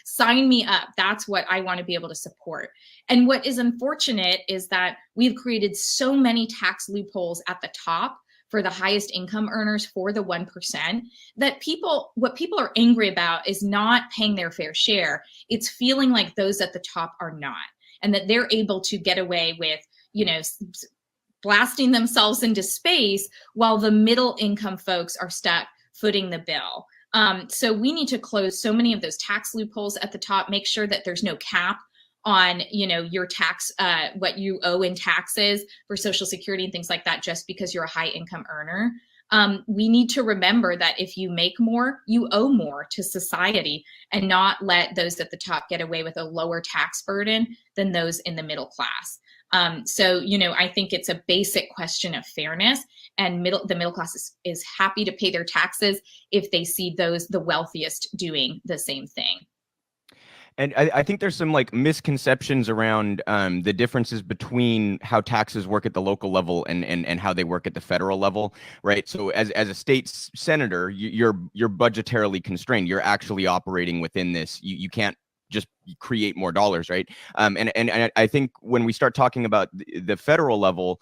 sign me up. That's what I want to be able to support. And what is unfortunate is that we've created so many tax loopholes at the top for the highest income earners, for the 1%, that what people are angry about is not paying their fair share. It's feeling like those at the top are not, and that they're able to get away with, blasting themselves into space while the middle income folks are stuck footing the bill. So we need to close so many of those tax loopholes at the top, make sure that there's no cap on, your tax, what you owe in taxes for Social Security and things like that, just because you're a high income earner. We need to remember that if you make more, you owe more to society, and not let those at the top get away with a lower tax burden than those in the middle class. So, I think it's a basic question of fairness, and the middle class is happy to pay their taxes if they see the wealthiest doing the same thing. And I think there's some misconceptions around the differences between how taxes work at the local level and how they work at the federal level, right? So as a state senator, you're budgetarily constrained. You're actually operating within this. You can't just create more dollars, right? And I think when we start talking about the federal level,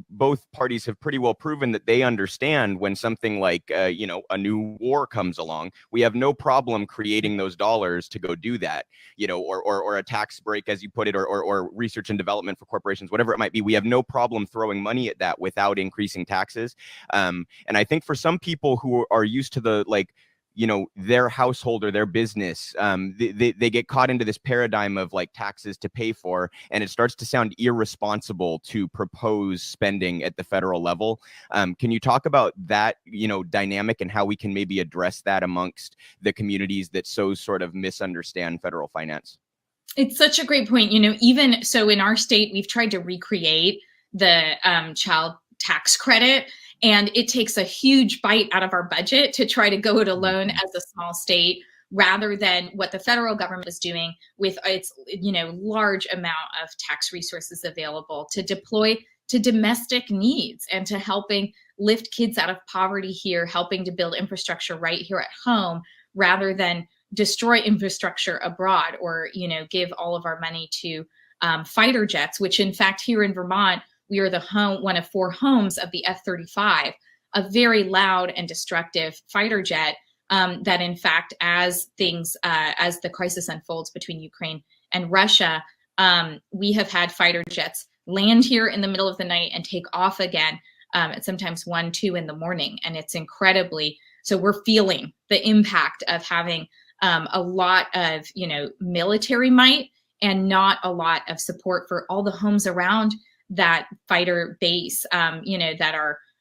both parties have pretty well proven that they understand when something like a new war comes along, we have no problem creating those dollars to go do that, or a tax break, as you put it, or research and development for corporations, whatever it might be. We have no problem throwing money at that without increasing taxes. And I think for some people who are used to the their household or their business, they get caught into this paradigm of taxes to pay for, and it starts to sound irresponsible to propose spending at the federal level. Can you talk about that, dynamic, and how we can maybe address that amongst the communities that so sort of misunderstand federal finance? It's such a great point. Even so, in our state, we've tried to recreate the child tax credit, and it takes a huge bite out of our budget to try to go it alone as a small state, rather than what the federal government is doing with its large amount of tax resources available to deploy to domestic needs and to helping lift kids out of poverty here, helping to build infrastructure right here at home, rather than destroy infrastructure abroad, or give all of our money to fighter jets, which in fact here in Vermont, we are one of 4 homes of the F-35, a very loud and destructive fighter jet that in fact, as the crisis unfolds between Ukraine and Russia, we have had fighter jets land here in the middle of the night and take off again at sometimes 1, 2 in the morning. And it's so we're feeling the impact of having a lot of, military might and not a lot of support for all the homes around that fighter base, that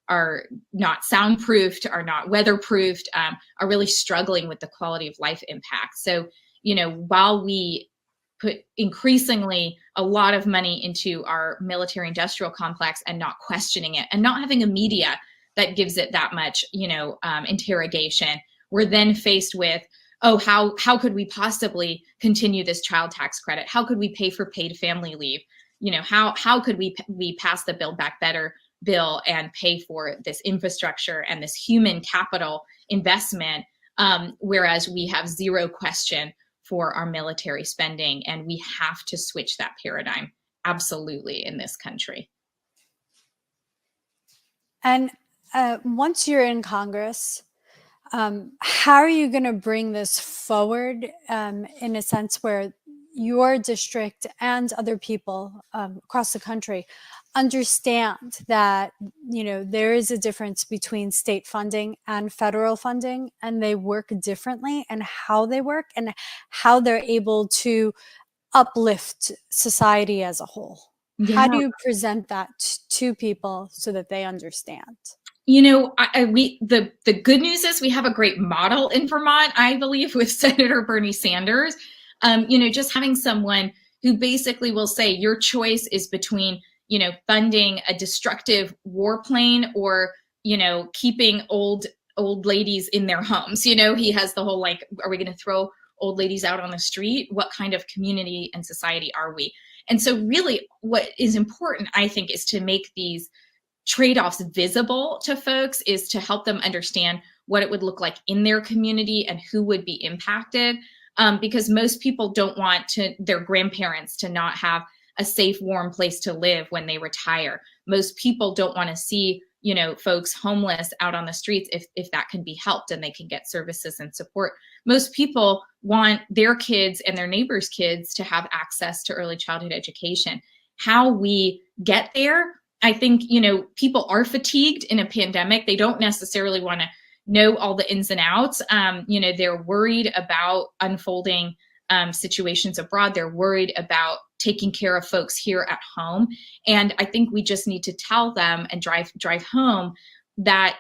are not soundproofed, are not weatherproofed, are really struggling with the quality of life impact. So, while we put increasingly a lot of money into our military industrial complex and not questioning it, and not having a media that gives it that much, interrogation, we're then faced with, oh, how could we possibly continue this child tax credit? How could we pay for paid family leave? How could we pass the Build Back Better bill and pay for this infrastructure and this human capital investment, whereas we have zero question for our military spending, and we have to switch that paradigm absolutely in this country. And once you're in Congress, how are you going to bring this forward in a sense where your district and other people across the country understand that, there is a difference between state funding and federal funding, and they work differently, and how they work and how they're able to uplift society as a whole? Yeah. How do you present that to people so that they understand? The good news is we have a great model in Vermont, I believe, with Senator Bernie Sanders. Just having someone who basically will say your choice is between, funding a destructive warplane or, keeping old ladies in their homes. He has the whole are we going to throw old ladies out on the street? What kind of community and society are we? And so really what is important, I think, is to make these trade-offs visible to folks, is to help them understand what it would look like in their community and who would be impacted. Because most people don't want their grandparents to not have a safe, warm place to live when they retire. Most people don't want to see, folks homeless out on the streets if that can be helped and they can get services and support. Most people want their kids and their neighbors' kids to have access to early childhood education. How we get there, I think, people are fatigued in a pandemic. They don't necessarily want to know all the ins and outs. They're worried about unfolding situations abroad. They're worried about taking care of folks here at home. And I think we just need to tell them and drive home that,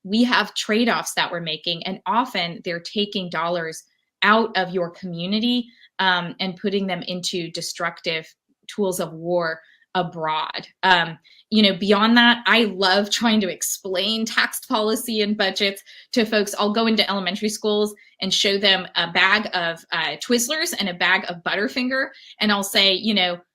we have trade-offs that we're making. And often they're taking dollars out of your community and putting them into destructive tools of war abroad. Beyond that, I love trying to explain tax policy and budgets to folks. I'll go into elementary schools and show them a bag of Twizzlers and a bag of Butterfinger. And I'll say,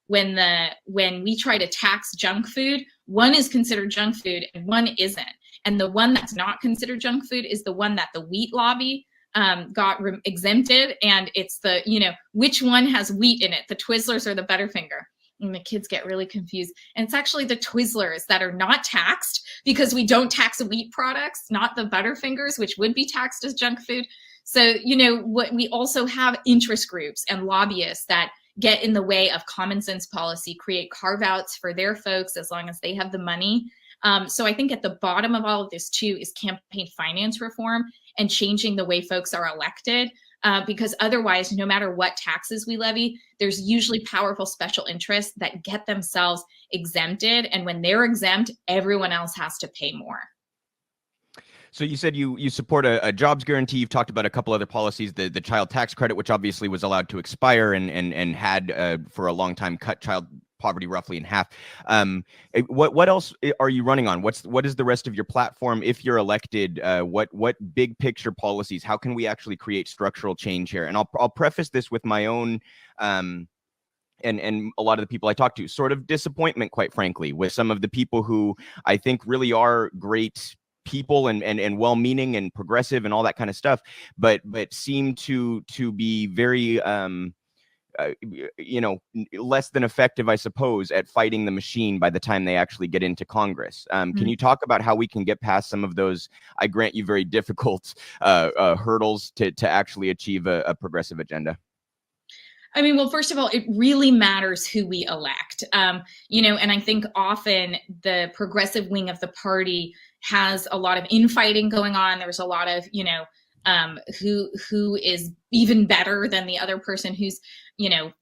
when we try to tax junk food, one is considered junk food and one isn't. And the one that's not considered junk food is the one that the wheat lobby got exempted. And it's which one has wheat in it, the Twizzlers or the Butterfinger? And the kids get really confused. And it's actually the Twizzlers that are not taxed because we don't tax wheat products, not the Butterfingers, which would be taxed as junk food. So, what we also have interest groups and lobbyists that get in the way of common sense policy, create carve-outs for their folks as long as they have the money. So I think at the bottom of all of this too is campaign finance reform and changing the way folks are elected. Because otherwise, no matter what taxes we levy, there's usually powerful special interests that get themselves exempted. And when they're exempt, everyone else has to pay more. So you said you support a jobs guarantee. You've talked about a couple other policies, the child tax credit, which obviously was allowed to expire and had for a long time cut child poverty roughly in half. What else are you running on? What is the rest of your platform if you're elected? What big picture policies? How can we actually create structural change here? And I'll preface this with my own and a lot of the people I talk to, sort of disappointment, quite frankly, with some of the people who I think really are great people and well-meaning and progressive and all that kind of stuff, but seem to be very less than effective, I suppose, at fighting the machine by the time they actually get into Congress. Can you talk about how we can get past some of those, I grant you, very difficult hurdles to actually achieve a progressive agenda? I mean, well, first of all, it really matters who we elect, and I think often the progressive wing of the party has a lot of infighting going on. There's a lot of, who is even better than the other person who's,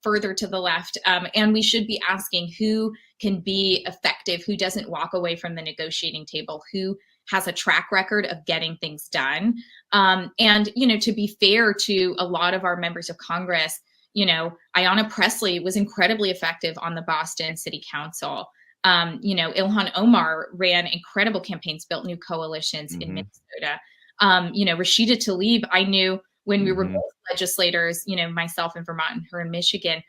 further to the left. And we should be asking who can be effective, who doesn't walk away from the negotiating table, who has a track record of getting things done. And, to be fair to a lot of our members of Congress, Ayanna Pressley was incredibly effective on the Boston City Council. Ilhan Omar ran incredible campaigns, built new coalitions in Minnesota. Rashida Tlaib, I knew when we were both legislators, myself in Vermont and her in Michigan,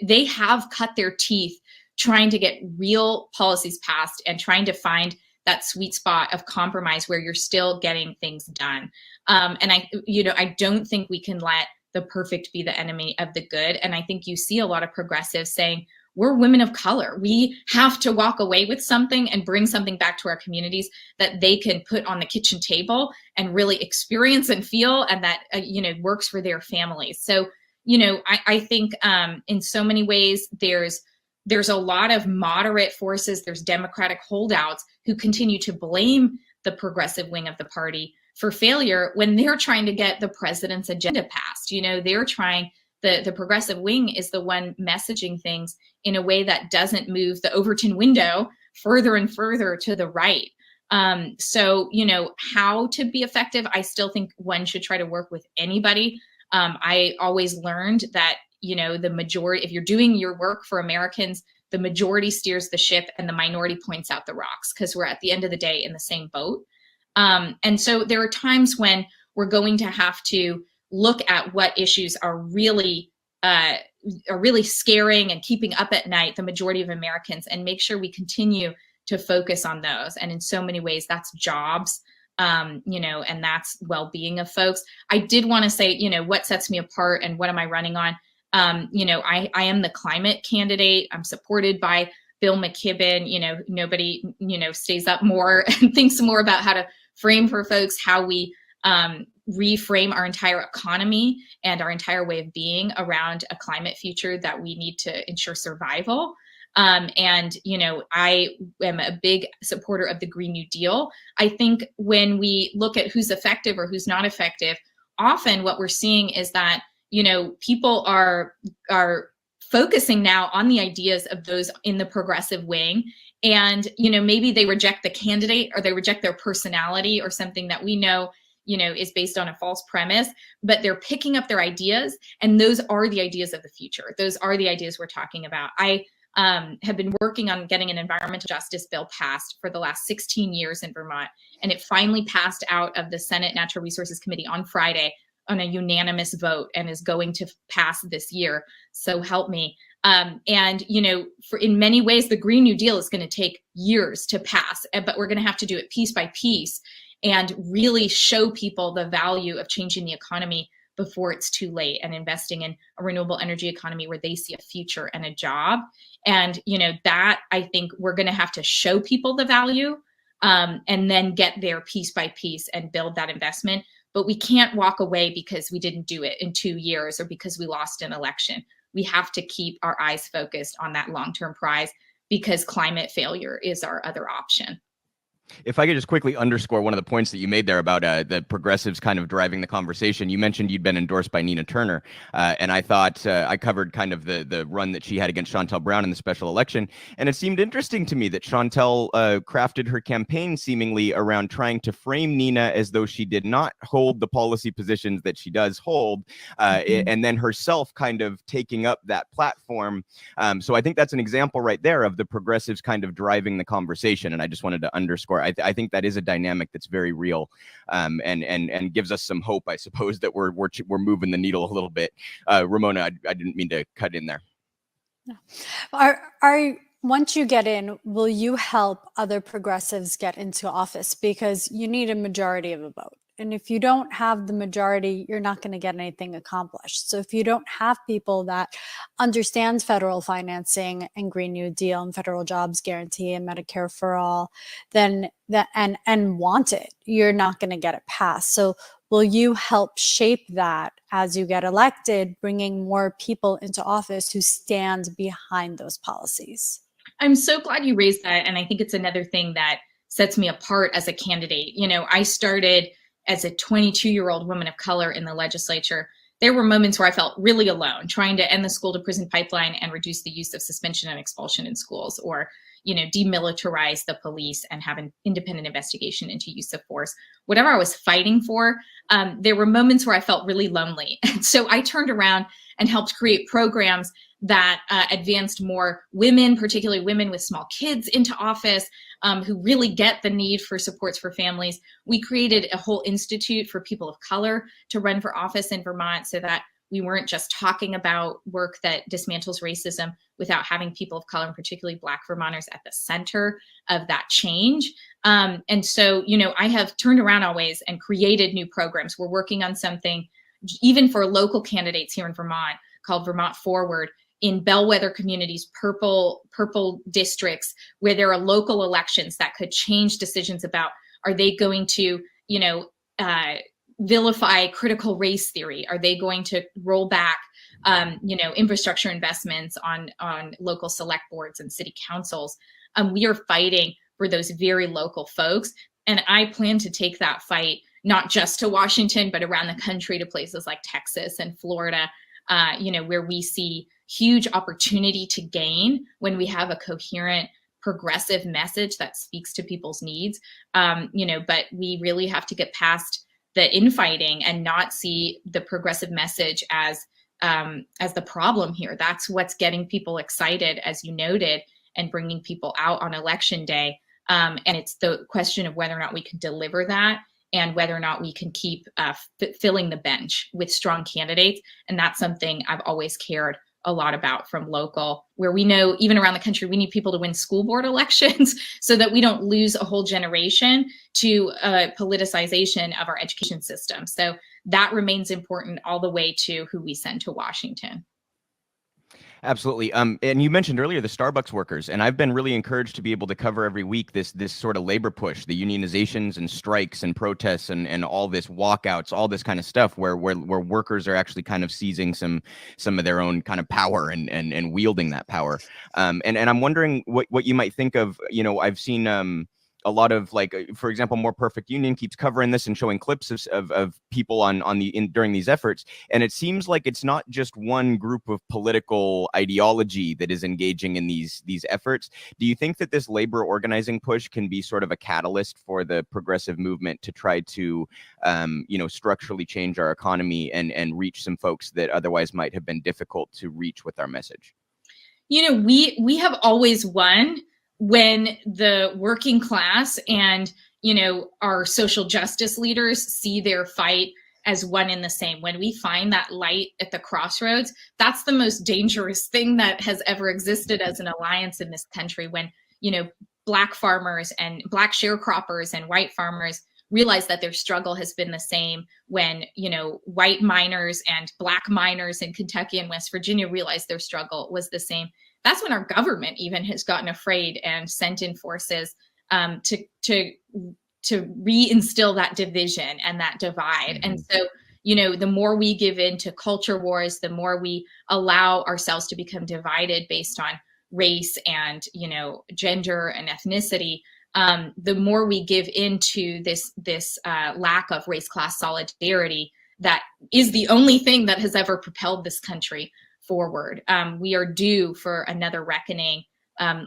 they have cut their teeth trying to get real policies passed and trying to find that sweet spot of compromise where you're still getting things done. And I don't think we can let the perfect be the enemy of the good. And I think you see a lot of progressives saying, we're women of color. We have to walk away with something and bring something back to our communities that they can put on the kitchen table and really experience and feel, and that, works for their families. So, I think in so many ways, there's a lot of moderate forces, there's Democratic holdouts who continue to blame the progressive wing of the party for failure when they're trying to get the president's agenda passed. They're trying, the progressive wing is the one messaging things in a way that doesn't move the Overton window further and further to the right. So, how to be effective, I still think one should try to work with anybody. I always learned that, the majority, if you're doing your work for Americans, the majority steers the ship and the minority points out the rocks, because we're at the end of the day in the same boat. And so there are times when we're going to have to look at what issues are really scaring and keeping up at night the majority of Americans, and make sure we continue to focus on those. And in so many ways, that's jobs, and that's well-being of folks. I did want to say, what sets me apart and what am I running on? I am the climate candidate. I'm supported by Bill McKibben. Nobody, stays up more and thinks more about how to frame for folks how we reframe our entire economy and our entire way of being around a climate future that we need to ensure survival. I am a big supporter of the Green New Deal. I think when we look at who's effective or who's not effective, often what we're seeing is that, people are focusing now on the ideas of those in the progressive wing. And, maybe they reject the candidate or they reject their personality or something that we know, is based on a false premise, but they're picking up their ideas. And those are the ideas of the future. Those are the ideas we're talking about. I have been working on getting an environmental justice bill passed for the last 16 years in Vermont. And it finally passed out of the Senate Natural Resources Committee on Friday on a unanimous vote and is going to pass this year. So help me. In many ways, the Green New Deal is going to take years to pass, but we're going to have to do it piece by piece and really show people the value of changing the economy before it's too late, and investing in a renewable energy economy where they see a future and a job. And, that I think we're going to have to show people the value, and then get there piece by piece and build that investment. But we can't walk away because we didn't do it in 2 years or because we lost an election. We have to keep our eyes focused on that long-term prize, because climate failure is our other option. If I could just quickly underscore one of the points that you made there about the progressives kind of driving the conversation. You mentioned you'd been endorsed by Nina Turner, and I thought I covered kind of the run that she had against Shontel Brown in the special election, and it seemed interesting to me that Shontel crafted her campaign seemingly around trying to frame Nina as though she did not hold the policy positions that she does hold, and then herself kind of taking up that platform. So I think that's an example right there of the progressives kind of driving the conversation, and I just wanted to underscore. I think that is a dynamic that's very real, and gives us some hope, I suppose, that we're moving the needle a little bit. Ramona, I didn't mean to cut in there. Once you get in, will you help other progressives get into office? Because you need a majority of a vote. And if you don't have the majority, you're not going to get anything accomplished. So if you don't have people that understand federal financing and Green New Deal and federal jobs guarantee and Medicare for all, then and want it, you're not going to get it passed. So will you help shape that as you get elected, bringing more people into office who stand behind those policies? I'm so glad you raised that. And I think it's another thing that sets me apart as a candidate. I started as a 22-year-old woman of color in the legislature. There were moments where I felt really alone, trying to end the school to prison pipeline and reduce the use of suspension and expulsion in schools, or, demilitarize the police and have an independent investigation into use of force. Whatever I was fighting for, there were moments where I felt really lonely. And so I turned around and helped create programs that advanced more women, particularly women with small kids, into office, who really get the need for supports for families. We created a whole institute for people of color to run for office in Vermont, so that we weren't just talking about work that dismantles racism without having people of color, and particularly Black Vermonters, at the center of that change. And so, I have turned around always and created new programs. We're working on something even for local candidates here in Vermont called Vermont Forward, in bellwether communities, purple districts, where there are local elections that could change decisions about, are they going to, vilify critical race theory? Are they going to roll back, infrastructure investments on local select boards and city councils? We are fighting for those very local folks. And I plan to take that fight, not just to Washington, but around the country, to places like Texas and Florida, where we see huge opportunity to gain when we have a coherent progressive message that speaks to people's needs. But we really have to get past the infighting and not see the progressive message as the problem here. That's what's getting people excited, as you noted, and bringing people out on election day. And it's the question of whether or not we can deliver that, and whether or not we can keep filling the bench with strong candidates. And that's something I've always cared a lot about from local, where we know even around the country, we need people to win school board elections so that we don't lose a whole generation to politicization of our education system. So that remains important all the way to who we send to Washington. Absolutely. And you mentioned earlier the Starbucks workers, and I've been really encouraged to be able to cover every week this sort of labor push, the unionizations and strikes and protests and all this walkouts, all this kind of stuff where workers are actually kind of seizing some of their own kind of power and wielding that power. And I'm wondering what you might think of, I've seen a lot of, like, for example, More Perfect Union keeps covering this and showing clips of people during these efforts. And it seems like it's not just one group of political ideology that is engaging in these efforts. Do you think that this labor organizing push can be sort of a catalyst for the progressive movement to try to, structurally change our economy and reach some folks that otherwise might have been difficult to reach with our message? We have always won when the working class and, our social justice leaders see their fight as one and the same. When we find that light at the crossroads, that's the most dangerous thing that has ever existed as an alliance in this country. When, Black farmers and Black sharecroppers and white farmers realize that their struggle has been the same. When, white miners and Black miners in Kentucky and West Virginia realize their struggle was the same. That's when our government even has gotten afraid and sent in forces to reinstill that division and that divide. Mm-hmm. And so, the more we give in to culture wars, the more we allow ourselves to become divided based on race and, gender and ethnicity, the more we give into this lack of race-class solidarity that is the only thing that has ever propelled this country forward. We are due for another reckoning,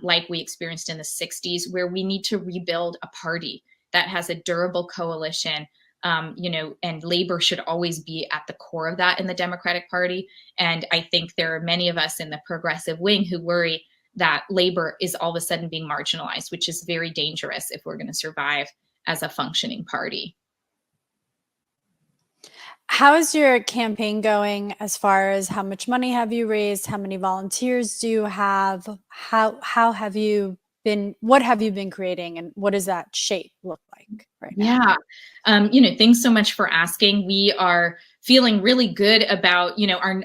like we experienced in the 60s, where we need to rebuild a party that has a durable coalition, and labor should always be at the core of that in the Democratic Party. And I think there are many of us in the progressive wing who worry that labor is all of a sudden being marginalized, which is very dangerous if we're going to survive as a functioning party. How is your campaign going as far as how much money have you raised? How many volunteers do you have? How have you been, what have you been creating, and what does that shape look like right now? Yeah. Thanks so much for asking. We are feeling really good about,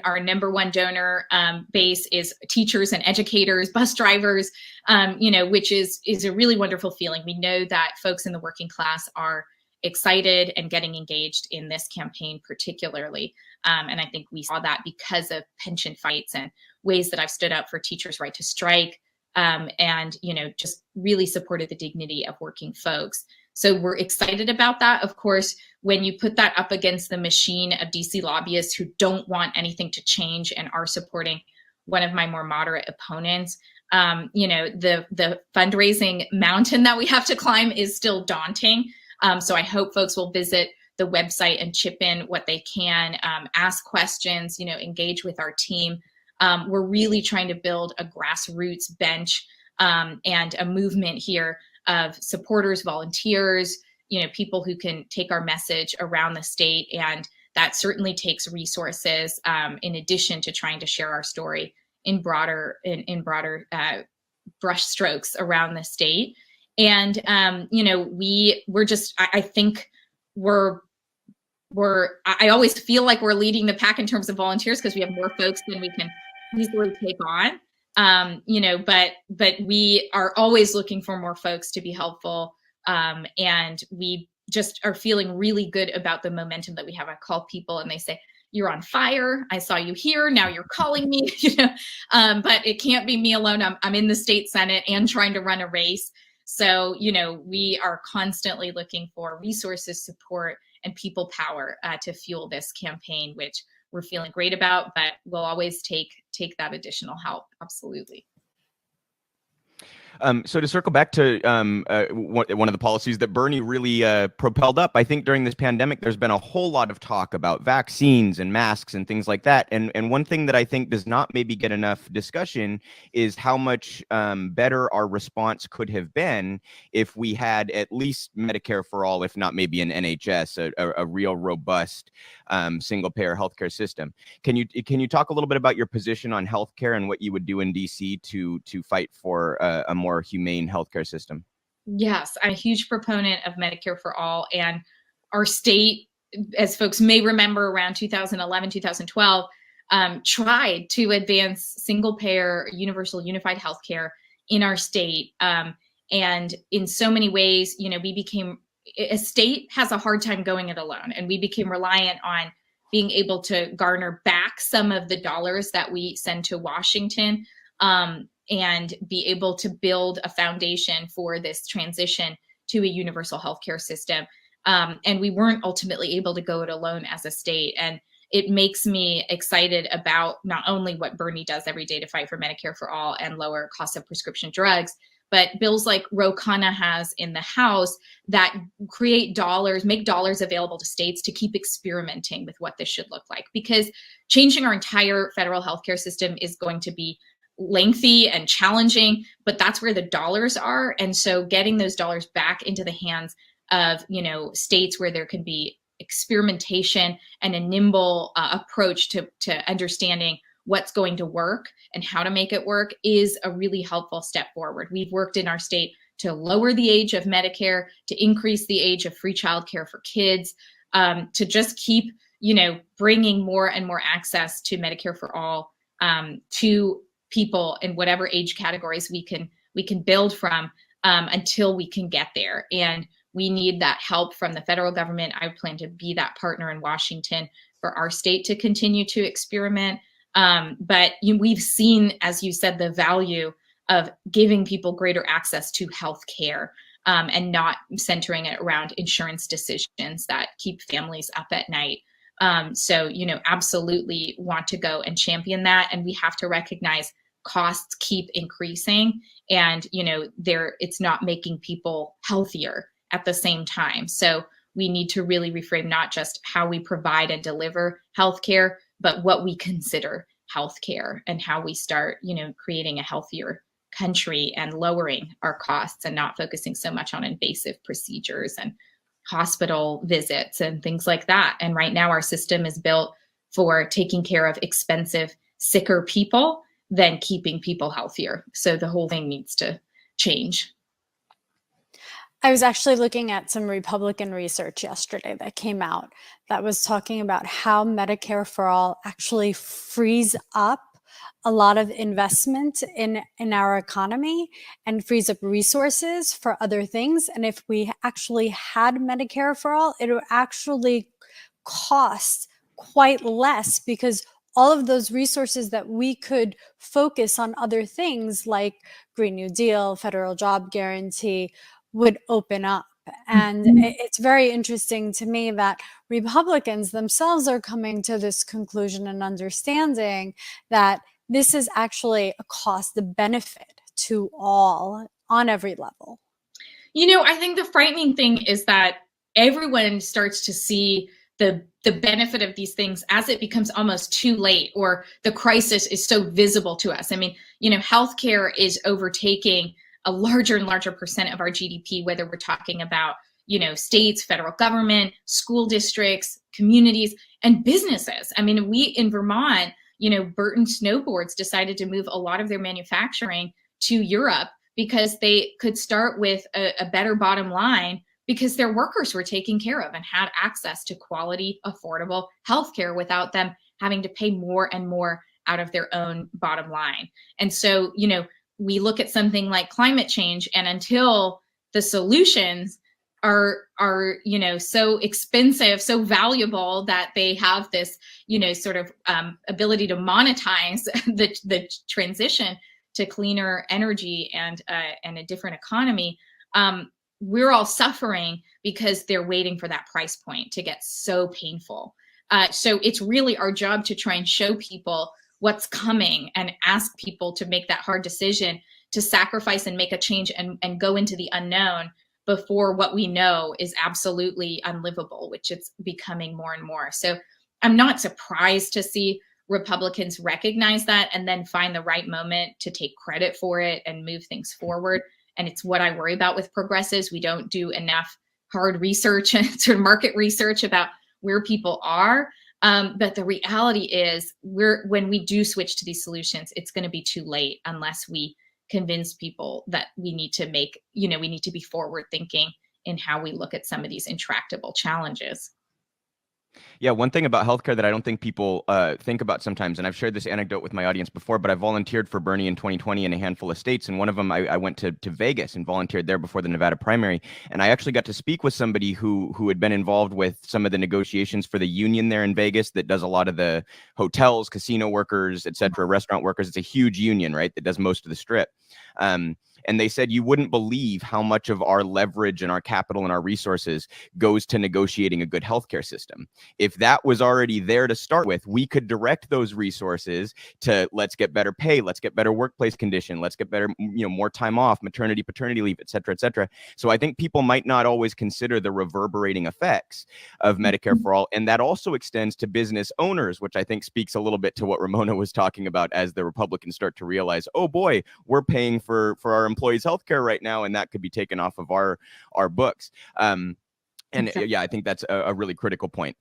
our number one donor base is teachers and educators, bus drivers, which is a really wonderful feeling. We know that folks in the working class are excited and getting engaged in this campaign particularly. And I think we saw that because of pension fights and ways that I've stood up for teachers' right to strike, and, just really supported the dignity of working folks. So we're excited about that. Of course, when you put that up against the machine of DC lobbyists who don't want anything to change and are supporting one of my more moderate opponents, the fundraising mountain that we have to climb is still daunting. So I hope folks will visit the website and chip in what they can, ask questions, engage with our team. We're really trying to build a grassroots bench and a movement here of supporters, volunteers, people who can take our message around the state. And that certainly takes resources in addition to trying to share our story in broader brush strokes around the state. And, I always feel like we're leading the pack in terms of volunteers because we have more folks than we can easily take on. But we are always looking for more folks to be helpful. And we just are feeling really good about the momentum that we have. I call people and they say, "You're on fire. I saw you here. Now you're calling me," but it can't be me alone. I'm in the state Senate and trying to run a race. So, we are constantly looking for resources, support, and people power to fuel this campaign, which we're feeling great about, but we'll always take that additional help. Absolutely. So to circle back to one of the policies that Bernie really propelled up, I think during this pandemic, there's been a whole lot of talk about vaccines and masks and things like that. And one thing that I think does not maybe get enough discussion is how much better our response could have been if we had at least Medicare for all, if not maybe an NHS, a real robust single payer healthcare system. Can you talk a little bit about your position on healthcare and what you would do in DC to fight for a more humane healthcare system? Yes, I'm a huge proponent of Medicare for all, and our state, as folks may remember, around 2011, 2012, tried to advance single payer, universal, unified healthcare in our state. And in so many ways, a state has a hard time going it alone, and we became reliant on being able to garner back some of the dollars that we send to Washington, and be able to build a foundation for this transition to a universal healthcare system. And we weren't ultimately able to go it alone as a state. And it makes me excited about not only what Bernie does every day to fight for Medicare for all and lower costs of prescription drugs, but bills like Ro Khanna has in the House that make dollars available to states to keep experimenting with what this should look like. Because changing our entire federal healthcare system is going to be lengthy and challenging, but that's where the dollars are. And so getting those dollars back into the hands of, states where there can be experimentation and a nimble approach to understanding what's going to work and how to make it work is a really helpful step forward. We've worked in our state to lower the age of Medicare, to increase the age of free childcare for kids, to just keep, bringing more and more access to Medicare for all to people in whatever age categories we can build from until we can get there. And we need that help from the federal government. I plan to be that partner in Washington for our state to continue to experiment. But we've seen, as you said, the value of giving people greater access to health care and not centering it around insurance decisions that keep families up at night. So, absolutely want to go and champion that. And we have to recognize costs keep increasing and, it's not making people healthier at the same time. So we need to really reframe not just how we provide and deliver healthcare, but what we consider healthcare and how we start, creating a healthier country and lowering our costs and not focusing so much on invasive procedures and hospital visits and things like that. And right now our system is built for taking care of expensive, sicker people than keeping people healthier. So the whole thing needs to change. I was actually looking at some Republican research yesterday that came out that was talking about how Medicare for all actually frees up a lot of investment in our economy and frees up resources for other things. And if we actually had Medicare for all, it would actually cost quite less because all of those resources that we could focus on other things like Green New Deal, federal job guarantee, would open up. And it's very interesting to me that Republicans themselves are coming to this conclusion and understanding that this is actually a cost benefit to all on every level. I think the frightening thing is that everyone starts to see the benefit of these things as it becomes almost too late or the crisis is so visible to us. I mean, healthcare is overtaking a larger and larger percent of our GDP, whether we're talking about, states, federal government, school districts, communities, and businesses. I mean, we in Vermont, Burton Snowboards decided to move a lot of their manufacturing to Europe because they could start with a better bottom line because their workers were taken care of and had access to quality, affordable healthcare without them having to pay more and more out of their own bottom line. And so, we look at something like climate change, and until the solutions are so expensive, so valuable that they have this, sort of ability to monetize the transition to cleaner energy and a different economy, we're all suffering because they're waiting for that price point to get so painful. So it's really our job to try and show people what's coming and ask people to make that hard decision to sacrifice and make a change and go into the unknown before what we know is absolutely unlivable, which it's becoming more and more. So I'm not surprised to see Republicans recognize that and then find the right moment to take credit for it and move things forward. And it's what I worry about with progressives. We don't do enough hard research and sort of market research about where people are. But the reality is when we do switch to these solutions, it's going to be too late unless we convince people that we need to make, we need to be forward thinking in how we look at some of these intractable challenges. Yeah, one thing about healthcare that I don't think people think about sometimes, and I've shared this anecdote with my audience before, but I volunteered for Bernie in 2020 in a handful of states, and one of them I went to Vegas and volunteered there before the Nevada primary, and I actually got to speak with somebody who had been involved with some of the negotiations for the union there in Vegas that does a lot of the hotels, casino workers, et cetera, restaurant workers. It's a huge union, right, that does most of the strip. And they said, you wouldn't believe how much of our leverage and our capital and our resources goes to negotiating a good healthcare system. If that was already there to start with, we could direct those resources to let's get better pay, let's get better workplace condition, let's get better, more time off, maternity, paternity leave, et cetera, et cetera. So I think people might not always consider the reverberating effects of Medicare for all. And that also extends to business owners, which I think speaks a little bit to what Ramona was talking about as the Republicans start to realize, oh boy, we're paying for our employees' healthcare right now, and that could be taken off of our books. And yeah, I think that's a really critical point.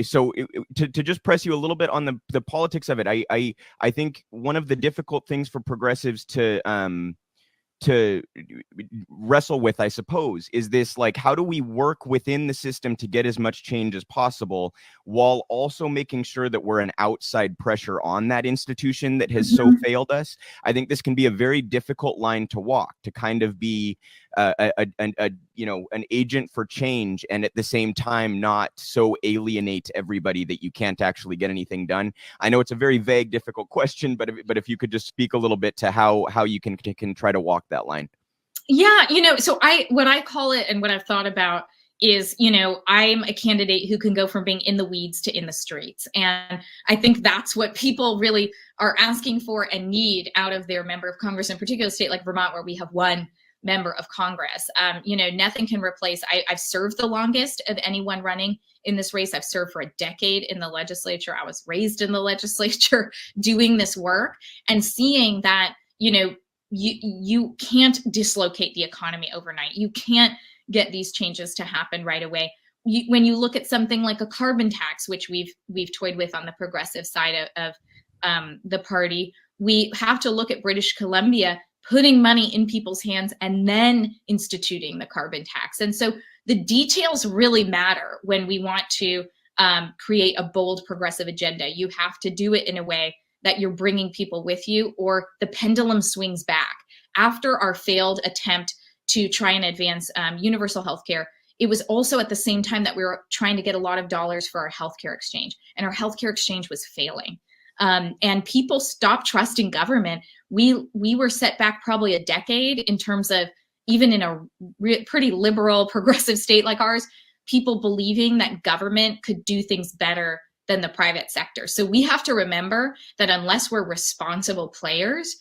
So to just press you a little bit on the politics of it, I think one of the difficult things for progressives to wrestle with, I suppose, is this, like, how do we work within the system to get as much change as possible while also making sure that we're an outside pressure on that institution that has so failed us? I think this can be a very difficult line to walk, to kind of be an agent for change and at the same time not so alienate everybody that you can't actually get anything done. I know it's a very vague, difficult question, but if you could just speak a little bit to how you can try to walk that line. Yeah, so what I call it and what I've thought about is, I'm a candidate who can go from being in the weeds to in the streets. And I think that's what people really are asking for and need out of their member of Congress, in particular a state like Vermont, where we have one member of Congress. Nothing can replace, I've served the longest of anyone running in this race. I've served for a decade in the legislature. I was raised in the legislature doing this work and seeing that, you can't dislocate the economy overnight. You can't get these changes to happen right away. When you look at something like a carbon tax, which we've toyed with on the progressive side of the party, we have to look at British Columbia putting money in people's hands and then instituting the carbon tax. And so the details really matter when we want to create a bold progressive agenda. You have to do it in a way that you're bringing people with you, or the pendulum swings back. After our failed attempt to try and advance universal healthcare, it was also at the same time that we were trying to get a lot of dollars for our healthcare exchange, and our healthcare exchange was failing. And people stopped trusting government. We were set back probably a decade in terms of, even in a pretty liberal progressive state like ours, people believing that government could do things better than the private sector. So we have to remember that unless we're responsible players,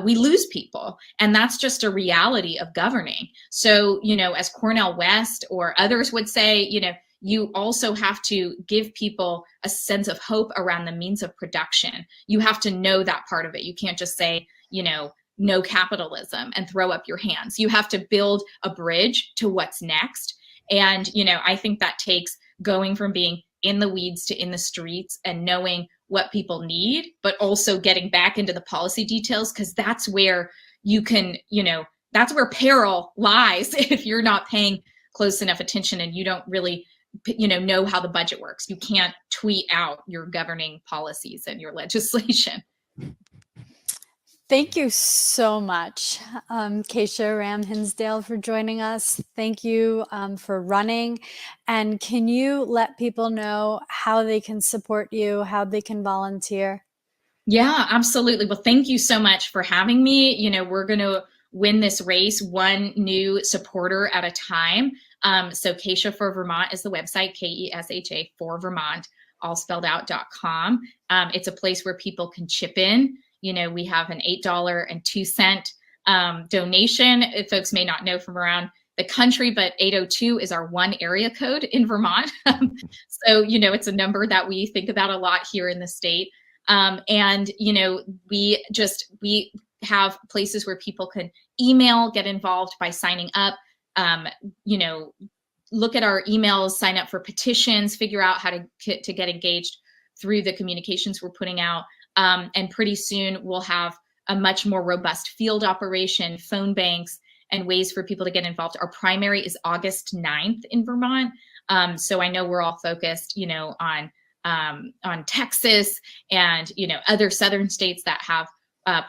we lose people. And that's just a reality of governing. So, as Cornel West or others would say, you also have to give people a sense of hope around the means of production. You have to know that part of it. You can't just say, no capitalism and throw up your hands. You have to build a bridge to what's next. And, I think that takes going from being in the weeds to in the streets and knowing what people need, but also getting back into the policy details, because that's where you can, that's where peril lies if you're not paying close enough attention and you don't really know how the budget works. You can't tweet out your governing policies and your legislation. Thank you so much, Kesha Ram Hinsdale, for joining us. Thank you for running. And can you let people know how they can support you, how they can volunteer? Yeah, absolutely. Well, thank you so much for having me. We're going to win this race one new supporter at a time. So Kesha for Vermont is the website, KESHA for Vermont, all spelled out.com. It's a place where people can chip in. We have an $8.02 donation. Folks may not know from around the country, but 802 is our one area code in Vermont. So, it's a number that we think about a lot here in the state. And, we have places where people can email, get involved by signing up, look at our emails, sign up for petitions, figure out how to get engaged through the communications we're putting out. And pretty soon we'll have a much more robust field operation, phone banks, and ways for people to get involved. Our primary is August 9th in Vermont. So I know we're all focused, on Texas and, other southern states that have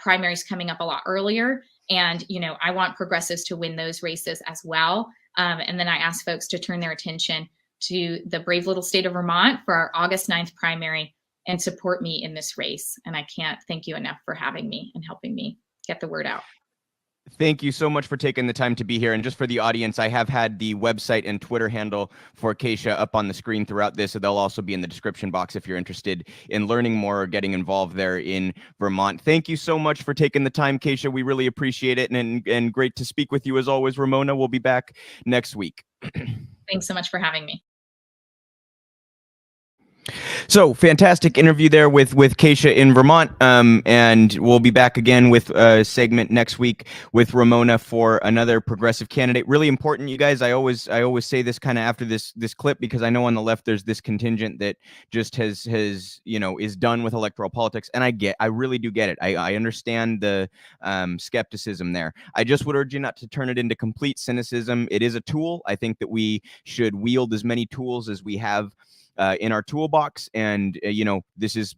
primaries coming up a lot earlier. And, I want progressives to win those races as well. And then I ask folks to turn their attention to the brave little state of Vermont for our August 9th primary and support me in this race. And I can't thank you enough for having me and helping me get the word out. Thank you so much for taking the time to be here. And just for the audience, I have had the website and Twitter handle for Kesha up on the screen throughout this, so they'll also be in the description box if you're interested in learning more or getting involved there in Vermont. Thank you so much for taking the time, Kesha. We really appreciate it, and great to speak with you as always, Ramona. We'll be back next week. Thanks so much for having me. So fantastic interview there with Kesha in Vermont, and we'll be back again with a segment next week with Ramona for another progressive candidate. Really important, you guys. I always say this kind of after this clip, because I know on the left there's this contingent that just has is done with electoral politics, and I really do get it. I understand the skepticism there. I just would urge you not to turn it into complete cynicism. It is a tool. I think that we should wield as many tools as we have in our toolbox, and this is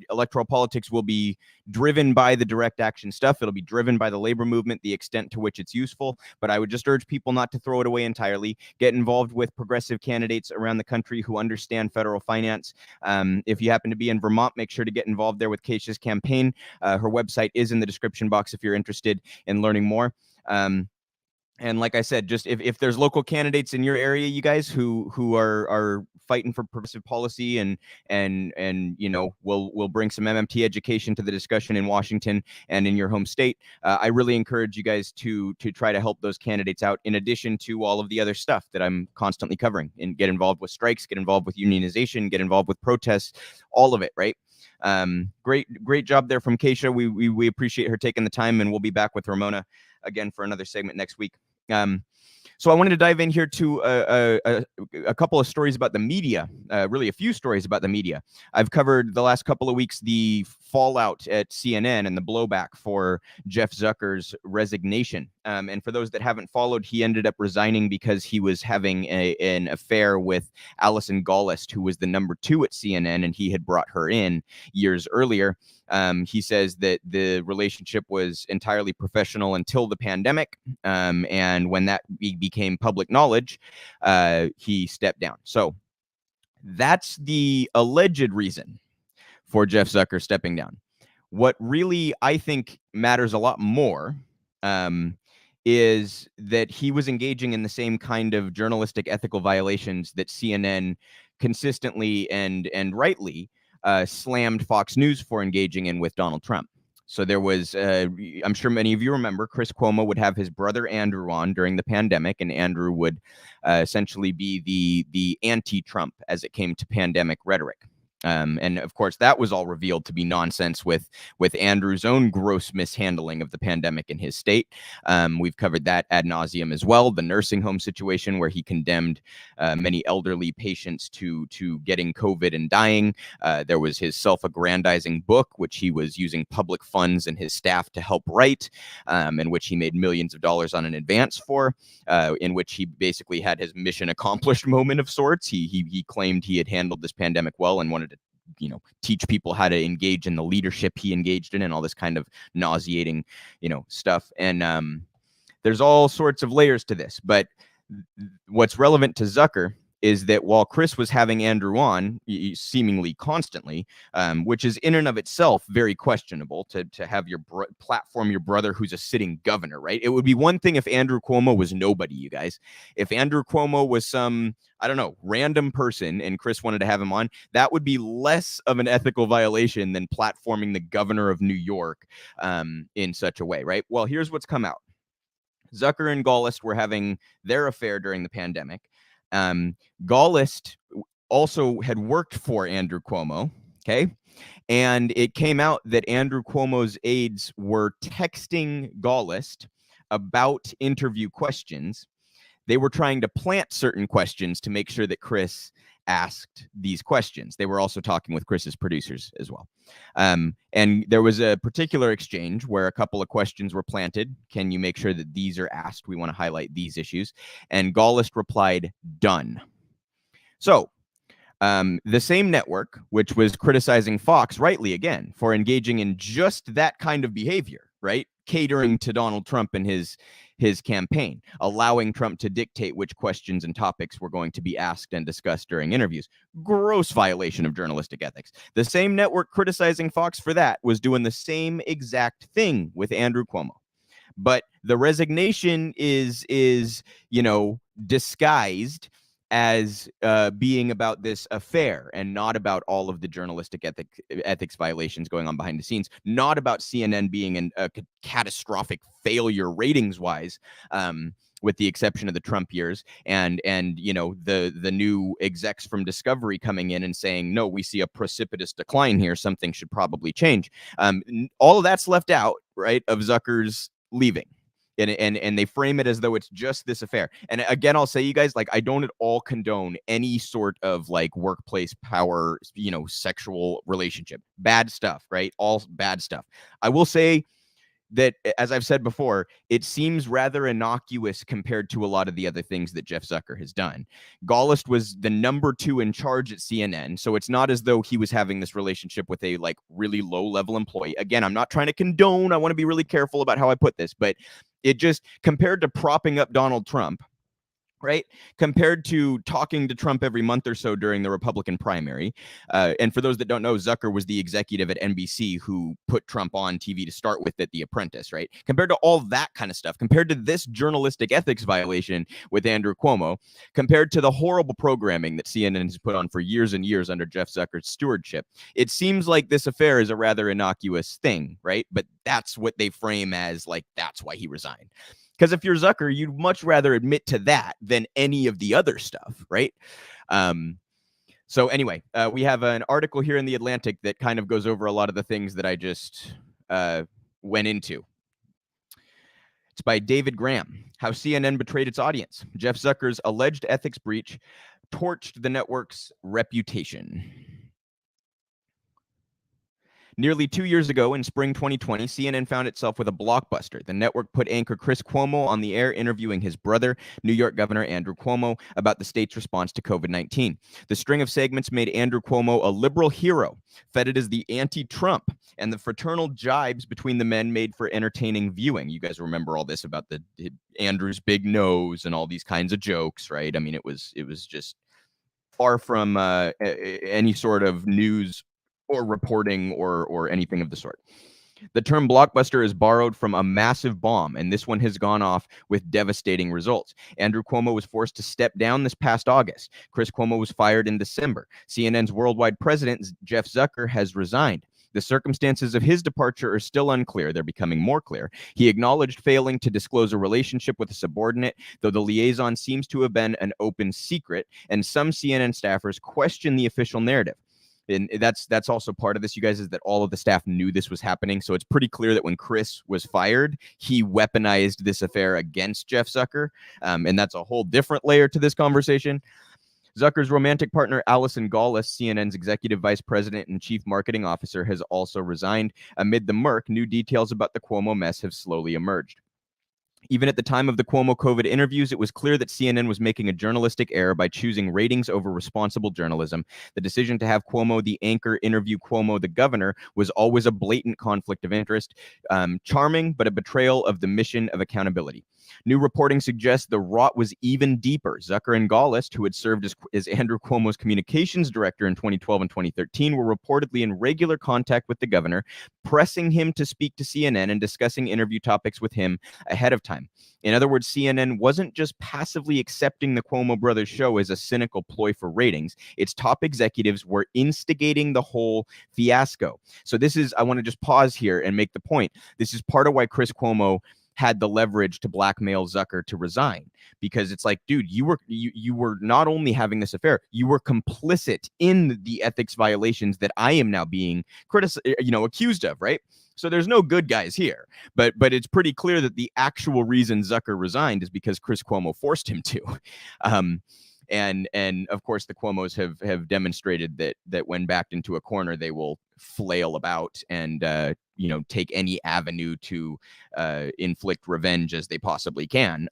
electoral politics will be driven by the direct action stuff. It'll be driven by the labor movement, the extent to which it's useful. But I would just urge people not to throw it away entirely. Get involved with progressive candidates around the country who understand federal finance. If you happen to be in Vermont, make sure to get involved there with Kesha's campaign. Her website is in the description box if you're interested in learning more. And like I said, just if there's local candidates in your area, you guys who are fighting for progressive policy and we'll bring some MMT education to the discussion in Washington and in your home state. I really encourage you guys to try to help those candidates out, in addition to all of the other stuff that I'm constantly covering, and get involved with strikes, get involved with unionization, get involved with protests, all of it, right? Great job there from Kesha. We appreciate her taking the time, and we'll be back with Ramona again for another segment next week. So I wanted to dive in here to a couple of stories about the media, really a few stories about the media. I've covered the last couple of weeks the fallout at CNN and the blowback for Jeff Zucker's resignation. And for those that haven't followed, he ended up resigning because he was having an affair with Alison Gollust, who was the #2 at CNN, and he had brought her in years earlier. He says that the relationship was entirely professional until the pandemic, and when that became public knowledge, he stepped down. So that's the alleged reason for Jeff Zucker stepping down. What really I think matters a lot more is that he was engaging in the same kind of journalistic ethical violations that CNN consistently and rightly slammed Fox News for engaging in with Donald Trump. So there was, I'm sure many of you remember, Chris Cuomo would have his brother Andrew on during the pandemic, and Andrew would essentially be the anti-Trump as it came to pandemic rhetoric. And of course, that was all revealed to be nonsense with Andrew's own gross mishandling of the pandemic in his state. We've covered that ad nauseum as well. The nursing home situation where he condemned many elderly patients to getting COVID and dying. There was his self-aggrandizing book, which he was using public funds and his staff to help write, in which he made millions of dollars on an advance for, in which he basically had his mission accomplished moment of sorts. He claimed he had handled this pandemic well and wanted to teach people how to engage in the leadership he engaged in, and all this kind of nauseating stuff. And there's all sorts of layers to this, but what's relevant to Zucker is that while Chris was having Andrew on seemingly constantly, which is in and of itself very questionable to have your platform your brother who's a sitting governor, right? It would be one thing if Andrew Cuomo was nobody, you guys. If Andrew Cuomo was some, I don't know, random person and Chris wanted to have him on, that would be less of an ethical violation than platforming the governor of New York in such a way, right? Well, here's what's come out. Zucker and Gaullist were having their affair during the pandemic. Gaullist also had worked for Andrew Cuomo, okay? And it came out that Andrew Cuomo's aides were texting Gaullist about interview questions. They were trying to plant certain questions to make sure that Chris asked these questions. They were also talking with Chris's producers as well. And there was a particular exchange where a couple of questions were planted. Can you make sure that these are asked? We want to highlight these issues. And Gaullist replied, done. So the same network, which was criticizing Fox, rightly again, for engaging in just that kind of behavior, right? Catering to Donald Trump and his campaign, allowing Trump to dictate which questions and topics were going to be asked and discussed during interviews. Gross violation of journalistic ethics. The same network criticizing Fox for that was doing the same exact thing with Andrew Cuomo. But the resignation is disguised as being about this affair and not about all of the journalistic ethics violations going on behind the scenes, not about CNN being a catastrophic failure ratings-wise, with the exception of the Trump years, and the new execs from Discovery coming in and saying, no, we see a precipitous decline here, something should probably change. All of that's left out, right, of Zucker's leaving. And they frame it as though it's just this affair. And again, I'll say, you guys, like, I don't at all condone any sort of like workplace power, sexual relationship. Bad stuff, right? All bad stuff. I will say that, as I've said before, it seems rather innocuous compared to a lot of the other things that Jeff Zucker has done. Gaullist was the number 2 in charge at CNN, so it's not as though he was having this relationship with a like really low-level employee. Again, I'm not trying to condone. I want to be really careful about how I put this, but it just, compared to propping up Donald Trump, right? Compared to talking to Trump every month or so during the Republican primary. And for those that don't know, Zucker was the executive at NBC who put Trump on TV to start with at The Apprentice, right? Compared to all that kind of stuff, compared to this journalistic ethics violation with Andrew Cuomo, compared to the horrible programming that CNN has put on for years and years under Jeff Zucker's stewardship, it seems like this affair is a rather innocuous thing, right? But that's what they frame as, like, that's why he resigned. Because if you're Zucker, you'd much rather admit to that than any of the other stuff, right? So anyway, we have an article here in The Atlantic that kind of goes over a lot of the things that I just went into. It's by David Graham, How CNN Betrayed Its Audience. Jeff Zucker's alleged ethics breach torched the network's reputation. Nearly 2 years ago, in spring 2020, CNN found itself with a blockbuster. The network put anchor Chris Cuomo on the air interviewing his brother, New York Governor Andrew Cuomo, about the state's response to COVID-19. The string of segments made Andrew Cuomo a liberal hero, feted as the anti-Trump, and the fraternal jibes between the men made for entertaining viewing. You guys remember all this about Andrew's big nose and all these kinds of jokes, right? I mean, it was just far from any sort of news or reporting or anything of the sort. The term blockbuster is borrowed from a massive bomb, and this one has gone off with devastating results. Andrew Cuomo was forced to step down this past August. Chris Cuomo was fired in December. CNN's worldwide president, Jeff Zucker, has resigned. The circumstances of his departure are still unclear. They're becoming more clear. He acknowledged failing to disclose a relationship with a subordinate, though the liaison seems to have been an open secret, and some CNN staffers question the official narrative. And that's also part of this, you guys, is that all of the staff knew this was happening. So it's pretty clear that when Chris was fired, he weaponized this affair against Jeff Zucker. And that's a whole different layer to this conversation. Zucker's romantic partner, Allison Gaullist, CNN's executive vice president and chief marketing officer, has also resigned. Amid the murk, new details about the Cuomo mess have slowly emerged. Even at the time of the Cuomo COVID interviews, it was clear that CNN was making a journalistic error by choosing ratings over responsible journalism. The decision to have Cuomo the anchor interview Cuomo the governor was always a blatant conflict of interest, charming, but a betrayal of the mission of accountability. New reporting suggests the rot was even deeper. Zucker and Gollust, who had served as Andrew Cuomo's communications director in 2012 and 2013, were reportedly in regular contact with the governor, pressing him to speak to CNN and discussing interview topics with him ahead of time. In other words, CNN wasn't just passively accepting the Cuomo brothers show as a cynical ploy for ratings. Its top executives were instigating the whole fiasco. So this is, I want to just pause here and make the point. This is part of why Chris Cuomo had the leverage to blackmail Zucker to resign, because it's like, dude, you were not only having this affair, you were complicit in the ethics violations that I am now being accused of, right? So there's no good guys here, but it's pretty clear that the actual reason Zucker resigned is because Chris Cuomo forced him to. And of course the Cuomos have demonstrated that when backed into a corner, they will flail about and take any avenue to inflict revenge as they possibly can.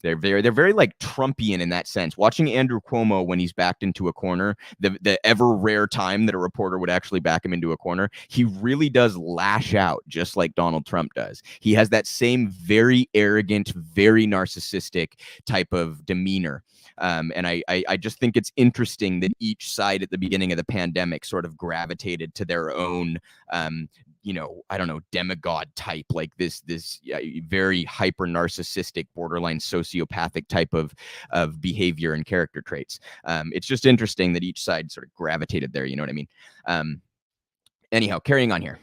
They're very like Trumpian in that sense. Watching Andrew Cuomo when he's backed into a corner, the ever rare time that a reporter would actually back him into a corner, he really does lash out just like Donald Trump does. He has that same very arrogant, very narcissistic type of demeanor. And I just think it's interesting that each side at the beginning of the pandemic sort of gravitated to their own demigod type, like this very hyper narcissistic, borderline sociopathic type of behavior and character traits. It's just interesting that each side sort of gravitated there. You know what I mean? Anyhow, carrying on here.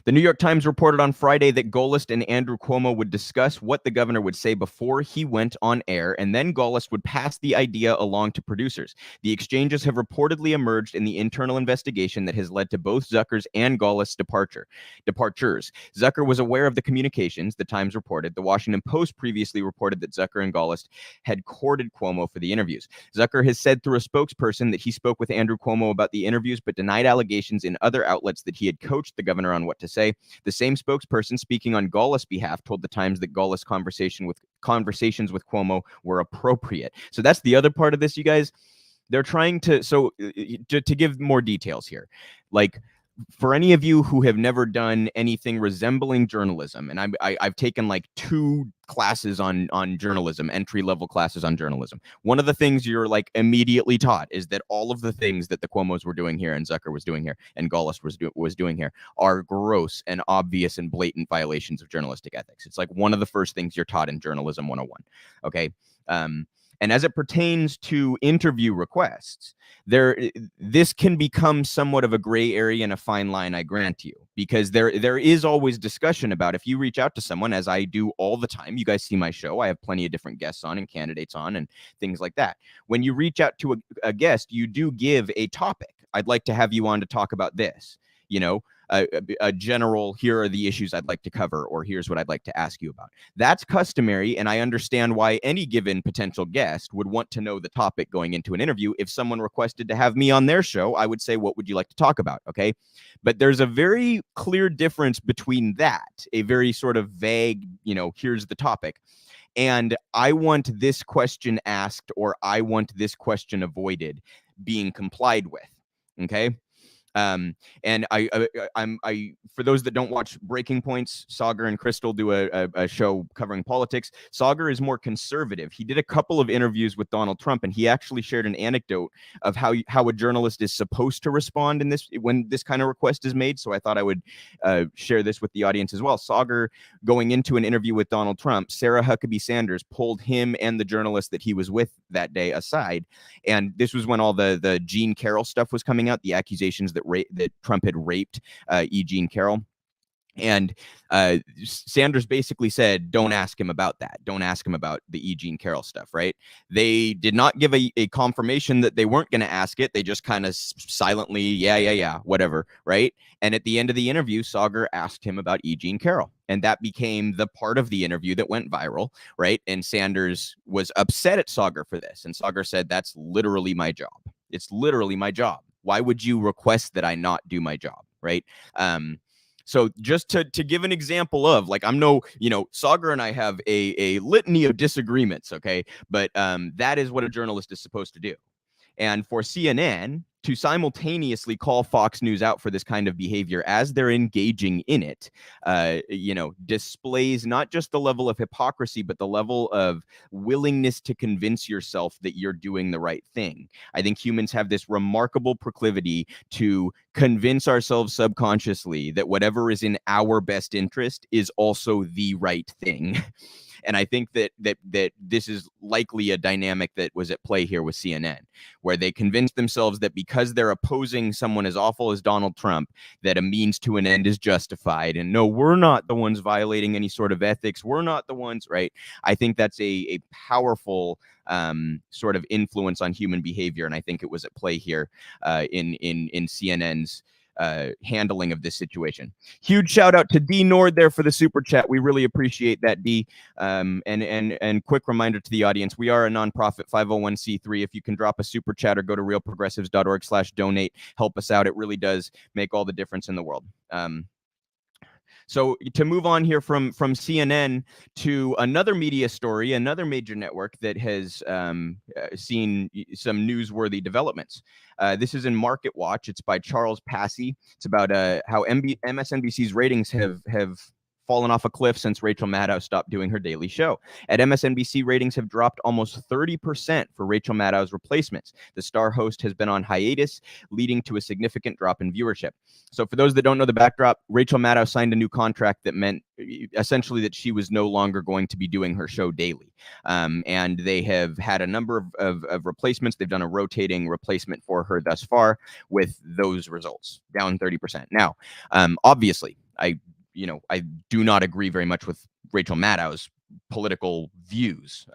The New York Times reported on Friday that Gollust and Andrew Cuomo would discuss what the governor would say before he went on air, and then Gollust would pass the idea along to producers. The exchanges have reportedly emerged in the internal investigation that has led to both Zucker's and Gollust's departures. Zucker was aware of the communications, the Times reported. The Washington Post previously reported that Zucker and Gollust had courted Cuomo for the interviews. Zucker has said through a spokesperson that he spoke with Andrew Cuomo about the interviews, but denied allegations in other outlets that he had coached the governor on what to say. The same spokesperson speaking on Gollust's behalf told the Times that Gollust's conversations with Cuomo were appropriate. So that's the other part of this, you guys. They're trying to give more details here. Like, for any of you who have never done anything resembling journalism, and I've taken like 2 classes on journalism, entry-level classes on journalism. One of the things you're like immediately taught is that all of the things that the Cuomos were doing here and Zucker was doing here and Gollust was doing here are gross and obvious and blatant violations of journalistic ethics. It's like one of the first things you're taught in Journalism 101. Okay. And as it pertains to interview requests, this can become somewhat of a gray area and a fine line, I grant you, because there is always discussion about, if you reach out to someone, as I do all the time, you guys see my show, I have plenty of different guests on and candidates on and things like that. When you reach out to a guest, you do give a topic. I'd like to have you on to talk about this, a general, here are the issues I'd like to cover, or here's what I'd like to ask you about. That's customary, and I understand why any given potential guest would want to know the topic going into an interview. If someone requested to have me on their show, I would say, what would you like to talk about? Okay. But there's a very clear difference between that, a very sort of vague, here's the topic, and I want this question asked, or I want this question avoided being complied with. Okay. And I for those that don't watch Breaking Points, Sagar and Crystal do a show covering politics. Sagar is more conservative. He did a couple of interviews with Donald Trump, and he actually shared an anecdote of how a journalist is supposed to respond when this kind of request is made. So I thought I would share this with the audience as well. Sagar, going into an interview with Donald Trump, Sarah Huckabee Sanders pulled him and the journalist that he was with that day aside, and this was when all the Jean Carroll stuff was coming out, the accusations that Trump had raped Jean Carroll. And Sanders basically said, don't ask him about that. Don't ask him about the Jean Carroll stuff, right? They did not give a confirmation that they weren't going to ask it. They just kind of silently, yeah, whatever, right? And at the end of the interview, Sagar asked him about Jean Carroll. And that became the part of the interview that went viral, right? And Sanders was upset at Sagar for this. And Sagar said, that's literally my job. It's literally my job. Why would you request that I not do my job, right? So just to give an example of, like, I'm no, Sagar and I have a litany of disagreements, okay? But that is what a journalist is supposed to do. And for CNN to simultaneously call Fox News out for this kind of behavior as they're engaging in it, displays not just the level of hypocrisy, but the level of willingness to convince yourself that you're doing the right thing. I think humans have this remarkable proclivity to convince ourselves subconsciously that whatever is in our best interest is also the right thing. And I think that this is likely a dynamic that was at play here with CNN, where they convinced themselves that because they're opposing someone as awful as Donald Trump, that a means to an end is justified. And no, we're not the ones violating any sort of ethics. We're not the ones, right? I think that's a powerful sort of influence on human behavior. And I think it was at play here in CNN's handling of this situation. Huge shout out to D Nord there for the super chat. We really appreciate that, D. And quick reminder to the audience, we are a nonprofit 501c3. If you can drop a super chat or go to realprogressives.org/donate, help us out. It really does make all the difference in the world. So to move on here from CNN to another media story, another major network that has seen some newsworthy developments. This is in Market Watch. It's by Charles Passy. It's about how MSNBC's ratings have fallen off a cliff since Rachel Maddow stopped doing her daily show. At MSNBC, ratings have dropped almost 30% for Rachel Maddow's replacements. The star host has been on hiatus, leading to a significant drop in viewership. So for those that don't know the backdrop, Rachel Maddow signed a new contract that meant essentially that she was no longer going to be doing her show daily. And they have had a number of replacements. They've done a rotating replacement for her thus far with those results, down 30%. Now, obviously, I do not agree very much with Rachel Maddow's political views,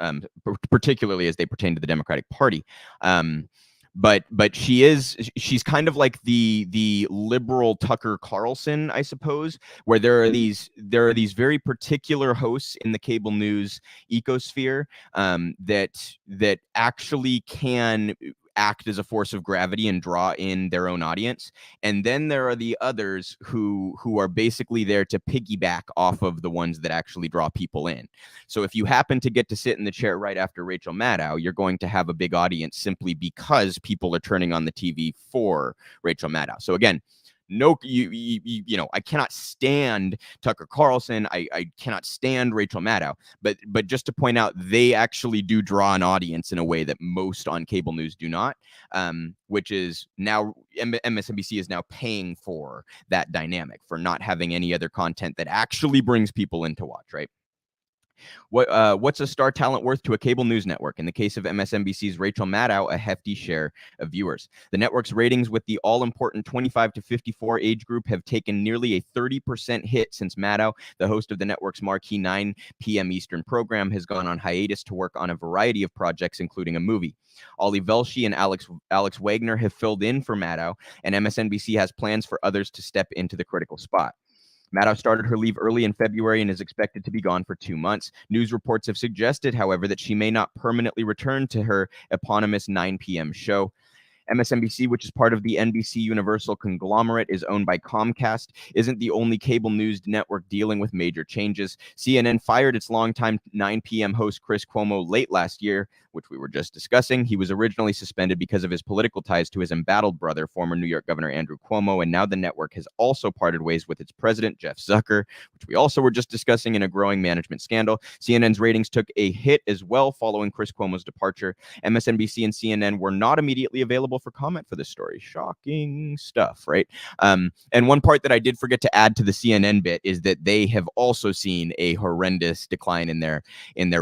particularly as they pertain to the Democratic Party. But she's kind of like the liberal Tucker Carlson, I suppose, where there are these very particular hosts in the cable news ecosphere that actually can act as a force of gravity and draw in their own audience. And then there are the others who are basically there to piggyback off of the ones that actually draw people in. So if you happen to get to sit in the chair right after Rachel Maddow, you're going to have a big audience simply because people are turning on the TV for Rachel Maddow. So again, no, I cannot stand Tucker Carlson. I cannot stand Rachel Maddow. But just to point out, they actually do draw an audience in a way that most on cable news do not, which is now MSNBC is now paying for that dynamic, for not having any other content that actually brings people in to watch, right? What's a star talent worth to a cable news network? In the case of MSNBC's Rachel Maddow, a hefty share of viewers. The network's ratings with the all-important 25 to 54 age group have taken nearly a 30% hit since Maddow, the host of the network's marquee 9 p.m. Eastern program, has gone on hiatus to work on a variety of projects, including a movie. Ollie Velshi and Alex Wagner have filled in for Maddow, and MSNBC has plans for others to step into the critical spot. Maddow started her leave early in February and is expected to be gone for 2 months. News reports have suggested, however, that she may not permanently return to her eponymous 9 p.m. show. MSNBC, which is part of the NBC Universal conglomerate, is owned by Comcast, isn't the only cable news network dealing with major changes. CNN fired its longtime 9 p.m. host Chris Cuomo late last year, which we were just discussing. He was originally suspended because of his political ties to his embattled brother, former New York Governor Andrew Cuomo, and now the network has also parted ways with its president, Jeff Zucker, which we also were just discussing, in a growing management scandal. CNN's ratings took a hit as well following Chris Cuomo's departure. MSNBC and CNN were not immediately available for comment for this story. Shocking stuff, right? And one part that I did forget to add to the CNN bit is that they have also seen a horrendous decline in their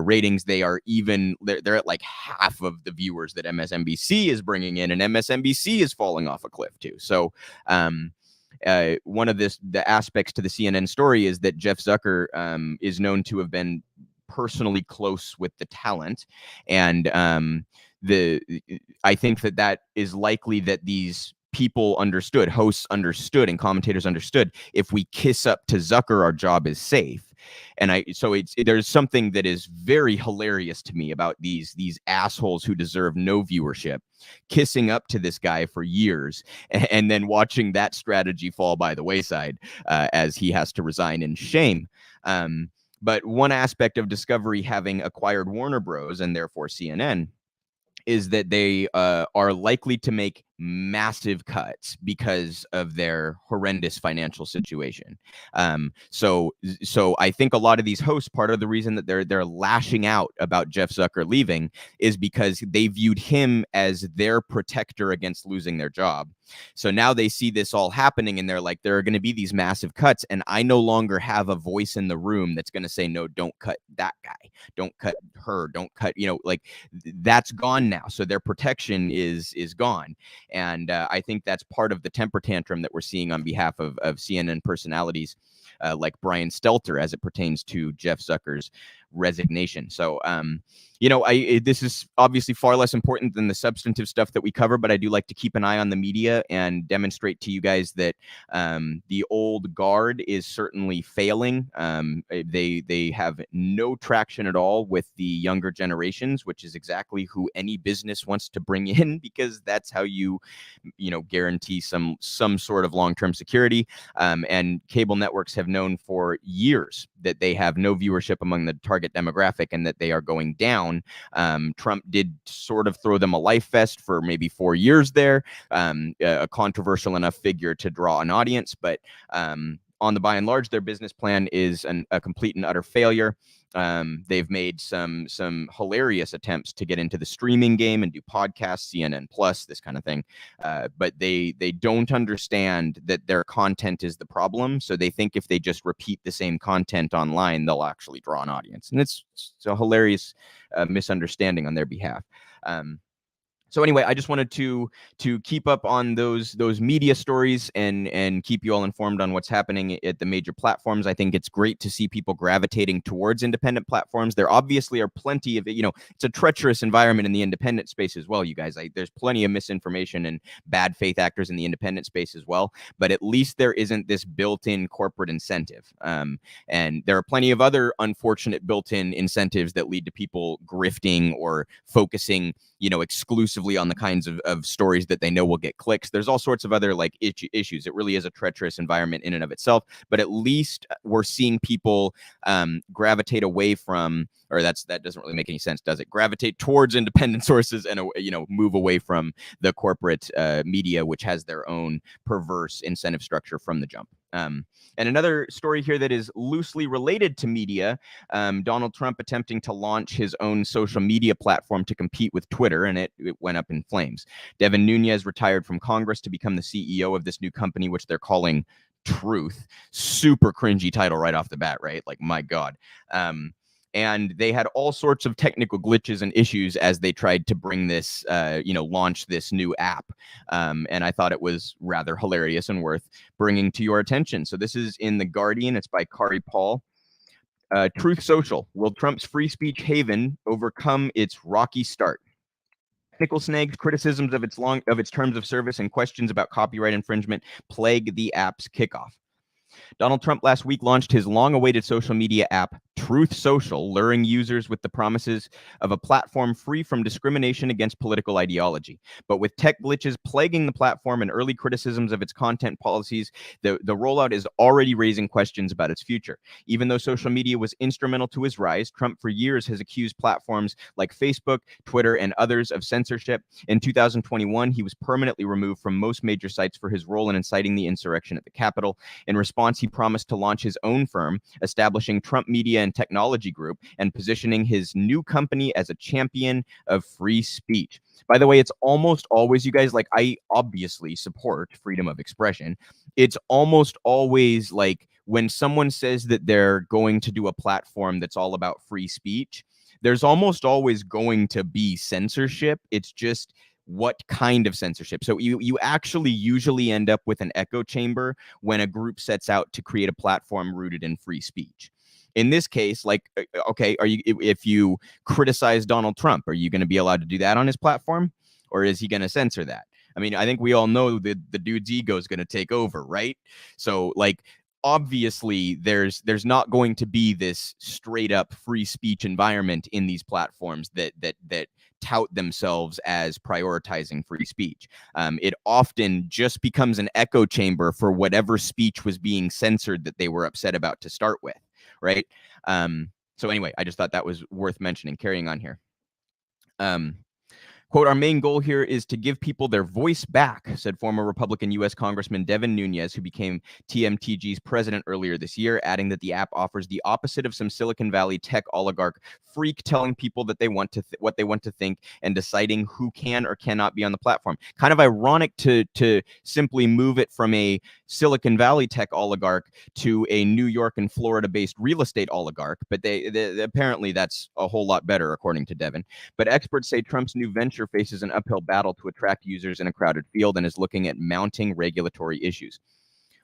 ratings. They're at like half of the viewers that MSNBC is bringing in, and MSNBC is falling off a cliff too. So one of the aspects to the CNN story is that Jeff Zucker is known to have been personally close with the talent, and I think that is likely that these people understood, hosts understood, and commentators understood, if we kiss up to Zucker, our job is safe. And there's something that is very hilarious to me about these assholes who deserve no viewership kissing up to this guy for years, and then watching that strategy fall by the wayside as he has to resign in shame. But one aspect of Discovery having acquired Warner Bros. And therefore CNN is that they are likely to make massive cuts because of their horrendous financial situation. So I think a lot of these hosts, part of the reason that they're lashing out about Jeff Zucker leaving is because they viewed him as their protector against losing their job. So now they see this all happening and they're like, there are going to be these massive cuts, and I no longer have a voice in the room that's going to say, no, don't cut that guy, don't cut her, don't cut, like that's gone now. So their protection is gone. And I think that's part of the temper tantrum that we're seeing on behalf of CNN personalities like Brian Stelter as it pertains to Jeff Zucker's resignation. So, this is obviously far less important than the substantive stuff that we cover, but I do like to keep an eye on the media and demonstrate to you guys that the old guard is certainly failing. They have no traction at all with the younger generations, which is exactly who any business wants to bring in, because that's how you guarantee some sort of long-term security. And cable networks have known for years that they have no viewership among the target demographic and that they are going down. Trump did sort of throw them a life vest for maybe 4 years there, a controversial enough figure to draw an audience, but on the by and large, their business plan is a complete and utter failure. They've made some hilarious attempts to get into the streaming game and do podcasts, CNN Plus, this kind of thing. But they don't understand that their content is the problem. So they think if they just repeat the same content online, they'll actually draw an audience. And it's a hilarious misunderstanding on their behalf. So anyway, I just wanted to keep up on those media stories and keep you all informed on what's happening at the major platforms. I think it's great to see people gravitating towards independent platforms. There obviously are plenty of, it's a treacherous environment in the independent space as well, you guys. There's plenty of misinformation and bad faith actors in the independent space as well, but at least there isn't this built-in corporate incentive. And there are plenty of other unfortunate built-in incentives that lead to people grifting or focusing, exclusively on the kinds of stories that they know will get clicks. There's all sorts of other issues. It really is a treacherous environment in and of itself, but at least we're seeing people gravitate away from, or that doesn't really make any sense, does it? Gravitate towards independent sources and move away from the corporate media, which has their own perverse incentive structure from the jump. And another story here that is loosely related to media, Donald Trump attempting to launch his own social media platform to compete with Twitter, and it went up in flames. Devin Nunes retired from Congress to become the CEO of this new company, which they're calling Truth. Super cringy title right off the bat, right? Like, my God. And they had all sorts of technical glitches and issues as they tried to bring this, launch this new app. And I thought it was rather hilarious and worth bringing to your attention. So this is in The Guardian. It's by Kari Paul. Truth Social. Will Trump's free speech haven overcome its rocky start? Technical snags, criticisms of its terms of service, and questions about copyright infringement plague the app's kickoff. Donald Trump last week launched his long-awaited social media app, Truth Social, luring users with the promises of a platform free from discrimination against political ideology. But with tech glitches plaguing the platform and early criticisms of its content policies, the rollout is already raising questions about its future. Even though social media was instrumental to his rise, Trump for years has accused platforms like Facebook, Twitter, and others of censorship. In 2021, he was permanently removed from most major sites for his role in inciting the insurrection at the Capitol. In response, he promised to launch his own firm, establishing Trump Media and Technology Group, and positioning his new company as a champion of free speech. By the way, it's almost always, you guys, I obviously support freedom of expression. It's almost always like when someone says that they're going to do a platform that's all about free speech, there's almost always going to be censorship. It's just what kind of censorship. So you actually usually end up with an echo chamber when a group sets out to create a platform rooted in free speech. In this case, okay, if you criticize Donald Trump, are you going to be allowed to do that on his platform, or is he going to censor that? I mean, I think we all know that the dude's ego is going to take over, right? So obviously there's not going to be this straight up free speech environment in these platforms that tout themselves as prioritizing free speech. It often just becomes an echo chamber for whatever speech was being censored that they were upset about to start with, right? So anyway, I just thought that was worth mentioning. Carrying on here. Quote, our main goal here is to give people their voice back, said former Republican U.S. Congressman Devin Nunes, who became TMTG's president earlier this year, adding that the app offers the opposite of some Silicon Valley tech oligarch freak telling people that they want to what they want to think and deciding who can or cannot be on the platform. Kind of ironic to simply move it from a Silicon Valley tech oligarch to a New York and Florida-based real estate oligarch, but they apparently that's a whole lot better, according to Devin. But experts say Trump's new venture faces an uphill battle to attract users in a crowded field and is looking at mounting regulatory issues.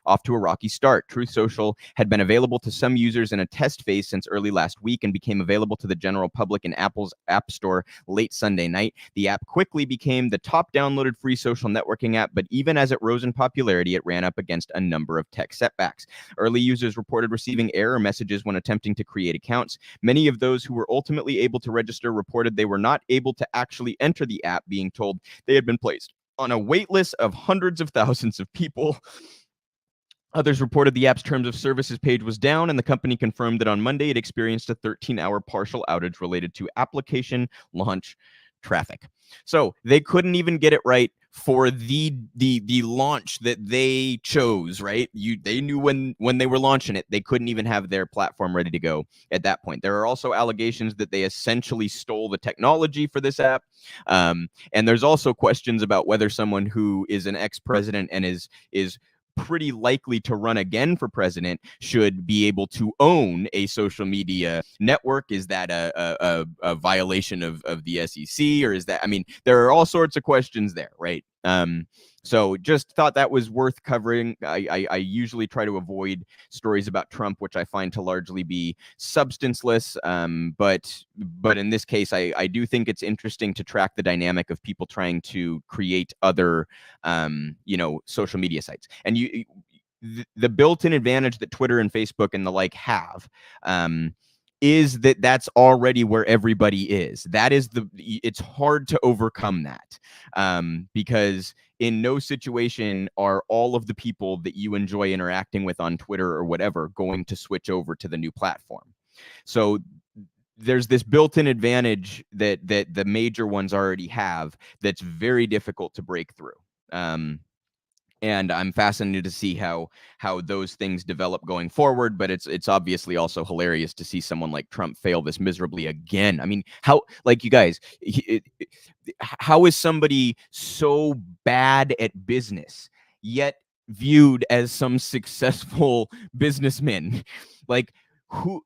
Off to a rocky start. Truth Social had been available to some users in a test phase since early last week and became available to the general public in Apple's App Store late Sunday night. The app quickly became the top downloaded free social networking app, but even as it rose in popularity, it ran up against a number of tech setbacks. Early users reported receiving error messages when attempting to create accounts. Many of those who were ultimately able to register reported they were not able to actually enter the app, being told they had been placed on a wait list of hundreds of thousands of people. Others reported the app's terms of services page was down, and the company confirmed that on Monday it experienced a 13-hour partial outage related to application launch traffic. So they couldn't even get it right for the launch that they chose, right? They knew when they were launching it, they couldn't even have their platform ready to go at that point. There are also allegations that they essentially stole the technology for this app. And there's also questions about whether someone who is an ex-president and is pretty likely to run again for president should be able to own a social media network. Is that a violation of the SEC, or is that, I mean, there are all sorts of questions there, right? So just thought that was worth covering. I usually try to avoid stories about Trump, which I find to largely be substanceless. But in this case, I do think it's interesting to track the dynamic of people trying to create other, social media sites. And the built-in advantage that Twitter and Facebook and the like have, is that that's already where everybody is. That is it's hard to overcome that, because in no situation are all of the people that you enjoy interacting with on Twitter or whatever going to switch over to the new platform. So there's this built-in advantage that the major ones already have that's very difficult to break through. And I'm fascinated to see how those things develop going forward. But it's obviously also hilarious to see someone like Trump fail this miserably again. I mean, how, like, you guys, how is somebody so bad at business yet viewed as some successful businessman? Like, who?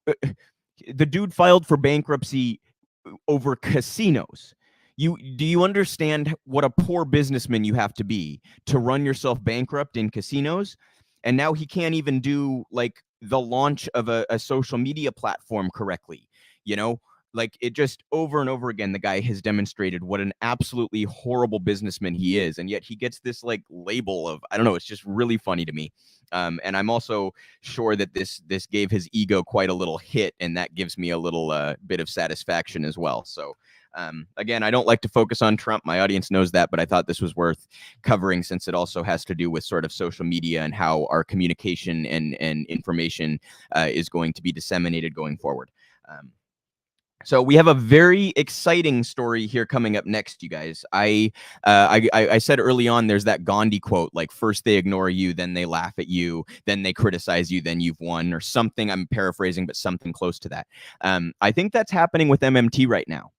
The dude filed for bankruptcy over casinos. Do you understand what a poor businessman you have to be to run yourself bankrupt in casinos? And now he can't even do like the launch of a social media platform correctly. Like, it just over and over again, the guy has demonstrated what an absolutely horrible businessman he is. And yet he gets this like label of, I don't know, it's just really funny to me. And I'm also sure that this gave his ego quite a little hit, and that gives me a little bit of satisfaction as well. So again, I don't like to focus on Trump. My audience knows that, but I thought this was worth covering since it also has to do with sort of social media and how our communication and information is going to be disseminated going forward. So we have a very exciting story here coming up next, you guys. I said early on, there's that Gandhi quote, like, first they ignore you, then they laugh at you, then they criticize you, then you've won, or something. I'm paraphrasing, but something close to that. I think that's happening with MMT right now.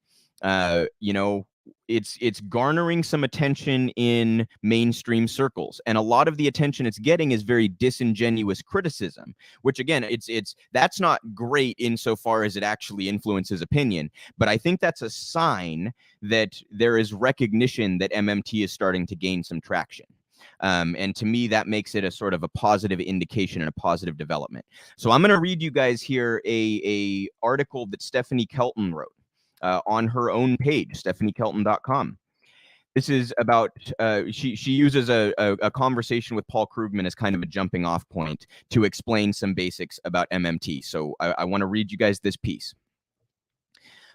It's garnering some attention in mainstream circles, and a lot of the attention it's getting is very disingenuous criticism, which again, that's not great insofar as it actually influences opinion. But I think that's a sign that there is recognition that MMT is starting to gain some traction. And to me, that makes it a sort of a positive indication and a positive development. So I'm going to read you guys here a article that Stephanie Kelton wrote on her own page, stephaniekelton.com. This is about, she uses a conversation with Paul Krugman as kind of a jumping off point to explain some basics about MMT. So I want to read you guys this piece.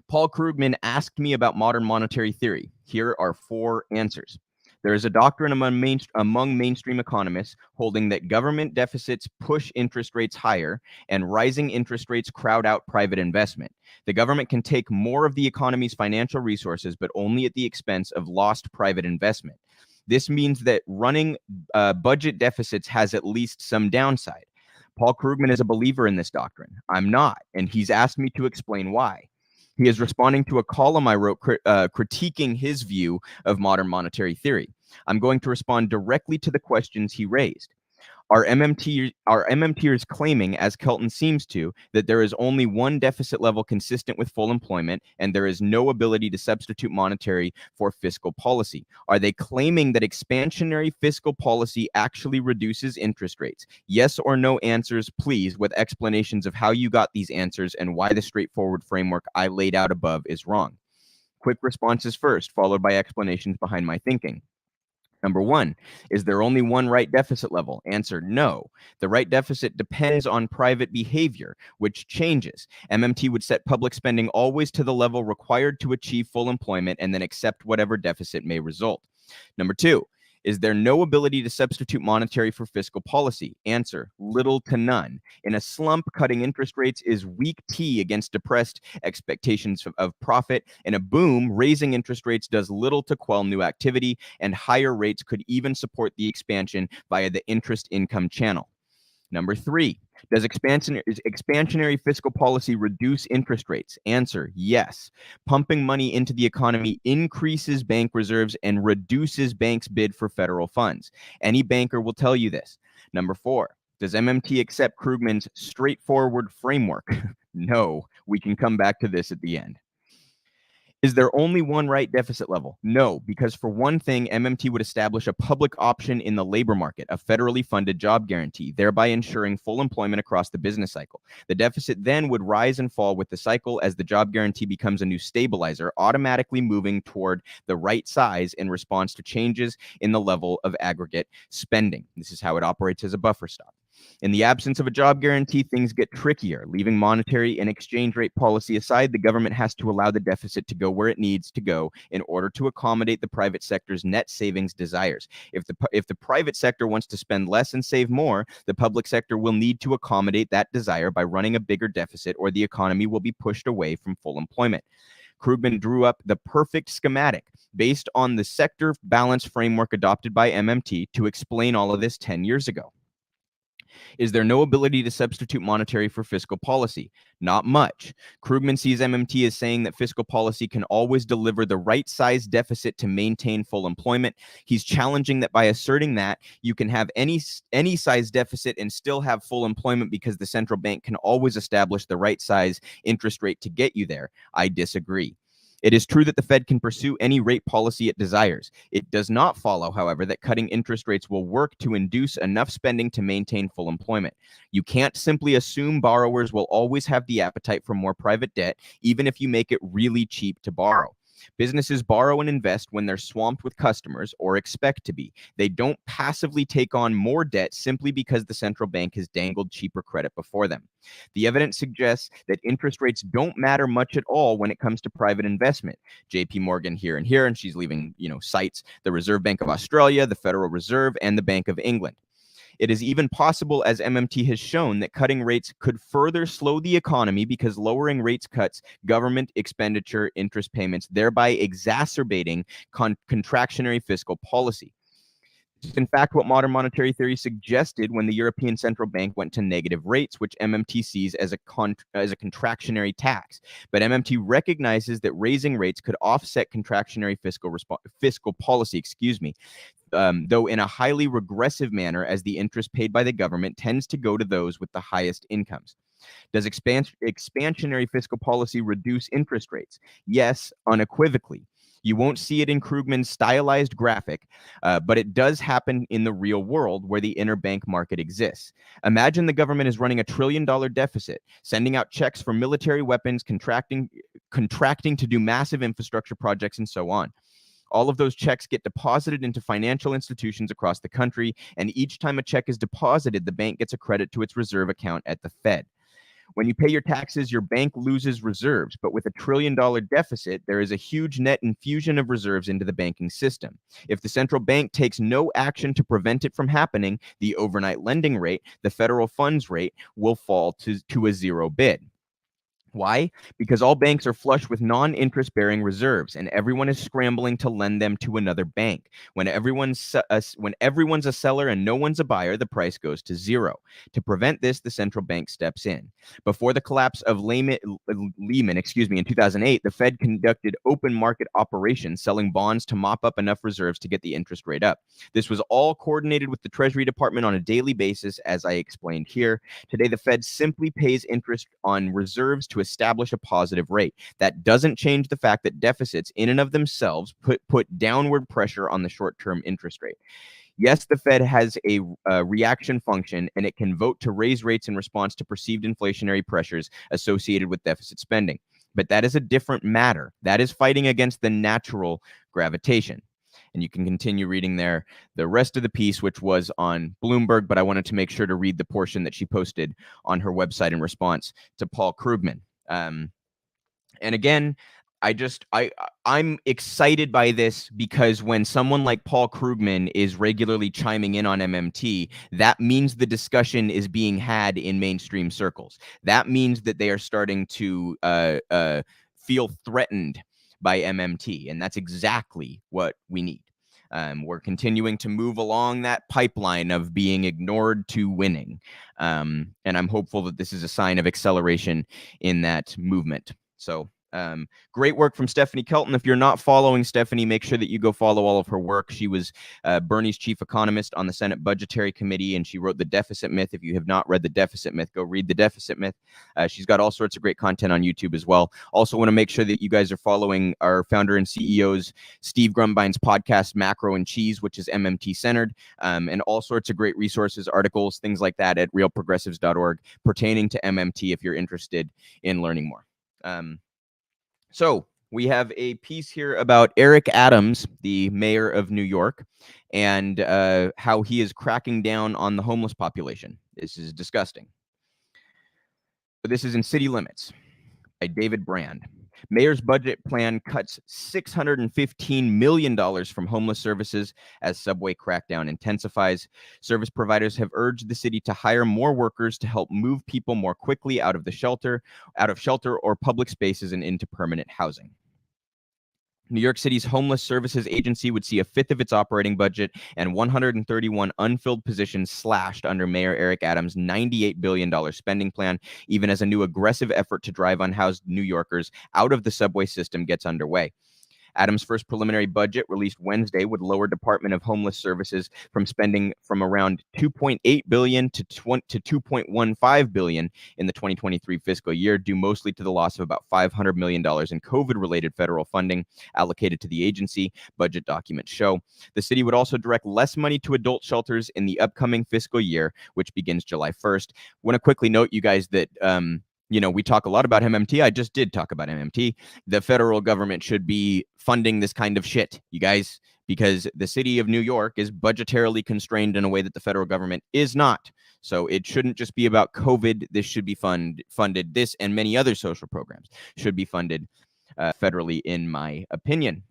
Paul Krugman asked me about modern monetary theory. Here are 4 answers. There is a doctrine among mainstream economists holding that government deficits push interest rates higher and rising interest rates crowd out private investment. The government can take more of the economy's financial resources, but only at the expense of lost private investment. This means that running budget deficits has at least some downside. Paul Krugman is a believer in this doctrine. I'm not, and he's asked me to explain why. He is responding to a column I wrote critiquing his view of modern monetary theory. I'm going to respond directly to the questions he raised. Are MMTers claiming, as Kelton seems to, that there is only one deficit level consistent with full employment and there is no ability to substitute monetary for fiscal policy? Are they claiming that expansionary fiscal policy actually reduces interest rates? Yes or no answers, please, with explanations of how you got these answers and why the straightforward framework I laid out above is wrong. Quick responses first, followed by explanations behind my thinking. Number 1, is there only one right deficit level? Answer, no. The right deficit depends on private behavior, which changes. MMT would set public spending always to the level required to achieve full employment and then accept whatever deficit may result. Number 2, is there no ability to substitute monetary for fiscal policy? Answer, little to none. In a slump, cutting interest rates is weak tea against depressed expectations of profit. In a boom, raising interest rates does little to quell new activity, and higher rates could even support the expansion via the interest income channel. Number 3, does expansionary fiscal policy reduce interest rates? Answer, yes. Pumping money into the economy increases bank reserves and reduces banks' bid for federal funds. Any banker will tell you this. Number 4, does MMT accept Krugman's straightforward framework? No, we can come back to this at the end. Is there only one right deficit level? No, because for one thing, MMT would establish a public option in the labor market, a federally funded job guarantee, thereby ensuring full employment across the business cycle. The deficit then would rise and fall with the cycle as the job guarantee becomes a new stabilizer, automatically moving toward the right size in response to changes in the level of aggregate spending. This is how it operates as a buffer stock. In the absence of a job guarantee, things get trickier. Leaving monetary and exchange rate policy aside, the government has to allow the deficit to go where it needs to go in order to accommodate the private sector's net savings desires. If the private sector wants to spend less and save more, the public sector will need to accommodate that desire by running a bigger deficit, or the economy will be pushed away from full employment. Krugman drew up the perfect schematic based on the sector balance framework adopted by MMT to explain all of this 10 years ago. Is there no ability to substitute monetary for fiscal policy? Not much. Krugman sees MMT as saying that fiscal policy can always deliver the right size deficit to maintain full employment. He's challenging that by asserting that you can have any size deficit and still have full employment because the central bank can always establish the right size interest rate to get you there. I disagree. It is true that the Fed can pursue any rate policy it desires. It does not follow, however, that cutting interest rates will work to induce enough spending to maintain full employment. You can't simply assume borrowers will always have the appetite for more private debt, even if you make it really cheap to borrow. Businesses borrow and invest when they're swamped with customers or expect to be. They don't passively take on more debt simply because the central bank has dangled cheaper credit before them. The evidence suggests that interest rates don't matter much at all when it comes to private investment. JP Morgan here, and she's leaving, cites the Reserve Bank of Australia, the Federal Reserve, and the Bank of England. It is even possible, as MMT has shown, that cutting rates could further slow the economy because lowering rates cuts government expenditure interest payments, thereby exacerbating contractionary fiscal policy. In fact, what modern monetary theory suggested when the European Central Bank went to negative rates, which MMT sees as a contractionary tax. But MMT recognizes that raising rates could offset contractionary fiscal policy, though in a highly regressive manner, as the interest paid by the government tends to go to those with the highest incomes. Does expansionary fiscal policy reduce interest rates? Yes, unequivocally. You won't see it in Krugman's stylized graphic, but it does happen in the real world where the interbank market exists. Imagine the government is running $1 trillion deficit, sending out checks for military weapons, contracting to do massive infrastructure projects, and so on. All of those checks get deposited into financial institutions across the country, and each time a check is deposited, the bank gets a credit to its reserve account at the Fed. When you pay your taxes, your bank loses reserves, but with $1 trillion deficit, there is a huge net infusion of reserves into the banking system. If the central bank takes no action to prevent it from happening, the overnight lending rate, the federal funds rate, will fall to a zero bid. Why? Because all banks are flush with non-interest bearing reserves, and everyone is scrambling to lend them to another bank. When everyone's a seller and no one's a buyer, the price goes to zero. To prevent this, the central bank steps in. Before the collapse of Lehman, in 2008, the Fed conducted open market operations, selling bonds to mop up enough reserves to get the interest rate up. This was all coordinated with the Treasury Department on a daily basis, as I explained here. Today, the Fed simply pays interest on reserves to establish a positive rate. That doesn't change the fact that deficits in and of themselves put downward pressure on the short-term interest rate. Yes, the Fed has a reaction function, and it can vote to raise rates in response to perceived inflationary pressures associated with deficit spending. But that is a different matter. That is fighting against the natural gravitation. And you can continue reading there the rest of the piece, which was on Bloomberg, but I wanted to make sure to read the portion that she posted on her website in response to Paul Krugman. And again, I'm excited by this because when someone like Paul Krugman is regularly chiming in on MMT, that means the discussion is being had in mainstream circles. That means that they are starting to feel threatened by MMT, and that's exactly what we need. We're continuing to move along that pipeline of being ignored to winning. And I'm hopeful that this is a sign of acceleration in that movement. So great work from Stephanie Kelton. If you're not following Stephanie, make sure that you go follow all of her work. She was Bernie's chief economist on the Senate Budgetary Committee, and she wrote The Deficit Myth. If you have not read The Deficit Myth, go read The Deficit Myth. She's got all sorts of great content on YouTube as well. Also want to make sure that you guys are following our founder and CEO's Steve Grumbine's podcast, Macro and Cheese, which is MMT centered, and all sorts of great resources, articles, things like that at realprogressives.org pertaining to MMT if you're interested in learning more. So we have a piece here about Eric Adams, the mayor of New York, and how he is cracking down on the homeless population. This is disgusting. But this is in City Limits by David Brand. Mayor's budget plan cuts $615 million from homeless services as subway crackdown intensifies. Service providers have urged the city to hire more workers to help move people more quickly out of shelter or public spaces and into permanent housing. New York City's Homeless Services Agency would see a fifth of its operating budget and 131 unfilled positions slashed under Mayor Eric Adams' $98 billion spending plan, even as a new aggressive effort to drive unhoused New Yorkers out of the subway system gets underway. Adams' first preliminary budget, released Wednesday, would lower Department of Homeless Services from spending from around $2.8 billion to $2.15 billion in the 2023 fiscal year, due mostly to the loss of about $500 million in COVID-related federal funding allocated to the agency, budget documents show. The city would also direct less money to adult shelters in the upcoming fiscal year, which begins July 1st. I want to quickly note, you guys, that we talk a lot about MMT. I just did talk about MMT. The federal government should be funding this kind of shit, you guys, because the city of New York is budgetarily constrained in a way that the federal government is not. So it shouldn't just be about COVID. This should be funded. This and many other social programs should be funded federally, in my opinion.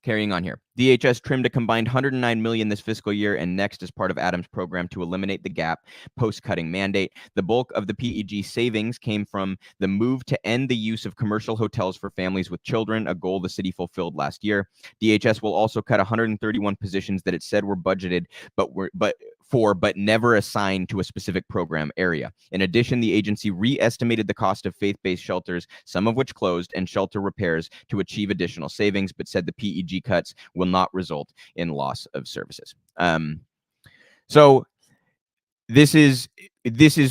Carrying on here. DHS trimmed a combined $109 million this fiscal year and next as part of Adams' program to eliminate the gap post-cutting mandate. The bulk of the PEG savings came from the move to end the use of commercial hotels for families with children, a goal the city fulfilled last year. DHS will also cut 131 positions that it said were budgeted but never assigned to a specific program area. In addition, the agency re-estimated the cost of faith-based shelters, some of which closed, and shelter repairs to achieve additional savings, but said the PEG cuts will not result in loss of services. So this is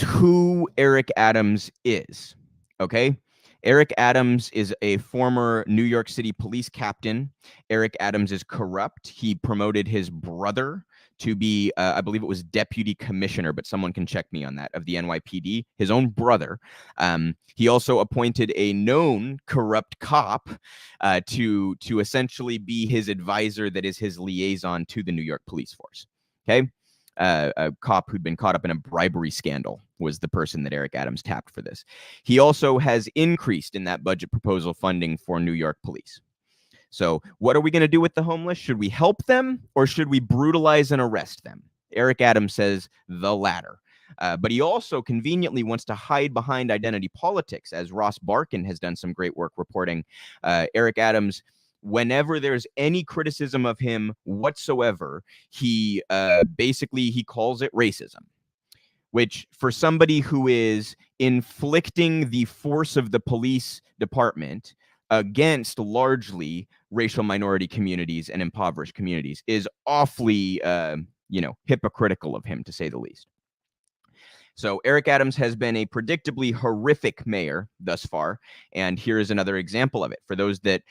who Eric Adams is, okay? Eric Adams is a former New York City police captain. Eric Adams is corrupt. He promoted his brother to be, I believe it was deputy commissioner, but someone can check me on that, of the NYPD, his own brother. He also appointed a known corrupt cop to essentially be his advisor, that is his liaison to the New York police force. Okay. A cop who'd been caught up in a bribery scandal was the person that Eric Adams tapped for this. He also has increased in that budget proposal funding for New York police. So what are we going to do with the homeless? Should we help them, or should we brutalize and arrest them? Eric Adams says the latter. But he also conveniently wants to hide behind identity politics, as Ross Barkan has done some great work reporting. Eric Adams, whenever there's any criticism of him whatsoever, he basically calls it racism, which for somebody who is inflicting the force of the police department against largely racial minority communities and impoverished communities is awfully, hypocritical of him, to say the least. So Eric Adams has been a predictably horrific mayor thus far, and here is another example of it. For those that,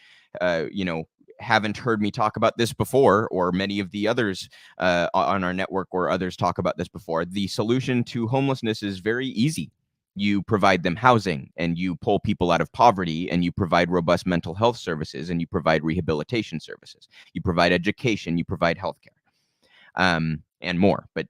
haven't heard me talk about this before, or many of the others on our network or others talk about this before, the solution to homelessness is very easy. You provide them housing, and you pull people out of poverty, and you provide robust mental health services, and you provide rehabilitation services. You provide education, you provide healthcare, and more. But,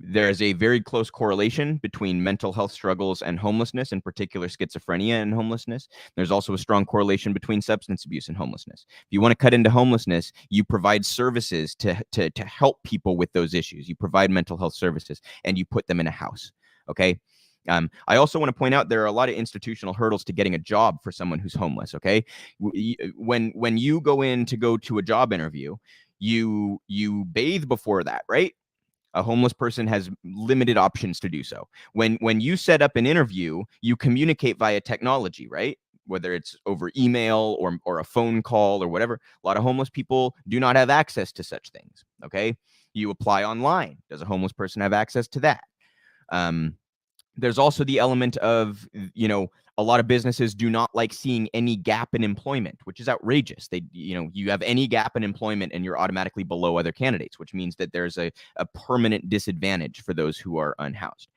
there is a very close correlation between mental health struggles and homelessness, in particular schizophrenia and homelessness. There's also a strong correlation between substance abuse and homelessness. If you want to cut into homelessness, you provide services to help people with those issues. You provide mental health services, and you put them in a house. Okay. I also want to point out there are a lot of institutional hurdles to getting a job for someone who's homeless. Okay. When you go to a job interview, you bathe before that, right? A homeless person has limited options to do so. When you set up an interview, you communicate via technology, right? Whether it's over email or a phone call or whatever. A lot of homeless people do not have access to such things. Okay. You apply online. Does a homeless person have access to that? There's also the element of, a lot of businesses do not like seeing any gap in employment, which is outrageous. You have any gap in employment and you're automatically below other candidates, which means that there's a permanent disadvantage for those who are unhoused.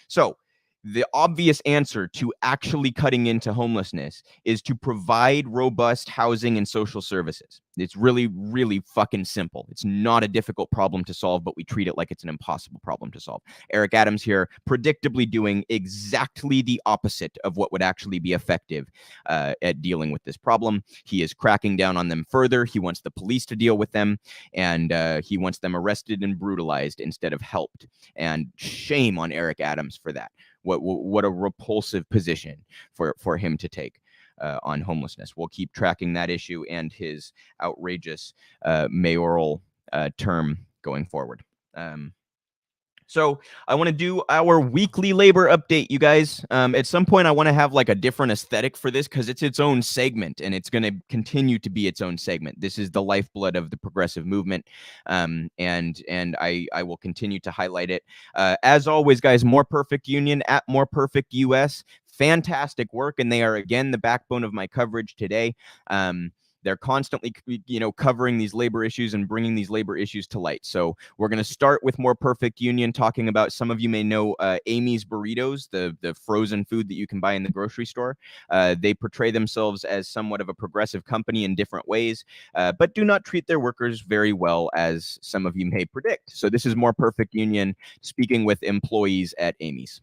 So the obvious answer to actually cutting into homelessness is to provide robust housing and social services. It's really, really fucking simple. It's not a difficult problem to solve, but we treat it like it's an impossible problem to solve. Eric Adams here predictably doing exactly the opposite of what would actually be effective at dealing with this problem. He is cracking down on them further. He wants the police to deal with them, and he wants them arrested and brutalized instead of helped. And shame on Eric Adams for that. What a repulsive position for him to take on homelessness. We'll keep tracking that issue and his outrageous mayoral term going forward. So I want to do our weekly labor update, you guys. At some point, I want to have like a different aesthetic for this because it's its own segment, and it's going to continue to be its own segment. This is the lifeblood of the progressive movement, and I will continue to highlight it. As always, guys, More Perfect Union at More Perfect US. Fantastic work, and they are again the backbone of my coverage today. They're constantly, covering these labor issues and bringing these labor issues to light. So we're going to start with More Perfect Union, talking about, some of you may know Amy's Burritos, the frozen food that you can buy in the grocery store. They portray themselves as somewhat of a progressive company in different ways, but do not treat their workers very well, as some of you may predict. So this is More Perfect Union speaking with employees at Amy's.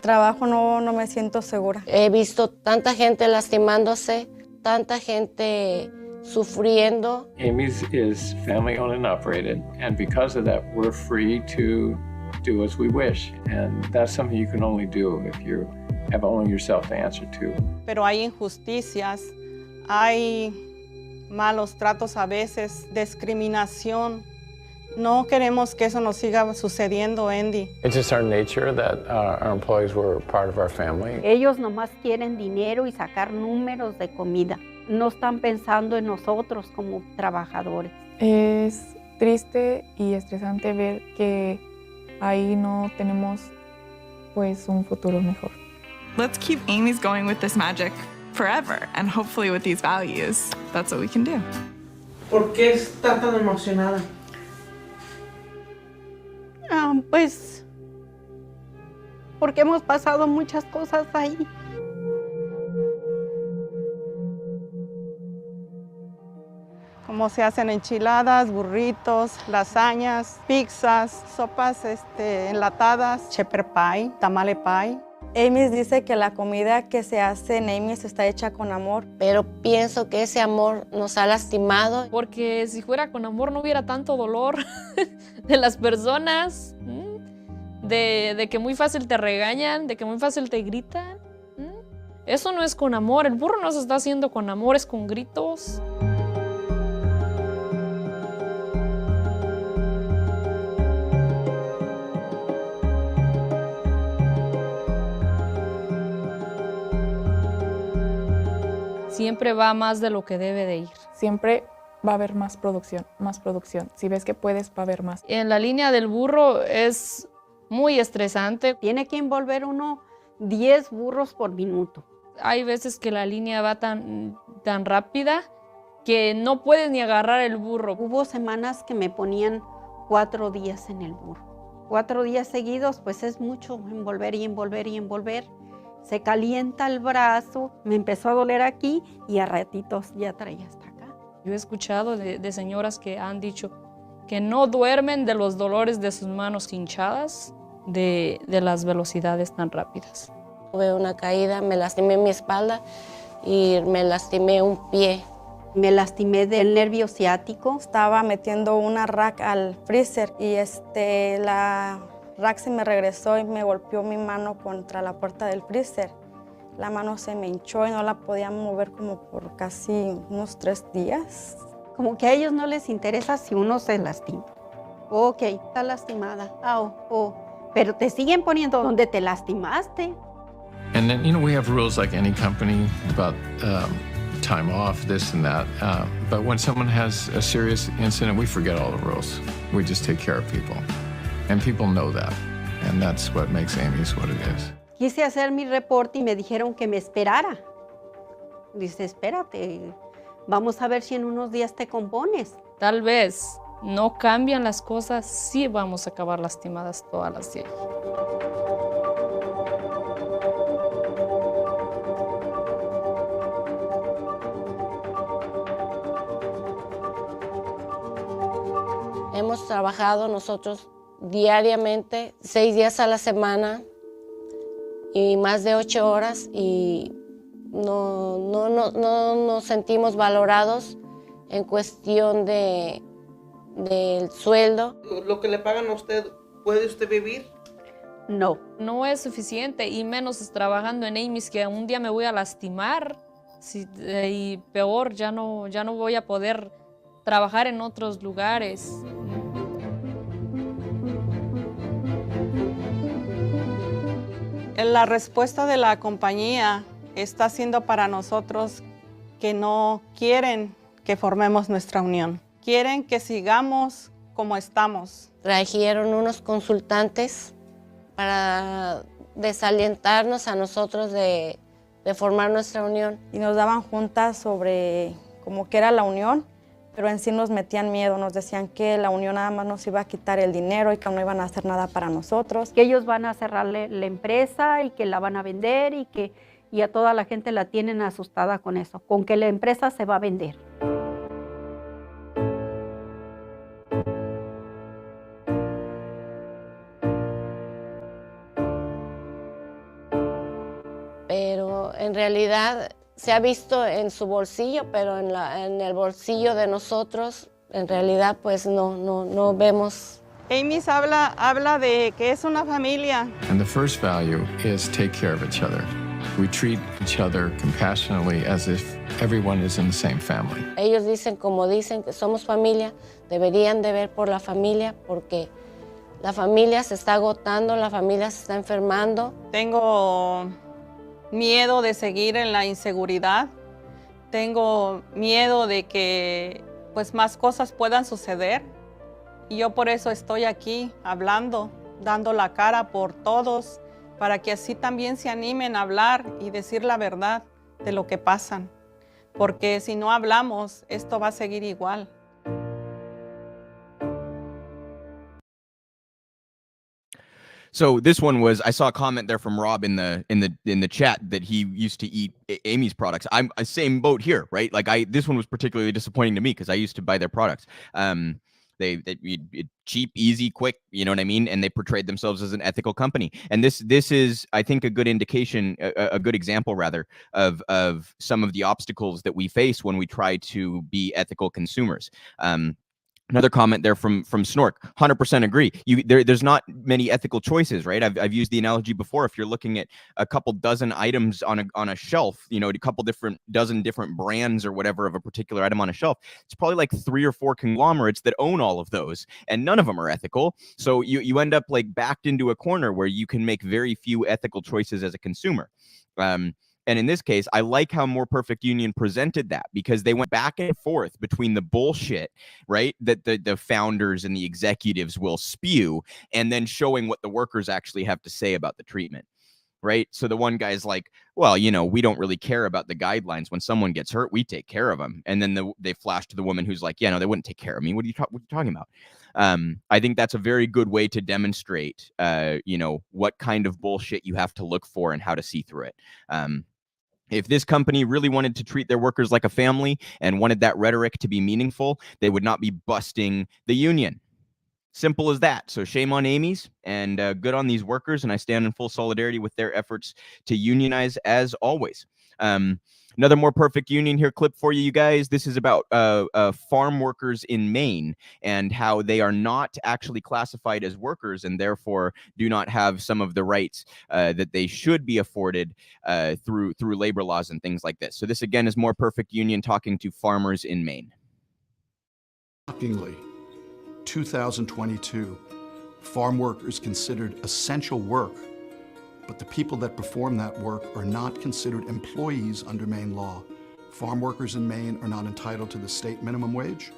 Trabajo no me siento segura. He visto tanta gente lastimándose, tanta gente sufriendo. Amy's is family owned and operated, and because of that, we're free to do as we wish. And that's something you can only do if you have only yourself to answer to. Pero hay injusticias, hay malos tratos a veces, discriminación. No queremos que eso nos siga sucediendo, Andy. It's just our nature that our employees were part of our family. Ellos nomás quieren dinero y sacar números de comida. No están pensando en nosotros como trabajadores. Es triste y estresante ver que ahí no tenemos pues un futuro mejor. Let's keep Amy's going with this magic forever, and hopefully with these values. That's what we can do. ¿Por qué está tan emocionada? Pues porque hemos pasado muchas cosas ahí. Como se hacen enchiladas, burritos, lasañas, pizzas, sopas enlatadas, shepherd pie, tamale pie. Amy's dice que la comida que se hace en Amy's está hecha con amor. Pero pienso que ese amor nos ha lastimado. Porque si fuera con amor no hubiera tanto dolor de las personas, de que muy fácil te regañan, de que muy fácil te gritan. Eso no es con amor, el burro no se está haciendo con amor, es con gritos. Siempre va más de lo que debe de ir. Siempre va a haber más producción, más producción. Si ves que puedes, va a haber más. En la línea del burro es muy estresante. Tiene que envolver uno 10 burros por minuto. Hay veces que la línea va tan rápida que no puedes ni agarrar el burro. Hubo semanas que me ponían 4 días en el burro. 4 días seguidos, pues es mucho envolver y envolver y envolver. Se calienta el brazo, me empezó a doler aquí y a ratitos ya traía hasta acá. Yo he escuchado de señoras que han dicho que no duermen de los dolores de sus manos hinchadas de las velocidades tan rápidas. Tuve una caída, me lastimé mi espalda y me lastimé un pie. Me lastimé del nervio ciático. Estaba metiendo una rack al freezer y la rack se me regresó y me golpeó mi mano contra la puerta del freezer. La mano se me hinchó y no la podía mover como por casi unos 3 días. Como que a ellos no les interesa si uno se lastima. Ok, está lastimada. Pero te siguen poniendo donde te lastimaste. And then, we have rules like any company about time off, this and that. But when someone has a serious incident, we forget all the rules. We just take care of people. And people know that. And that's what makes Amy's what it is. Quise hacer mi reporte y me dijeron que me esperara. Dice, espérate, vamos a ver si en unos días te compones. Tal vez no cambian las cosas, sí vamos a acabar lastimadas todas las 10. Hemos trabajado nosotros diariamente, 6 días a la semana y más de 8 horas y no nos sentimos valorados en cuestión del sueldo. ¿Lo que le pagan a usted, puede usted vivir? No. No es suficiente y menos trabajando en Amy's, que un día me voy a lastimar y peor, ya no voy a poder trabajar en otros lugares. La respuesta de la compañía está siendo para nosotros que no quieren que formemos nuestra unión. Quieren que sigamos como estamos. Trajeron unos consultantes para desalientarnos a nosotros de formar nuestra unión. Y nos daban juntas sobre cómo que era la unión, pero en sí nos metían miedo, nos decían que la unión nada más nos iba a quitar el dinero y que no iban a hacer nada para nosotros. Que ellos van a cerrarle la empresa y que la van a vender y a toda la gente la tienen asustada con eso, con que la empresa se va a vender. Pero en realidad se ha visto en su bolsillo, pero en el bolsillo de nosotros, en realidad, pues no vemos. Amy's habla de que es una familia. And the first value is take care of each other. We treat each other compassionately as if everyone is in the same family. Ellos dicen, como dicen, que somos familia, deberían de ver por la familia, porque la familia se está agotando, la familia se está enfermando. Tengo miedo de seguir en la inseguridad. Tengo miedo de que pues más cosas puedan suceder. Y yo por eso estoy aquí hablando, dando la cara por todos, para que así también se animen a hablar y decir la verdad de lo que pasan. Porque si no hablamos, esto va a seguir igual. So this one was, I saw a comment there from Rob in the chat that he used to eat Amy's products. I'm a same boat here, right? Like this one was particularly disappointing to me because I used to buy their products. They cheap, easy, quick, you know what I mean? And they portrayed themselves as an ethical company. And this is, I think, a good indication, a good example rather, of some of the obstacles that we face when we try to be ethical consumers. Another comment there from Snork, 100% agree. There's not many ethical choices, right? I've used the analogy before. If you're looking at a couple dozen items on a shelf, you know, a couple dozen different brands or whatever of a particular item on a shelf, it's probably like 3 or 4 conglomerates that own all of those, and none of them are ethical. So you end up like backed into a corner where you can make very few ethical choices as a consumer. And in this case, I like how More Perfect Union presented that, because they went back and forth between the bullshit, right, that the founders and the executives will spew, and then showing what the workers actually have to say about the treatment, right? So the one guy's like, well, you know, we don't really care about the guidelines. When someone gets hurt, we take care of them. And then they flash to the woman who's like, yeah, no, they wouldn't take care of me. What are you talking about? I think that's a very good way to demonstrate, you know, what kind of bullshit you have to look for and how to see through it. If this company really wanted to treat their workers like a family and wanted that rhetoric to be meaningful, they would not be busting the union. Simple as that. So shame on Amy's, and good on these workers, and I stand in full solidarity with their efforts to unionize as always. Another More Perfect Union here clip for you guys. This is about farm workers in Maine and how they are not actually classified as workers and therefore do not have some of the rights that they should be afforded through labor laws and things like this. So this again is More Perfect Union talking to farmers in Maine. Shockingly, 2022, farm workers considered essential work, but the people that perform that work are not considered employees under Maine law. Farm workers in Maine are not entitled to the state minimum wage,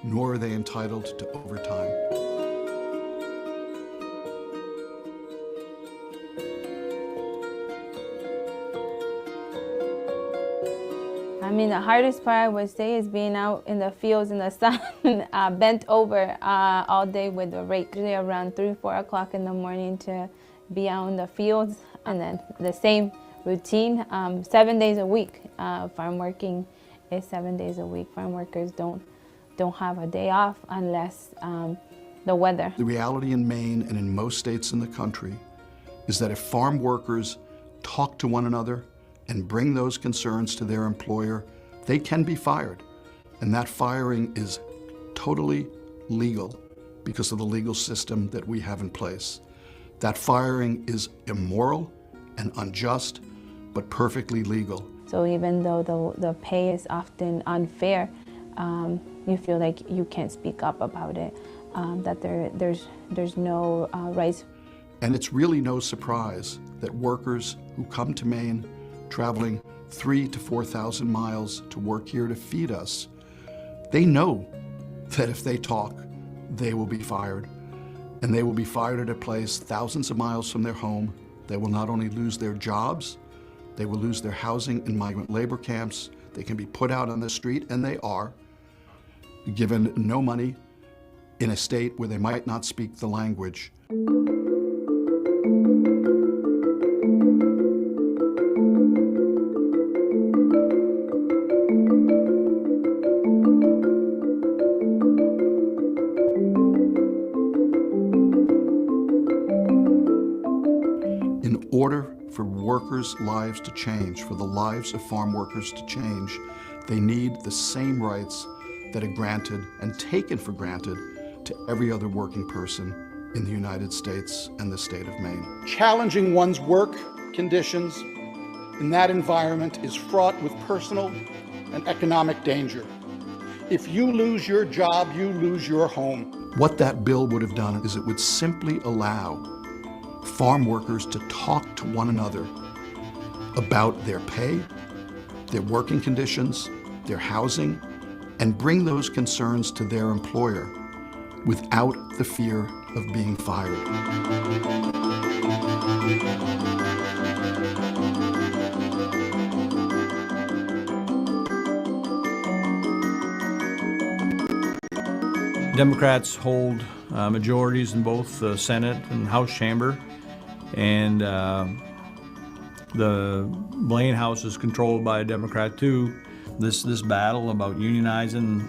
nor are they entitled to overtime. I mean, the hardest part I would say is being out in the fields in the sun, bent over all day with the rake. Usually around 3, 4 o'clock in the morning to be out in the fields, and then the same routine, 7 days a week. Farm working is 7 days a week. Farm workers don't have a day off unless the weather. The reality in Maine and in most states in the country is that if farm workers talk to one another and bring those concerns to their employer, they can be fired. And that firing is totally legal because of the legal system that we have in place. That firing is immoral and unjust, but perfectly legal. So even though the pay is often unfair, you feel like you can't speak up about it, that there's no rights. And it's really no surprise that workers who come to Maine traveling 3,000 to 4,000 miles to work here to feed us, they know that if they talk, they will be fired. And they will be fired at a place thousands of miles from their home. They will not only lose their jobs, they will lose their housing in migrant labor camps. They can be put out on the street, and they are, given no money in a state where they might not speak the language. In order for workers' lives to change, for the lives of farm workers to change, they need the same rights that are granted and taken for granted to every other working person in the United States and the state of Maine. Challenging one's work conditions in that environment is fraught with personal and economic danger. If you lose your job, you lose your home. What that bill would have done is it would simply allow farm workers to talk to one another about their pay, their working conditions, their housing, and bring those concerns to their employer without the fear of being fired. Democrats hold majorities in both the Senate and House chamber, and the Blaine House is controlled by a Democrat too. This battle about unionizing,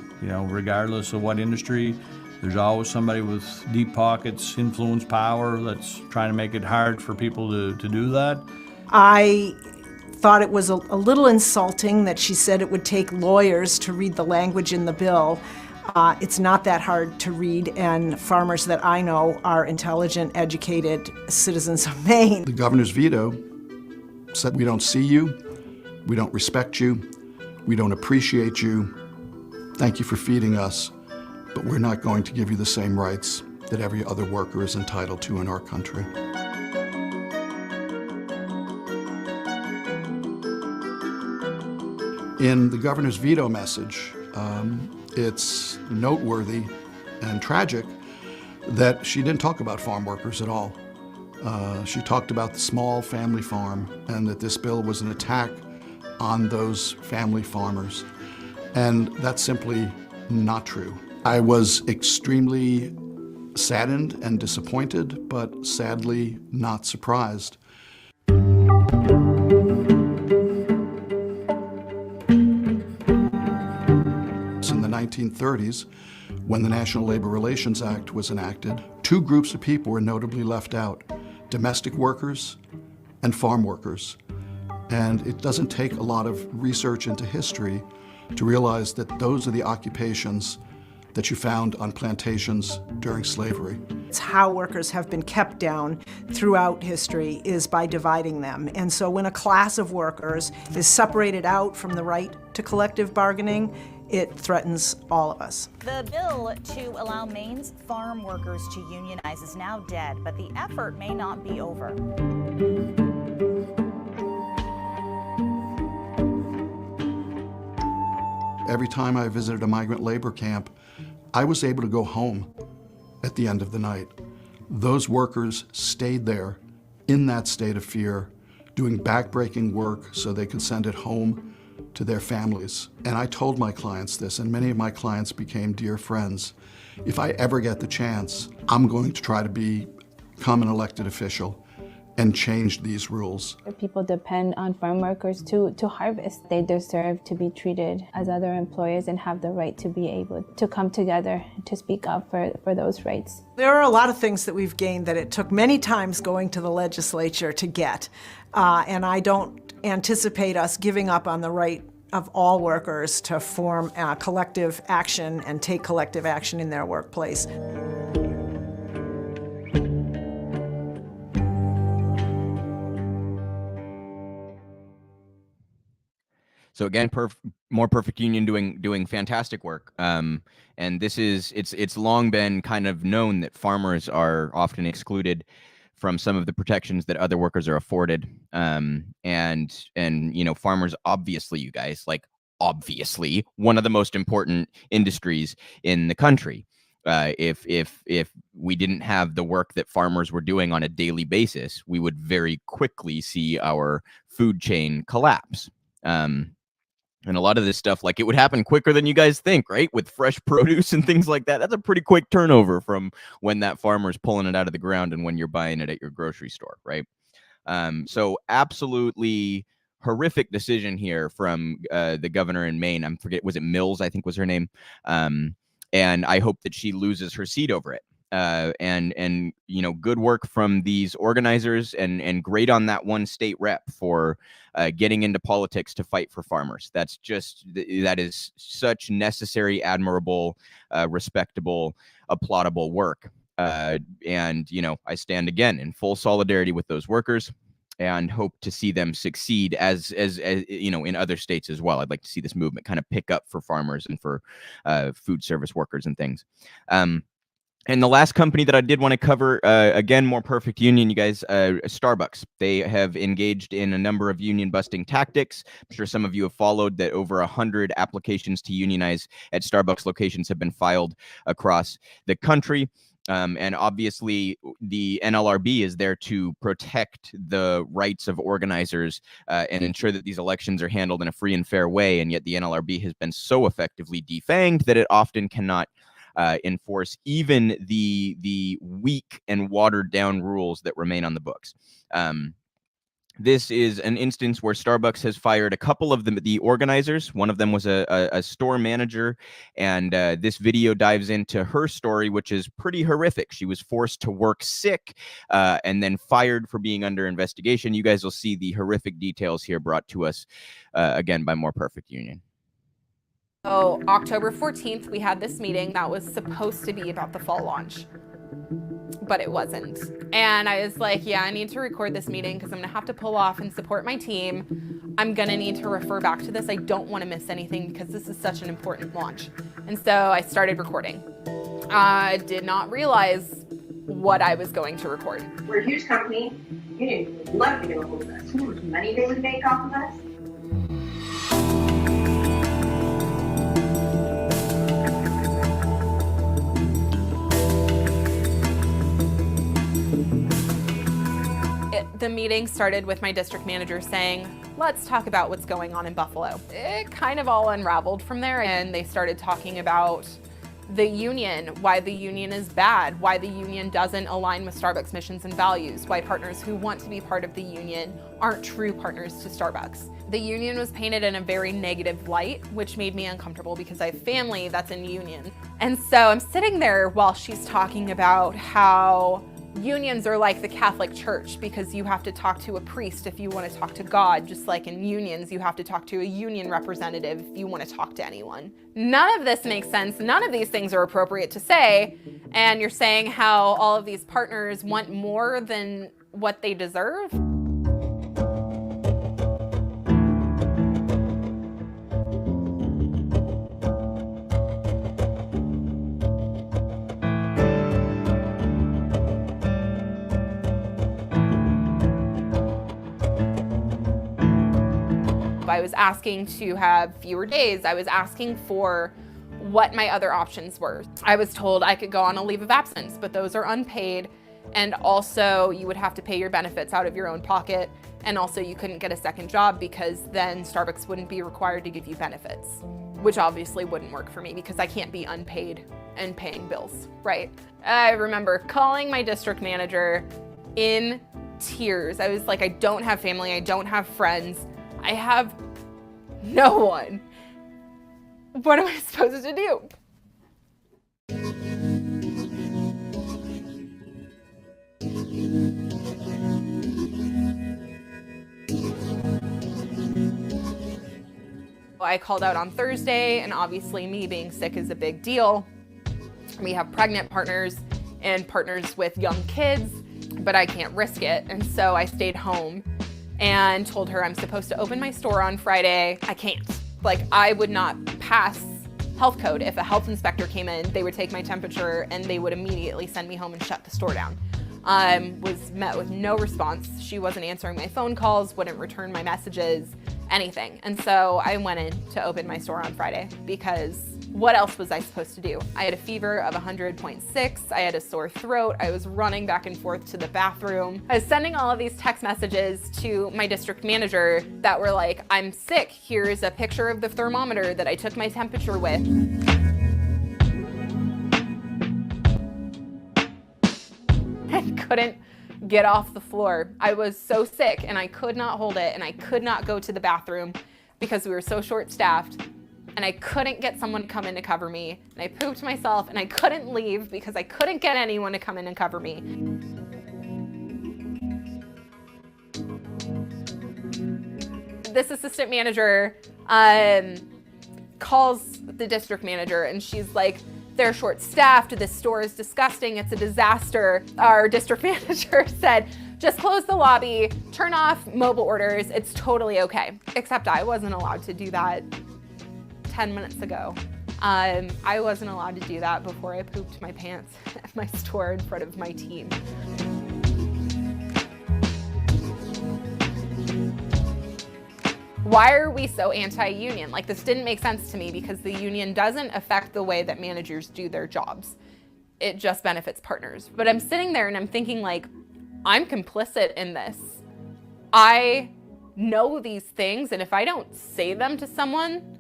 regardless of what industry, there's always somebody with deep pockets, influence, power that's trying to make it hard for people to do that. I thought it was a little insulting that she said it would take lawyers to read the language in the bill. It's not that hard to read, and farmers that I know are intelligent, educated citizens of Maine. The governor's veto said, we don't see you, we don't respect you, we don't appreciate you. Thank you for feeding us, but we're not going to give you the same rights that every other worker is entitled to in our country. In the governor's veto message, it's noteworthy and tragic that she didn't talk about farm workers at all. She talked about the small family farm and that this bill was an attack on those family farmers. And that's simply not true. I was extremely saddened and disappointed, but sadly not surprised. In the 1930s, when the National Labor Relations Act was enacted, two groups of people were notably left out: domestic workers and farm workers. And it doesn't take a lot of research into history to realize that those are the occupations that you found on plantations during slavery. It's how workers have been kept down throughout history is by dividing them. And so when a class of workers is separated out from the right to collective bargaining, it threatens all of us. The bill to allow Maine's farm workers to unionize is now dead, but the effort may not be over. Every time I visited a migrant labor camp, I was able to go home at the end of the night. Those workers stayed there in that state of fear, doing backbreaking work so they could send it home to their families. And I told my clients this, and many of my clients became dear friends. If I ever get the chance, I'm going to try to become an elected official and change these rules. People depend on farm workers to harvest. They deserve to be treated as other employers and have the right to be able to come together to speak up for those rights. There are a lot of things that we've gained that it took many times going to the legislature to get. And I don't anticipate us giving up on the right of all workers to form collective action and take collective action in their workplace. So again, more perfect union doing fantastic work. And this is it's long been kind of known that farmers are often excluded from some of the protections that other workers are afforded. And farmers, obviously, you guys, obviously one of the most important industries in the country. If we didn't have the work that farmers were doing on a daily basis, we would very quickly see our food chain collapse. And a lot of this stuff, it would happen quicker than you guys think, right? With fresh produce and things like that. That's a pretty quick turnover from when that farmer's pulling it out of the ground and when you're buying it at your grocery store, right? So absolutely horrific decision here from the governor in Maine. I forget, was it Mills, I think was her name? And I hope that she loses her seat over it. And good work from these organizers and great on that one state rep for getting into politics to fight for farmers. That is such necessary, admirable, respectable, applaudable work. And I stand again in full solidarity with those workers and hope to see them succeed as in other states as well. I'd like to see this movement kind of pick up for farmers and for food service workers and things. And the last company that I did want to cover, again, more perfect union, you guys, Starbucks. They have engaged in a number of union busting tactics. I'm sure some of you have followed that over 100 applications to unionize at Starbucks locations have been filed across the country. And obviously, the NLRB is there to protect the rights of organizers and ensure that these elections are handled in a free and fair way. And yet the NLRB has been so effectively defanged that it often cannot enforce even the weak and watered down rules that remain on the books. This is an instance where Starbucks has fired a couple of the organizers. One of them was a store manager, and this video dives into her story, which is pretty horrific. She was forced to work sick and then fired for being under investigation. You guys will see the horrific details here brought to us again by More Perfect Union. So October 14th, we had this meeting that was supposed to be about the fall launch, but it wasn't. And I was like, yeah, I need to record this meeting because I'm gonna have to pull off and support my team. I'm gonna need to refer back to this. I don't wanna miss anything because this is such an important launch. And so I started recording. I did not realize what I was going to record. We're a huge company. Union would love to get a hold of us. Who knows money they would make off of us? The meeting started with my district manager saying, let's talk about what's going on in Buffalo. It kind of all unraveled from there, and they started talking about the union, why the union is bad, why the union doesn't align with Starbucks missions and values, why partners who want to be part of the union aren't true partners to Starbucks. The union was painted in a very negative light, which made me uncomfortable because I have family that's in union. And so I'm sitting there while she's talking about how unions are like the Catholic Church because you have to talk to a priest if you want to talk to God, just like in unions you have to talk to a union representative if you want to talk to anyone. None of this makes sense. None of these things are appropriate to say. And you're saying how all of these partners want more than what they deserve. I was asking to have fewer days. I was asking for what my other options were. I was told I could go on a leave of absence, but those are unpaid. And also you would have to pay your benefits out of your own pocket. And also you couldn't get a second job because then Starbucks wouldn't be required to give you benefits, which obviously wouldn't work for me because I can't be unpaid and paying bills, right? I remember calling my district manager in tears. I was like, I don't have family, I don't have friends. I have no one. What am I supposed to do? I called out on Thursday, and obviously me being sick is a big deal. We have pregnant partners and partners with young kids, but I can't risk it. And so I stayed home and told her I'm supposed to open my store on Friday. I can't. Like, I would not pass health code. If a health inspector came in, they would take my temperature and they would immediately send me home and shut the store down. Was met with no response. She wasn't answering my phone calls, wouldn't return my messages, anything. And so I went in to open my store on Friday because what else was I supposed to do? I had a fever of 100.6. I had a sore throat. I was running back and forth to the bathroom. I was sending all of these text messages to my district manager that were like, I'm sick. Here's a picture of the thermometer that I took my temperature with. I couldn't get off the floor. I was so sick and I could not hold it and I could not go to the bathroom because we were so short-staffed. And I couldn't get someone to come in to cover me. And I pooped myself and I couldn't leave because I couldn't get anyone to come in and cover me. This assistant manager calls the district manager and she's like, they're short-staffed, this store is disgusting, it's a disaster. Our district manager said, just close the lobby, turn off mobile orders, it's totally okay. Except I wasn't allowed to do that 10 minutes ago. I wasn't allowed to do that before I pooped my pants at my store in front of my team. Why are we so anti-union? Like, this didn't make sense to me because the union doesn't affect the way that managers do their jobs. It just benefits partners. But I'm sitting there and I'm thinking, like, I'm complicit in this. I know these things, and if I don't say them to someone,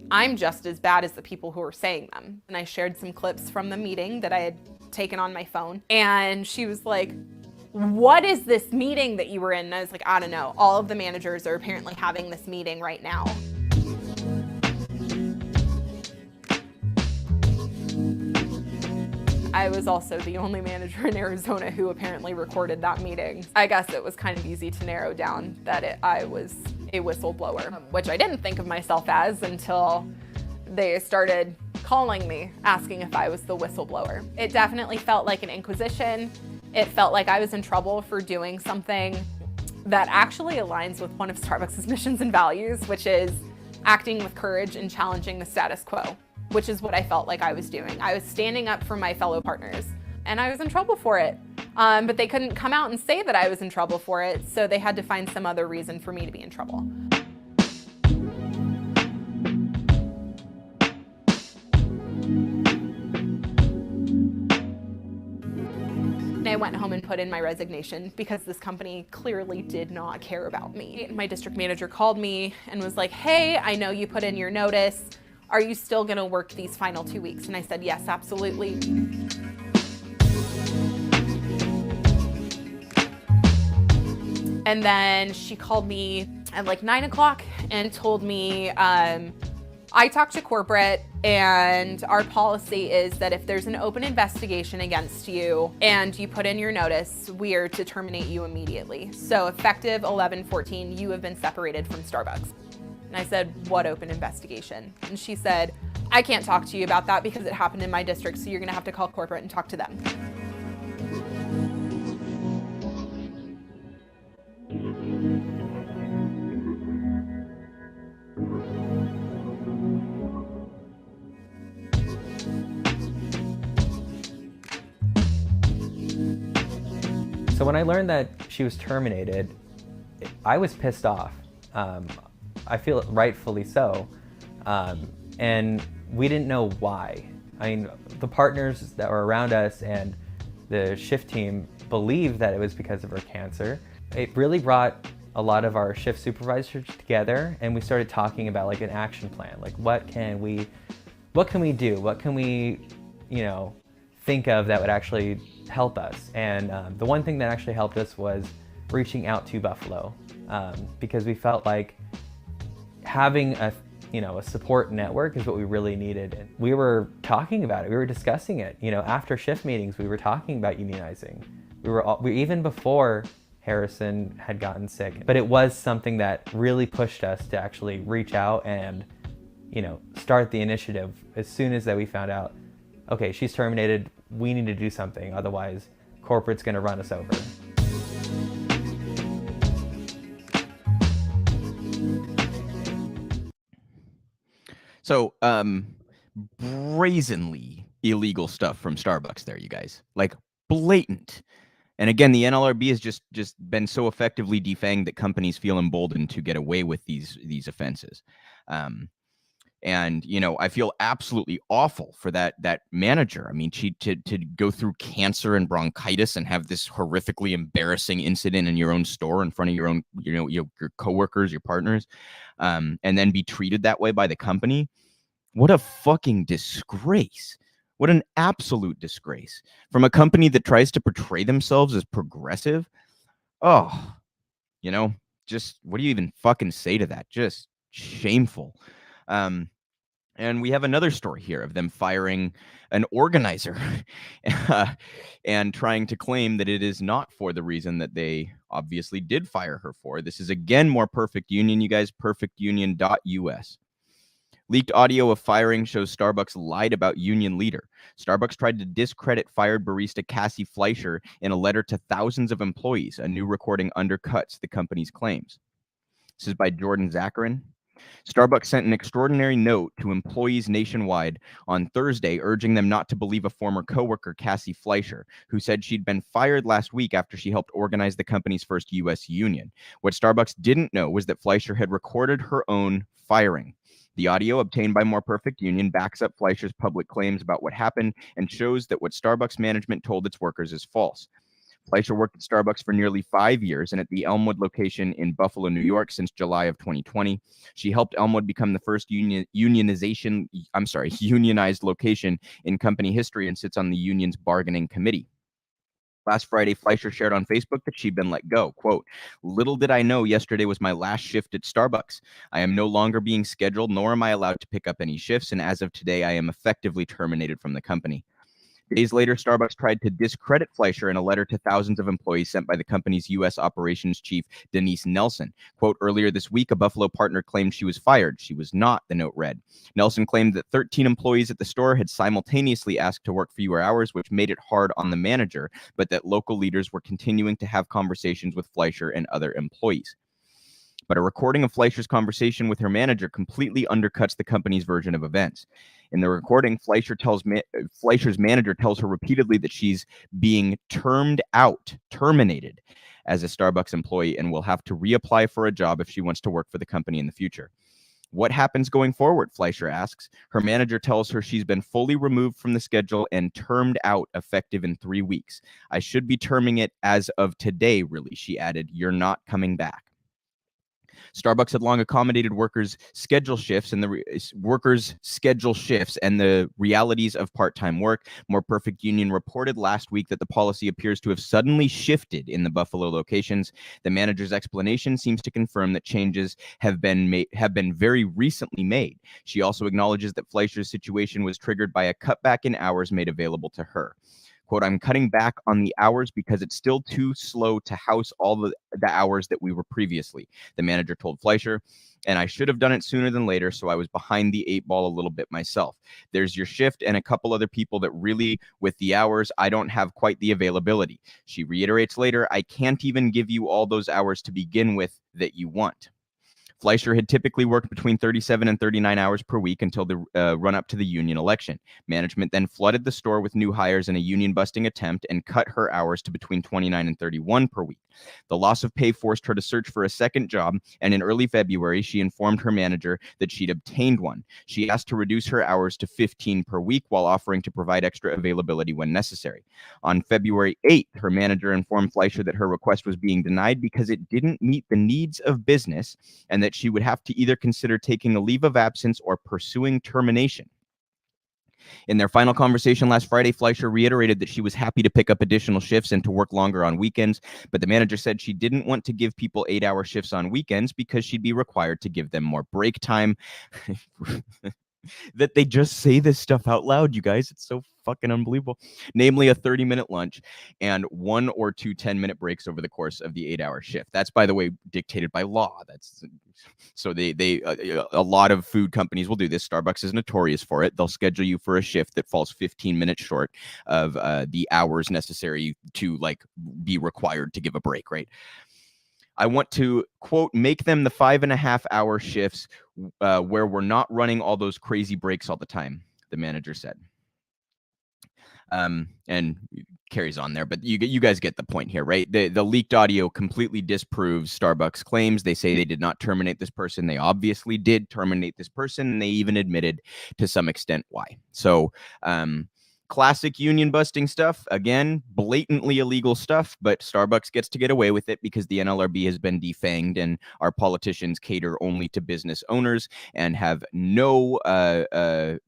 I'm just as bad as the people who are saying them. And I shared some clips from the meeting that I had taken on my phone. And she was like, what is this meeting that you were in? And I was like, I don't know. All of the managers are apparently having this meeting right now. I was also the only manager in Arizona who apparently recorded that meeting. I guess it was kind of easy to narrow down that I was a whistleblower, which I didn't think of myself as until they started calling me, asking if I was the whistleblower. It definitely felt like an inquisition. It felt like I was in trouble for doing something that actually aligns with one of Starbucks' missions and values, which is acting with courage and challenging the status quo, which is what I felt like I was doing. I was standing up for my fellow partners, and I was in trouble for it. But they couldn't come out and say that I was in trouble for it, so they had to find some other reason for me to be in trouble. I went home and put in my resignation because this company clearly did not care about me. My district manager called me and was like, hey, I know you put in your notice. Are you still gonna work these final 2 weeks? And I said, yes, absolutely. And then she called me at like 9 o'clock and told me, I talked to corporate and our policy is that if there's an open investigation against you and you put in your notice, we are to terminate you immediately. So effective 11/14, you have been separated from Starbucks. And I said, what open investigation? And she said, I can't talk to you about that because it happened in my district, so you're gonna have to call corporate and talk to them. So when I learned that she was terminated, I was pissed off. I feel rightfully so. And we didn't know why. I mean, the partners that were around us and the shift team believed that it was because of her cancer. It really brought a lot of our shift supervisors together, and we started talking about like an action plan. Like, what can we do? What can we, think of that would actually help us? And the one thing that actually helped us was reaching out to Buffalo, because we felt like having a support network is what we really needed. And we were talking about it. We were discussing it. After shift meetings, we were talking about unionizing. We even before Harrison had gotten sick. But it was something that really pushed us to actually reach out and, start the initiative as soon as that we found out, okay, she's terminated. We need to do something. Otherwise, corporate's going to run us over. So, brazenly illegal stuff from Starbucks there, you guys. Like, blatant. And again, the NLRB has just been so effectively defanged that companies feel emboldened to get away with these offenses. And I feel absolutely awful for that manager. I mean, to go through cancer and bronchitis and have this horrifically embarrassing incident in your own store in front of your own, your coworkers, your partners, and then be treated that way by the company. What a fucking disgrace. What an absolute disgrace from a company that tries to portray themselves as progressive. Oh, just what do you even fucking say to that? Just shameful. And we have another story here of them firing an organizer and trying to claim that it is not for the reason that they obviously did fire her for. This is again more Perfect Union, you guys, perfectunion.us. Leaked audio of firing shows Starbucks lied about union leader. Starbucks tried to discredit fired barista Cassie Fleischer in a letter to thousands of employees. A new recording undercuts the company's claims. This is by Jordan Zacharin. Starbucks sent an extraordinary note to employees nationwide on Thursday, urging them not to believe a former coworker, Cassie Fleischer, who said she'd been fired last week after she helped organize the company's first U.S. union. What Starbucks didn't know was that Fleischer had recorded her own firing. The audio obtained by More Perfect Union backs up Fleischer's public claims about what happened and shows that what Starbucks management told its workers is false. Fleischer worked at Starbucks for nearly 5 years and at the Elmwood location in Buffalo, New York since July of 2020. She helped Elmwood become the first unionized location in company history and sits on the union's bargaining committee. Last Friday, Fleischer shared on Facebook that she'd been let go. Quote, "Little did I know yesterday was my last shift at Starbucks. I am no longer being scheduled, nor am I allowed to pick up any shifts, and as of today, I am effectively terminated from the company." Days later, Starbucks tried to discredit Fleischer in a letter to thousands of employees sent by the company's U.S. operations chief, Denise Nelson. Quote, "Earlier this week, a Buffalo partner claimed she was fired. She was not," the note read. Nelson claimed that 13 employees at the store had simultaneously asked to work fewer hours, which made it hard on the manager, but that local leaders were continuing to have conversations with Fleischer and other employees. But a recording of Fleischer's conversation with her manager completely undercuts the company's version of events. In the recording, Fleischer's manager tells her repeatedly that she's being terminated as a Starbucks employee and will have to reapply for a job if she wants to work for the company in the future. What happens going forward, Fleischer asks. Her manager tells her she's been fully removed from the schedule and termed out effective in 3 weeks. "I should be terming it as of today, really," she added. "You're not coming back." Starbucks had long accommodated workers' schedule shifts and the realities of part-time work. More Perfect Union reported last week that the policy appears to have suddenly shifted in the Buffalo locations. The manager's explanation seems to confirm that changes have been very recently made. She also acknowledges that Fleischer's situation was triggered by a cutback in hours made available to her. Quote, "I'm cutting back on the hours because it's still too slow to house all the hours that we were previously," the manager told Fleischer, "and I should have done it sooner than later, so I was behind the 8 ball a little bit myself. There's your shift and a couple other people that really, with the hours, I don't have quite the availability." She reiterates later, "I can't even give you all those hours to begin with that you want." Fleischer had typically worked between 37 and 39 hours per week until the run-up to the union election. Management then flooded the store with new hires in a union-busting attempt and cut her hours to between 29 and 31 per week. The loss of pay forced her to search for a second job, and in early February, she informed her manager that she'd obtained one. She asked to reduce her hours to 15 per week while offering to provide extra availability when necessary. On February 8th, her manager informed Fleischer that her request was being denied because it didn't meet the needs of business and that she would have to either consider taking a leave of absence or pursuing termination. In their final conversation last Friday, Fleischer reiterated that she was happy to pick up additional shifts and to work longer on weekends, but the manager said she didn't want to give people 8-hour shifts on weekends because she'd be required to give them more break time. That they just say this stuff out loud, you guys. It's so fucking unbelievable. Namely, a 30-minute lunch and 1 or 2 10-minute breaks over the course of the 8-hour shift. That's, by the way, dictated by law. That's so a lot of food companies will do this. Starbucks is notorious for it. They'll schedule you for a shift that falls 15 minutes short of the hours necessary to be required to give a break, right? "I want to," quote, "make them the 5.5-hour shifts where we're not running all those crazy breaks all the time," the manager said. And carries on there, but you guys get the point here, right? The leaked audio completely disproves Starbucks' claims. They say they did not terminate this person. They obviously did terminate this person, and they even admitted to some extent why. So, classic union busting stuff. Again, blatantly illegal stuff, but Starbucks gets to get away with it because the NLRB has been defanged and our politicians cater only to business owners and have no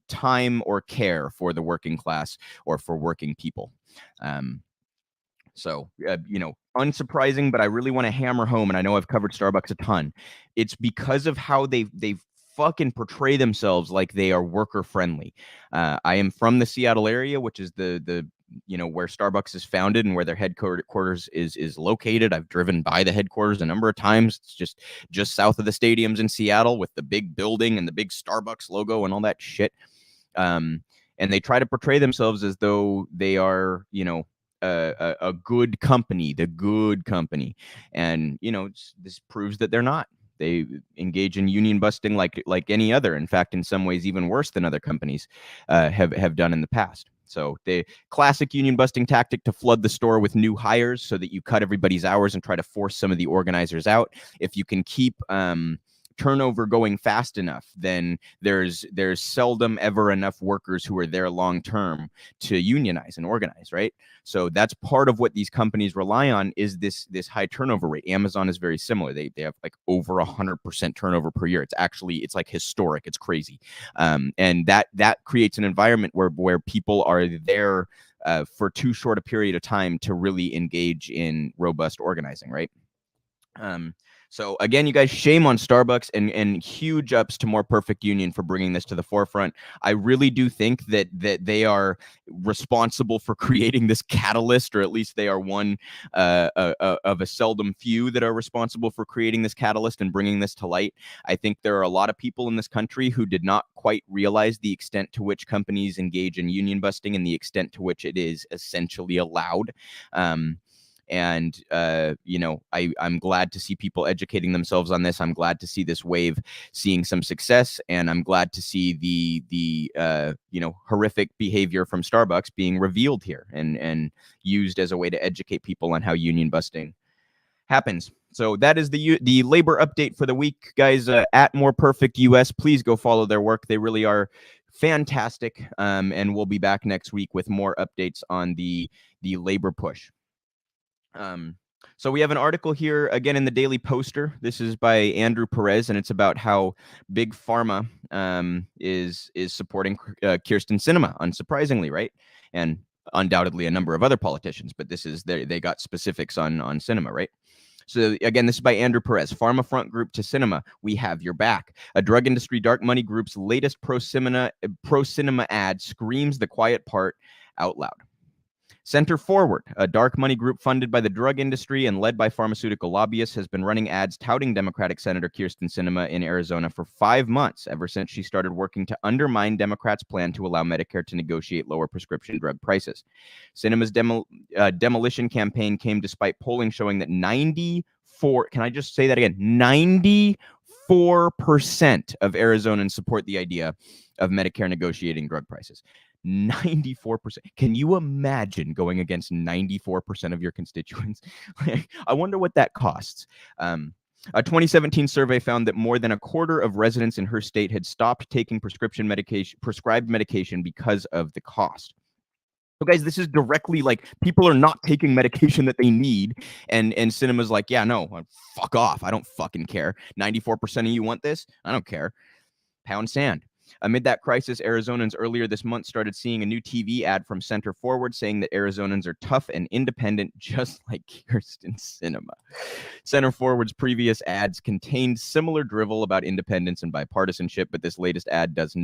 time or care for the working class or for working people. So, unsurprising, but I really want to hammer home, and I know I've covered Starbucks a ton. It's because of how they've fucking portray themselves like they are worker friendly. I am from the Seattle area, which is the where Starbucks is founded and where their headquarters is located. I've driven by the headquarters a number of times. It's just south of the stadiums in Seattle with the big building and the big Starbucks logo and all that shit. And they try to portray themselves as though they are, a good company, the good company. And, this proves that they're not. They engage in union busting like any other. In fact, in some ways, even worse than other companies have done in the past. So the classic union busting tactic to flood the store with new hires so that you cut everybody's hours and try to force some of the organizers out. If you can keep turnover going fast enough, then there's seldom ever enough workers who are there long term to unionize and organize, right? So that's part of what these companies rely on, is this high turnover rate. Amazon is very similar. They have like over 100% turnover per year. It's like historic. It's crazy, and that creates an environment where people are there for too short a period of time to really engage in robust organizing, right? So again, you guys, shame on Starbucks, and huge ups to More Perfect Union for bringing this to the forefront. I really do think that they are responsible for creating this catalyst, or at least they are one of a seldom few that are responsible for creating this catalyst and bringing this to light. I think there are a lot of people in this country who did not quite realize the extent to which companies engage in union busting and the extent to which it is essentially allowed. And I'm glad to see people educating themselves on this. I'm glad to see this wave seeing some success, and I'm glad to see the horrific behavior from Starbucks being revealed here and used as a way to educate people on how union busting happens. So that is the labor update for the week, guys. At More Perfect US, please go follow their work. They really are fantastic, and we'll be back next week with more updates on the labor push. So we have an article here again in the Daily Poster. This is by Andrew Perez, and it's about how Big Pharma is supporting Kyrsten Sinema, unsurprisingly, right? And undoubtedly a number of other politicians, but this is they got specifics on Sinema, right? So again, this is by Andrew Perez. Pharma front group to Sinema, we have your back. A drug industry dark money group's latest pro-cinema ad screams the quiet part out loud. Center Forward, a dark money group funded by the drug industry and led by pharmaceutical lobbyists, has been running ads touting Democratic Senator Kyrsten Sinema in Arizona for 5 months, ever since she started working to undermine Democrats' plan to allow Medicare to negotiate lower prescription drug prices. Sinema's demolition campaign came despite polling showing that 94% of Arizonans support the idea of Medicare negotiating drug prices. 94%. Can you imagine going against 94% of your constituents? I wonder what that costs. A 2017 survey found that more than a quarter of residents in her state had stopped taking prescribed medication because of the cost. So guys, this is directly like people are not taking medication that they need, and Sinema's like, yeah, no, fuck off. I don't fucking care. 94% of you want this? I don't care. Pound sand. Amid that crisis, Arizonans earlier this month started seeing a new TV ad from Center Forward saying that Arizonans are tough and independent, just like Kyrsten Sinema. Center Forward's previous ads contained similar drivel about independence and bipartisanship, but this latest ad does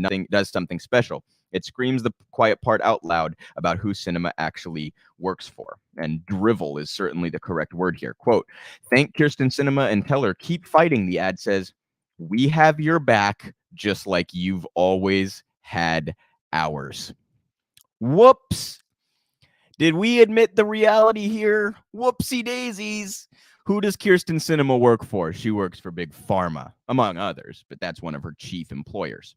something special. It screams the quiet part out loud about who Sinema actually works for. And drivel is certainly the correct word here. Quote, "Thank Kyrsten Sinema and tell her, keep fighting," the ad says. "We have your back, just like you've always had ours." Whoops. Did we admit the reality here? Whoopsie daisies. Who does Kyrsten Sinema work for? She works for Big Pharma, among others, but that's one of her chief employers.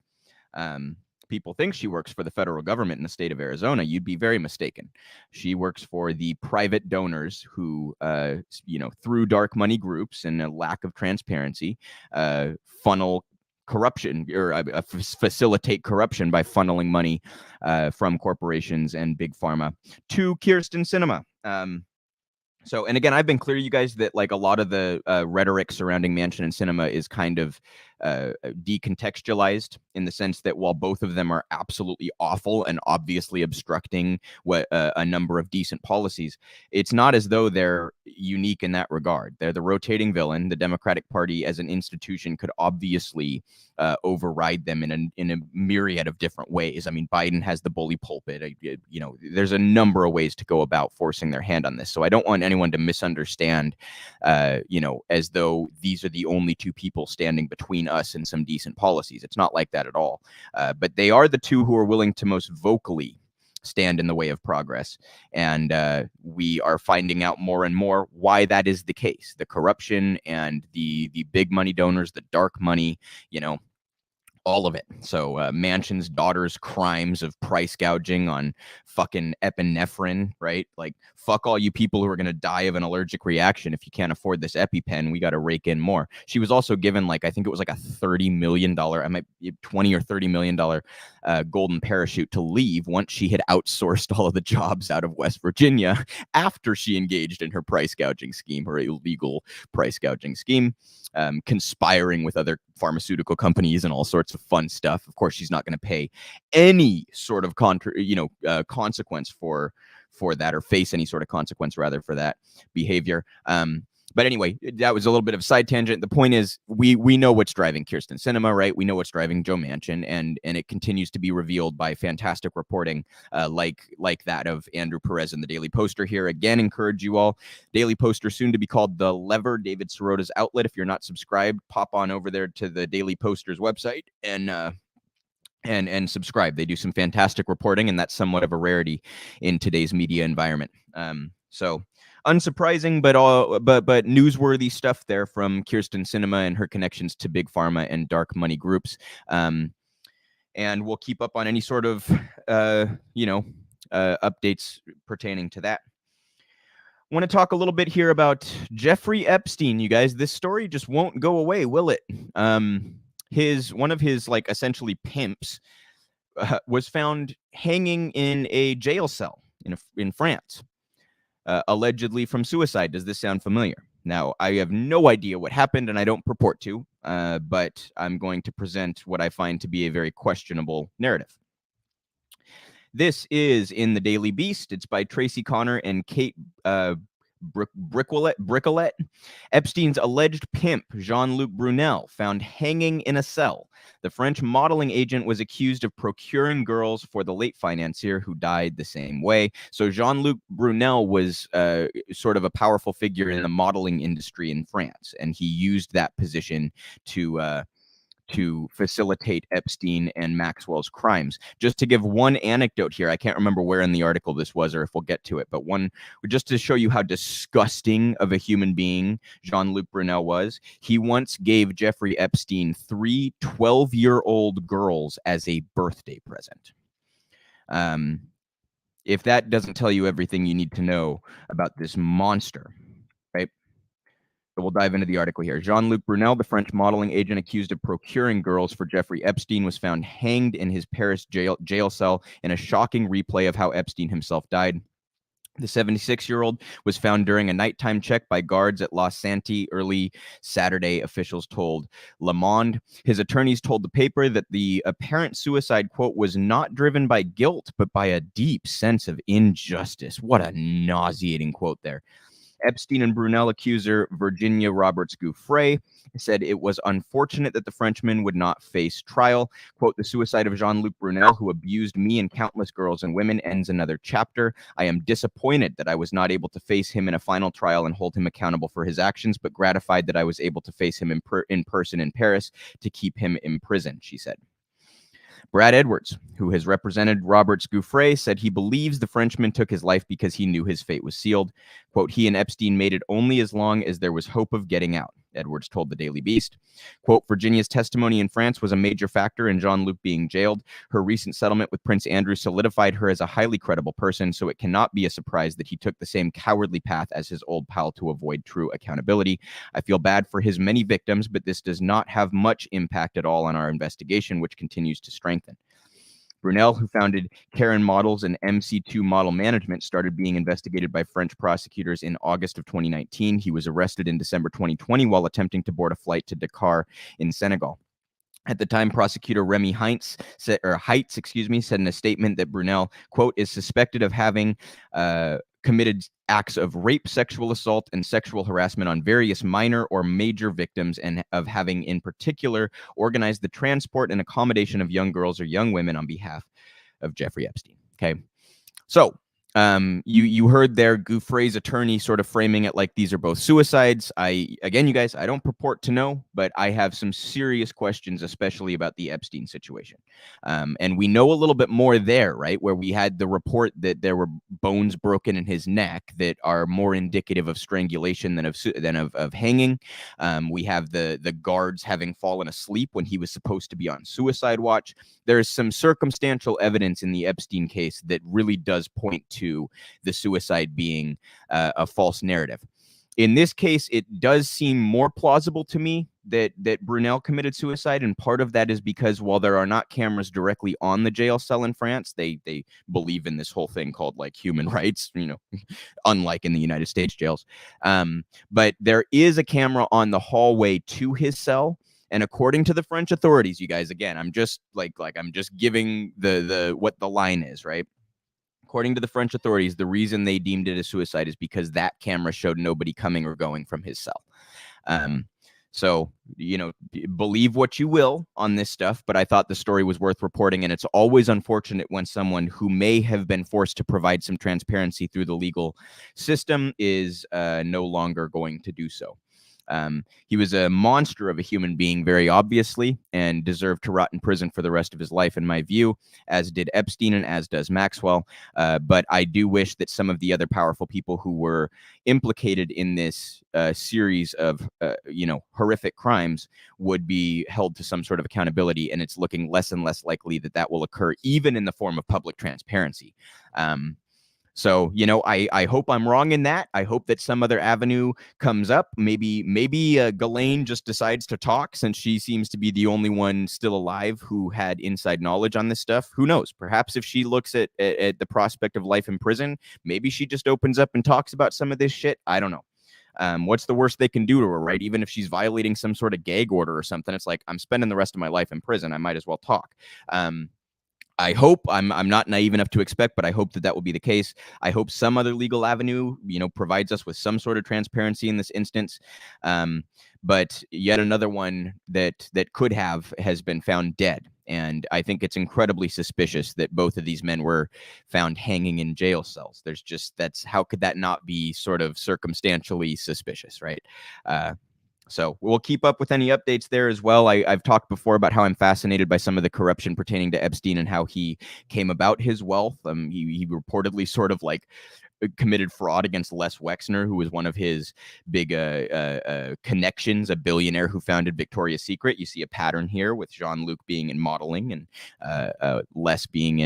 People think she works for the federal government in the state of Arizona. You'd be very mistaken. She works for the private donors who, through dark money groups and a lack of transparency, funnel corruption or facilitate corruption by funneling money from corporations and Big Pharma to Kyrsten Sinema. So, and again, I've been clear, you guys, that like a lot of the rhetoric surrounding Manchin and Sinema is kind of decontextualized in the sense that while both of them are absolutely awful and obviously obstructing what a number of decent policies, it's not as though they're unique in that regard. They're the rotating villain. The Democratic Party as an institution could obviously override them in a myriad of different ways. I mean, Biden has the bully pulpit. There's a number of ways to go about forcing their hand on this. So I don't want anyone to misunderstand, as though these are the only two people standing between us and some decent policies. It's not like that at all. But they are the two who are willing to most vocally stand in the way of progress. And we are finding out more and more why that is the case. The corruption and the big money donors, the dark money, all of it. So Manchin's daughter's crimes of price gouging on fucking epinephrine, right? Like, fuck all you people who are going to die of an allergic reaction. If you can't afford this EpiPen, we got to rake in more. She was also given, like, I think it was like a $30 million, I might $20 or $30 million golden parachute to leave once she had outsourced all of the jobs out of West Virginia after she engaged in her price gouging scheme, her illegal price gouging scheme, conspiring with other pharmaceutical companies and all sorts of fun stuff. Of course, she's not going to pay any sort of consequence for that, or face any sort of consequence rather for that behavior. But anyway, that was a little bit of a side tangent. The point is, we know what's driving Kyrsten Sinema, right? We know what's driving Joe Manchin, and it continues to be revealed by fantastic reporting like that of Andrew Perez in the Daily Poster here. Again, encourage you all. Daily Poster soon to be called The Lever, David Sirota's outlet. If you're not subscribed, pop on over there to the Daily Poster's website and subscribe. They do some fantastic reporting, and that's somewhat of a rarity in today's media environment. So unsurprising, but newsworthy stuff there from Kyrsten Sinema and her connections to big pharma and dark money groups. And we'll keep up on any sort of updates pertaining to that. I want to talk a little bit here about Jeffrey Epstein, you guys. This story just won't go away, will it? One of his like essentially pimps was found hanging in a jail cell in France. Allegedly from suicide. Does this sound familiar? Now, I have no idea what happened, and I don't purport to, but I'm going to present what I find to be a very questionable narrative. This is in the Daily Beast. It's by Tracy Connor and Kate Bricolette. Epstein's alleged pimp, Jean-Luc Brunel, found hanging in a cell. The French modeling agent was accused of procuring girls for the late financier who died the same way. So Jean-Luc Brunel was sort of a powerful figure in the modeling industry in France, and he used that position to facilitate Epstein and Maxwell's crimes. Just to give one anecdote here, I can't remember where in the article this was or if we'll get to it, but one, just to show you how disgusting of a human being Jean-Luc Brunel was, he once gave Jeffrey Epstein 3 12-year-old girls as a birthday present. If that doesn't tell you everything you need to know about this monster, right? So we'll dive into the article here. Jean-Luc Brunel, the French modeling agent accused of procuring girls for Jeffrey Epstein, was found hanged in his Paris jail cell in a shocking replay of how Epstein himself died. The 76-year-old was found during a nighttime check by guards at La Santé early Saturday, officials told Le Monde. His attorneys told the paper that the apparent suicide, quote, was not driven by guilt, but by a deep sense of injustice. What a nauseating quote there. Epstein and Brunel accuser Virginia Roberts-Gouffret said it was unfortunate that the Frenchman would not face trial. Quote, the suicide of Jean-Luc Brunel, who abused me and countless girls and women, ends another chapter. I am disappointed that I was not able to face him in a final trial and hold him accountable for his actions, but gratified that I was able to face him in person in Paris to keep him in prison, she said. Brad Edwards, who has represented Roberts-Gouffret, said he believes the Frenchman took his life because he knew his fate was sealed. Quote, he and Epstein made it only as long as there was hope of getting out, Edwards told the Daily Beast. Quote, Virginia's testimony in France was a major factor in Jean-Luc being jailed. Her recent settlement with Prince Andrew solidified her as a highly credible person, so it cannot be a surprise that he took the same cowardly path as his old pal to avoid true accountability. I feel bad for his many victims, but this does not have much impact at all on our investigation, which continues to strengthen. Brunel, who founded Karen Models and MC2 Model Management, started being investigated by French prosecutors in August of 2019. He was arrested in December 2020 while attempting to board a flight to Dakar in Senegal. At the time, prosecutor Remy Heitz said in a statement that Brunel, quote, is suspected of having committed acts of rape, sexual assault, and sexual harassment on various minor or major victims, and of having in particular organized the transport and accommodation of young girls or young women on behalf of Jeffrey Epstein. Okay, so You heard their Gouffre's attorney sort of framing it like these are both suicides. Again, you guys, I don't purport to know, but I have some serious questions, especially about the Epstein situation. And we know a little bit more there, right? Where we had the report that there were bones broken in his neck that are more indicative of strangulation than of hanging. We have the guards having fallen asleep when he was supposed to be on suicide watch. There's some circumstantial evidence in the Epstein case that really does point to the suicide being a false narrative. In this case, it does seem more plausible to me that Brunel committed suicide, and part of that is because while there are not cameras directly on the jail cell in France, they believe in this whole thing called like human rights, unlike in the United States jails. But there is a camera on the hallway to his cell. And according to the French authorities, you guys, again, I'm just I'm just giving the what the line is, right? According to the French authorities, the reason they deemed it a suicide is because that camera showed nobody coming or going from his cell. So, believe what you will on this stuff, but I thought the story was worth reporting. And it's always unfortunate when someone who may have been forced to provide some transparency through the legal system is no longer going to do so. He was a monster of a human being, very obviously, and deserved to rot in prison for the rest of his life, in my view, as did Epstein and as does Maxwell. But I do wish that some of the other powerful people who were implicated in this series of, horrific crimes would be held to some sort of accountability. And it's looking less and less likely that that will occur, even in the form of public transparency. So, I hope I'm wrong in that. I hope that some other avenue comes up. Maybe Ghislaine just decides to talk, since she seems to be the only one still alive who had inside knowledge on this stuff. Who knows? Perhaps if she looks at the prospect of life in prison, maybe she just opens up and talks about some of this shit. I don't know. What's the worst they can do to her, right? Even if she's violating some sort of gag order or something, it's like, I'm spending the rest of my life in prison. I might as well talk. I hope, I'm not naive enough to expect, but I hope that will be the case. I hope some other legal avenue, provides us with some sort of transparency in this instance. But yet another one that has been found dead. And I think it's incredibly suspicious that both of these men were found hanging in jail cells. How could that not be sort of circumstantially suspicious, right? So we'll keep up with any updates there as well. I've talked before about how I'm fascinated by some of the corruption pertaining to Epstein and how he came about his wealth. He reportedly sort of committed fraud against Les Wexner, who was one of his big connections, a billionaire who founded Victoria's Secret. You see a pattern here with Jean-Luc being in modeling and Les being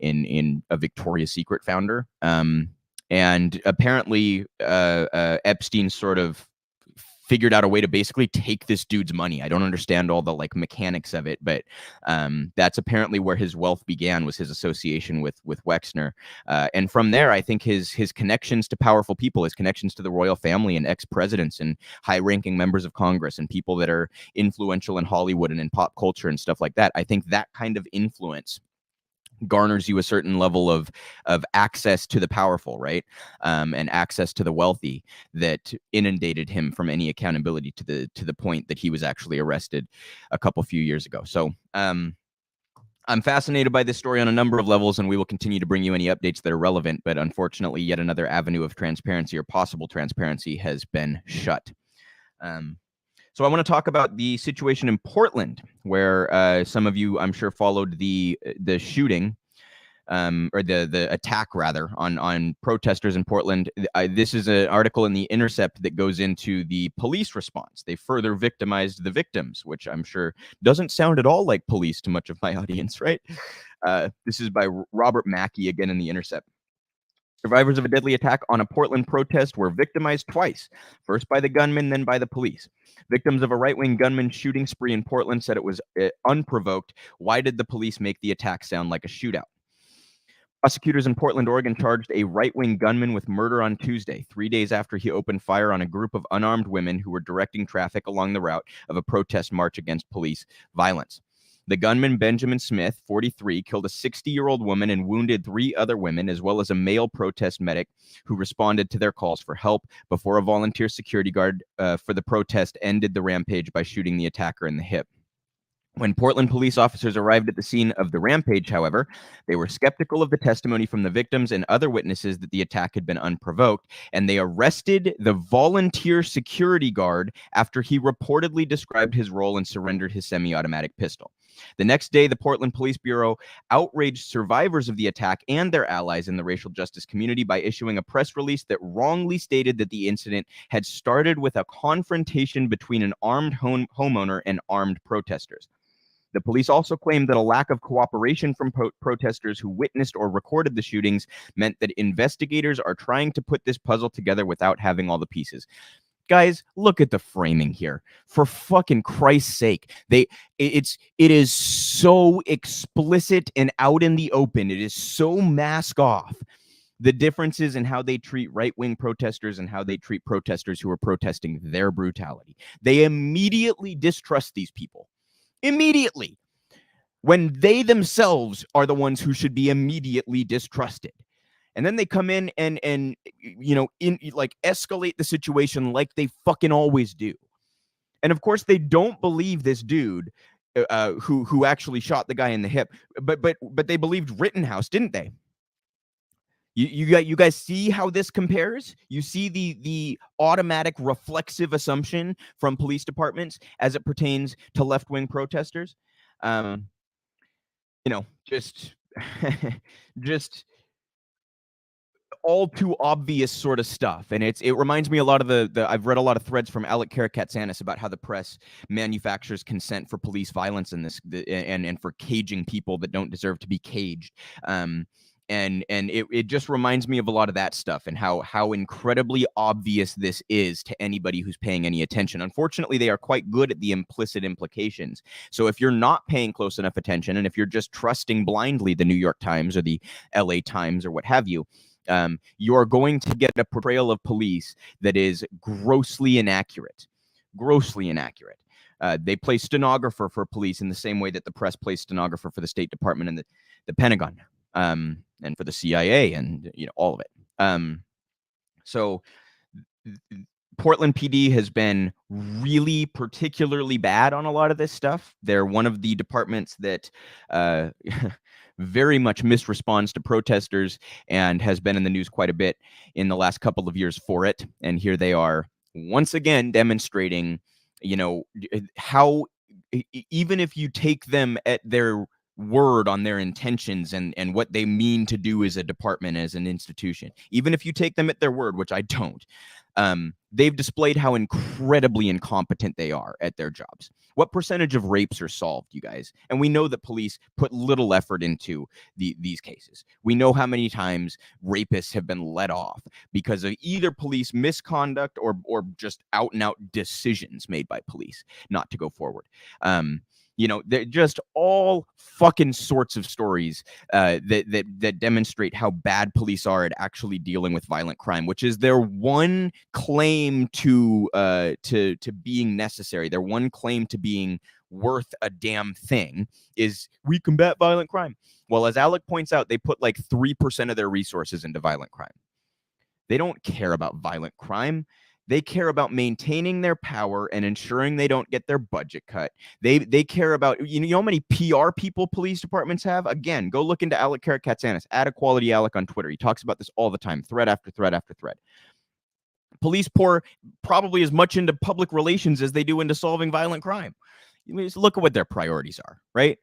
in a Victoria's Secret founder. And apparently Epstein sort of figured out a way to basically take this dude's money. I don't understand all the mechanics of it, but that's apparently where his wealth began, was his association with Wexner. And from there, I think his connections to powerful people, his connections to the royal family and ex-presidents and high-ranking members of Congress and people that are influential in Hollywood and in pop culture and stuff like that. I think that kind of influence garners you a certain level of access to the powerful, right? And access to the wealthy that inundated him from any accountability to the point that he was actually arrested a few years ago. So I'm fascinated by this story on a number of levels, and we will continue to bring you any updates that are relevant. But unfortunately, yet another avenue of transparency or possible transparency has been shut. So I want to talk about the situation in Portland, where some of you, I'm sure, followed the shooting, or the attack rather, on protesters in Portland. This is an article in The Intercept that goes into the police response. They further victimized the victims, which I'm sure doesn't sound at all like police to much of my audience, right? This is by Robert Mackey, again in The Intercept. Survivors of a deadly attack on a Portland protest were victimized twice, first by the gunman, then by the police. Victims of a right-wing gunman shooting spree in Portland said it was unprovoked. Why did the police make the attack sound like a shootout? Prosecutors in Portland, Oregon charged a right-wing gunman with murder on Tuesday, 3 days after he opened fire on a group of unarmed women who were directing traffic along the route of a protest march against police violence. The gunman, Benjamin Smith, 43, killed a 60-year-old woman and wounded 3 other women, as well as a male protest medic who responded to their calls for help before a volunteer security guard for the protest ended the rampage by shooting the attacker in the hip. When Portland police officers arrived at the scene of the rampage, however, they were skeptical of the testimony from the victims and other witnesses that the attack had been unprovoked, and they arrested the volunteer security guard after he reportedly described his role and surrendered his semi-automatic pistol. The next day, the Portland Police Bureau outraged survivors of the attack and their allies in the racial justice community by issuing a press release that wrongly stated that the incident had started with a confrontation between an armed homeowner and armed protesters. The police also claimed that a lack of cooperation from protesters who witnessed or recorded the shootings meant that investigators are trying to put this puzzle together without having all the pieces. Guys, look at the framing here. For fucking Christ's sake. It is so explicit and out in the open. It is so mask off. The differences in how they treat right-wing protesters and how they treat protesters who are protesting their brutality. They immediately distrust these people. Immediately, when they themselves are the ones who should be immediately distrusted. And then they come in and escalate the situation like they fucking always do. And of course, they don't believe this dude who actually shot the guy in the hip, but they believed Rittenhouse, didn't they? You guys see how this compares? You see the automatic reflexive assumption from police departments as it pertains to left-wing protesters. Just just all too obvious sort of stuff. And it reminds me a lot of the I've read a lot of threads from Alec Karakatsanis about how the press manufactures consent for police violence in this and for caging people that don't deserve to be caged. And it just reminds me of a lot of that stuff and how incredibly obvious this is to anybody who's paying any attention. Unfortunately, they are quite good at the implicit implications. So if you're not paying close enough attention, and if you're just trusting blindly the New York Times or the LA Times or what have you, you're going to get a portrayal of police that is grossly inaccurate. Grossly inaccurate. They play stenographer for police in the same way that the press plays stenographer for the State Department and the Pentagon. And for the CIA and all of it. So Portland PD has been really particularly bad on a lot of this stuff. They're one of the departments that very much misresponds to protesters and has been in the news quite a bit in the last couple of years for it. And here they are once again demonstrating, how even if you take them at their word on their intentions and what they mean to do as a department, as an institution, even if you take them at their word, which I don't, they've displayed how incredibly incompetent they are at their jobs. What percentage of rapes are solved, you guys? And we know that police put little effort into these cases. We know how many times rapists have been let off because of either police misconduct or just out and out decisions made by police not to go forward. They're just all fucking sorts of stories that demonstrate how bad police are at actually dealing with violent crime, which is their one claim to being necessary. Their one claim to being worth a damn thing is we combat violent crime. Well, as Alec points out, they put like 3% of their resources into violent crime. They don't care about violent crime. They care about maintaining their power and ensuring they don't get their budget cut. They care about, how many PR people police departments have? Again, go look into Alec Karakatsanis, @Equality Alec on Twitter. He talks about this all the time, thread after thread after thread. Police pour probably as much into public relations as they do into solving violent crime. Just look at what their priorities are, right?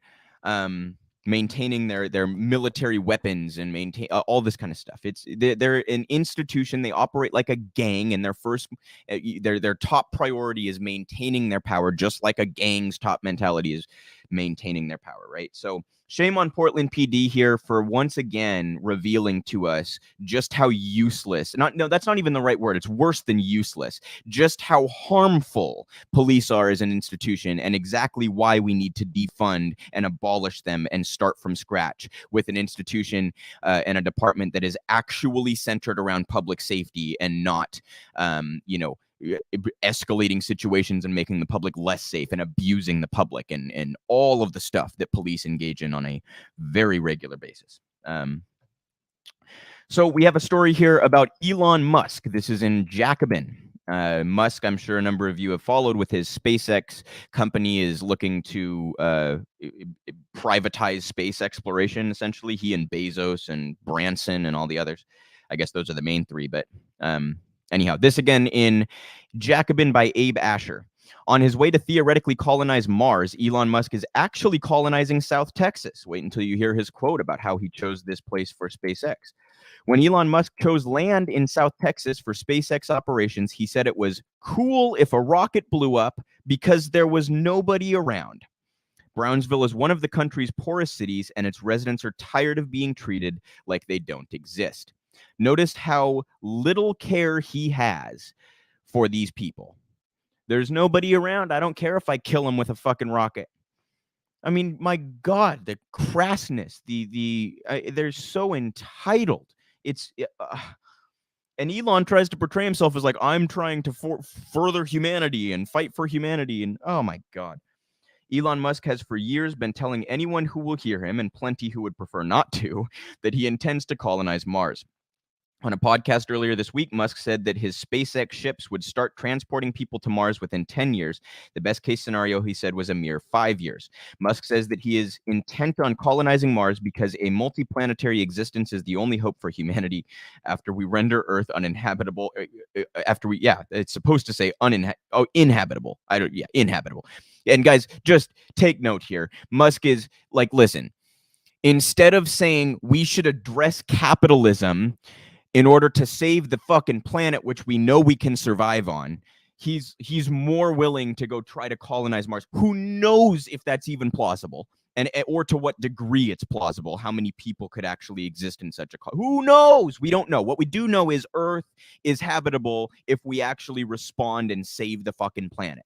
Maintaining their military weapons and maintain all this kind of stuff. They're an institution. They operate like a gang, and their top priority is maintaining their power, just like a gang's top mentality is maintaining their power, right? So shame on Portland PD here for once again revealing to us just how useless, that's not even the right word. It's worse than useless. Just how harmful police are as an institution and exactly why we need to defund and abolish them and start from scratch with an institution and a department that is actually centered around public safety and not, escalating situations and making the public less safe and abusing the public and all of the stuff that police engage in on a very regular basis. So we have a story here about Elon Musk. This is in Jacobin. Musk, I'm sure a number of you have followed with his SpaceX company, is looking to privatize space exploration, essentially. He and Bezos and Branson and all the others. I guess those are the main three. But anyhow, this again in Jacobin by Abe Asher. On his way to theoretically colonize Mars, Elon Musk is actually colonizing South Texas. Wait until you hear his quote about how he chose this place for SpaceX. When Elon Musk chose land in South Texas for SpaceX operations, he said it was cool if a rocket blew up because there was nobody around. Brownsville is one of the country's poorest cities, and its residents are tired of being treated like they don't exist. Notice how little care he has for these people. There's nobody around. I don't care if I kill him with a fucking rocket. I mean, my God, the crassness, they're so entitled. It's and Elon tries to portray himself as like, I'm trying to further humanity and fight for humanity. And oh my God. Elon Musk has for years been telling anyone who will hear him, and plenty who would prefer not to, that he intends to colonize Mars. On a podcast earlier this week, Musk said that his SpaceX ships would start transporting people to Mars within 10 years. The best case scenario, he said, was a mere 5 years. Musk says that he is intent on colonizing Mars because a multiplanetary existence is the only hope for humanity after we render Earth uninhabitable. It's supposed to say inhabitable. Inhabitable. And guys, just take note here. Musk is like, listen, instead of saying we should address capitalism in order to save the fucking planet, which we know we can survive on, he's more willing to go try to colonize Mars. Who knows if that's even plausible, or to what degree it's plausible, how many people could actually exist in such a who knows? We don't know. What we do know is Earth is habitable if we actually respond and save the fucking planet.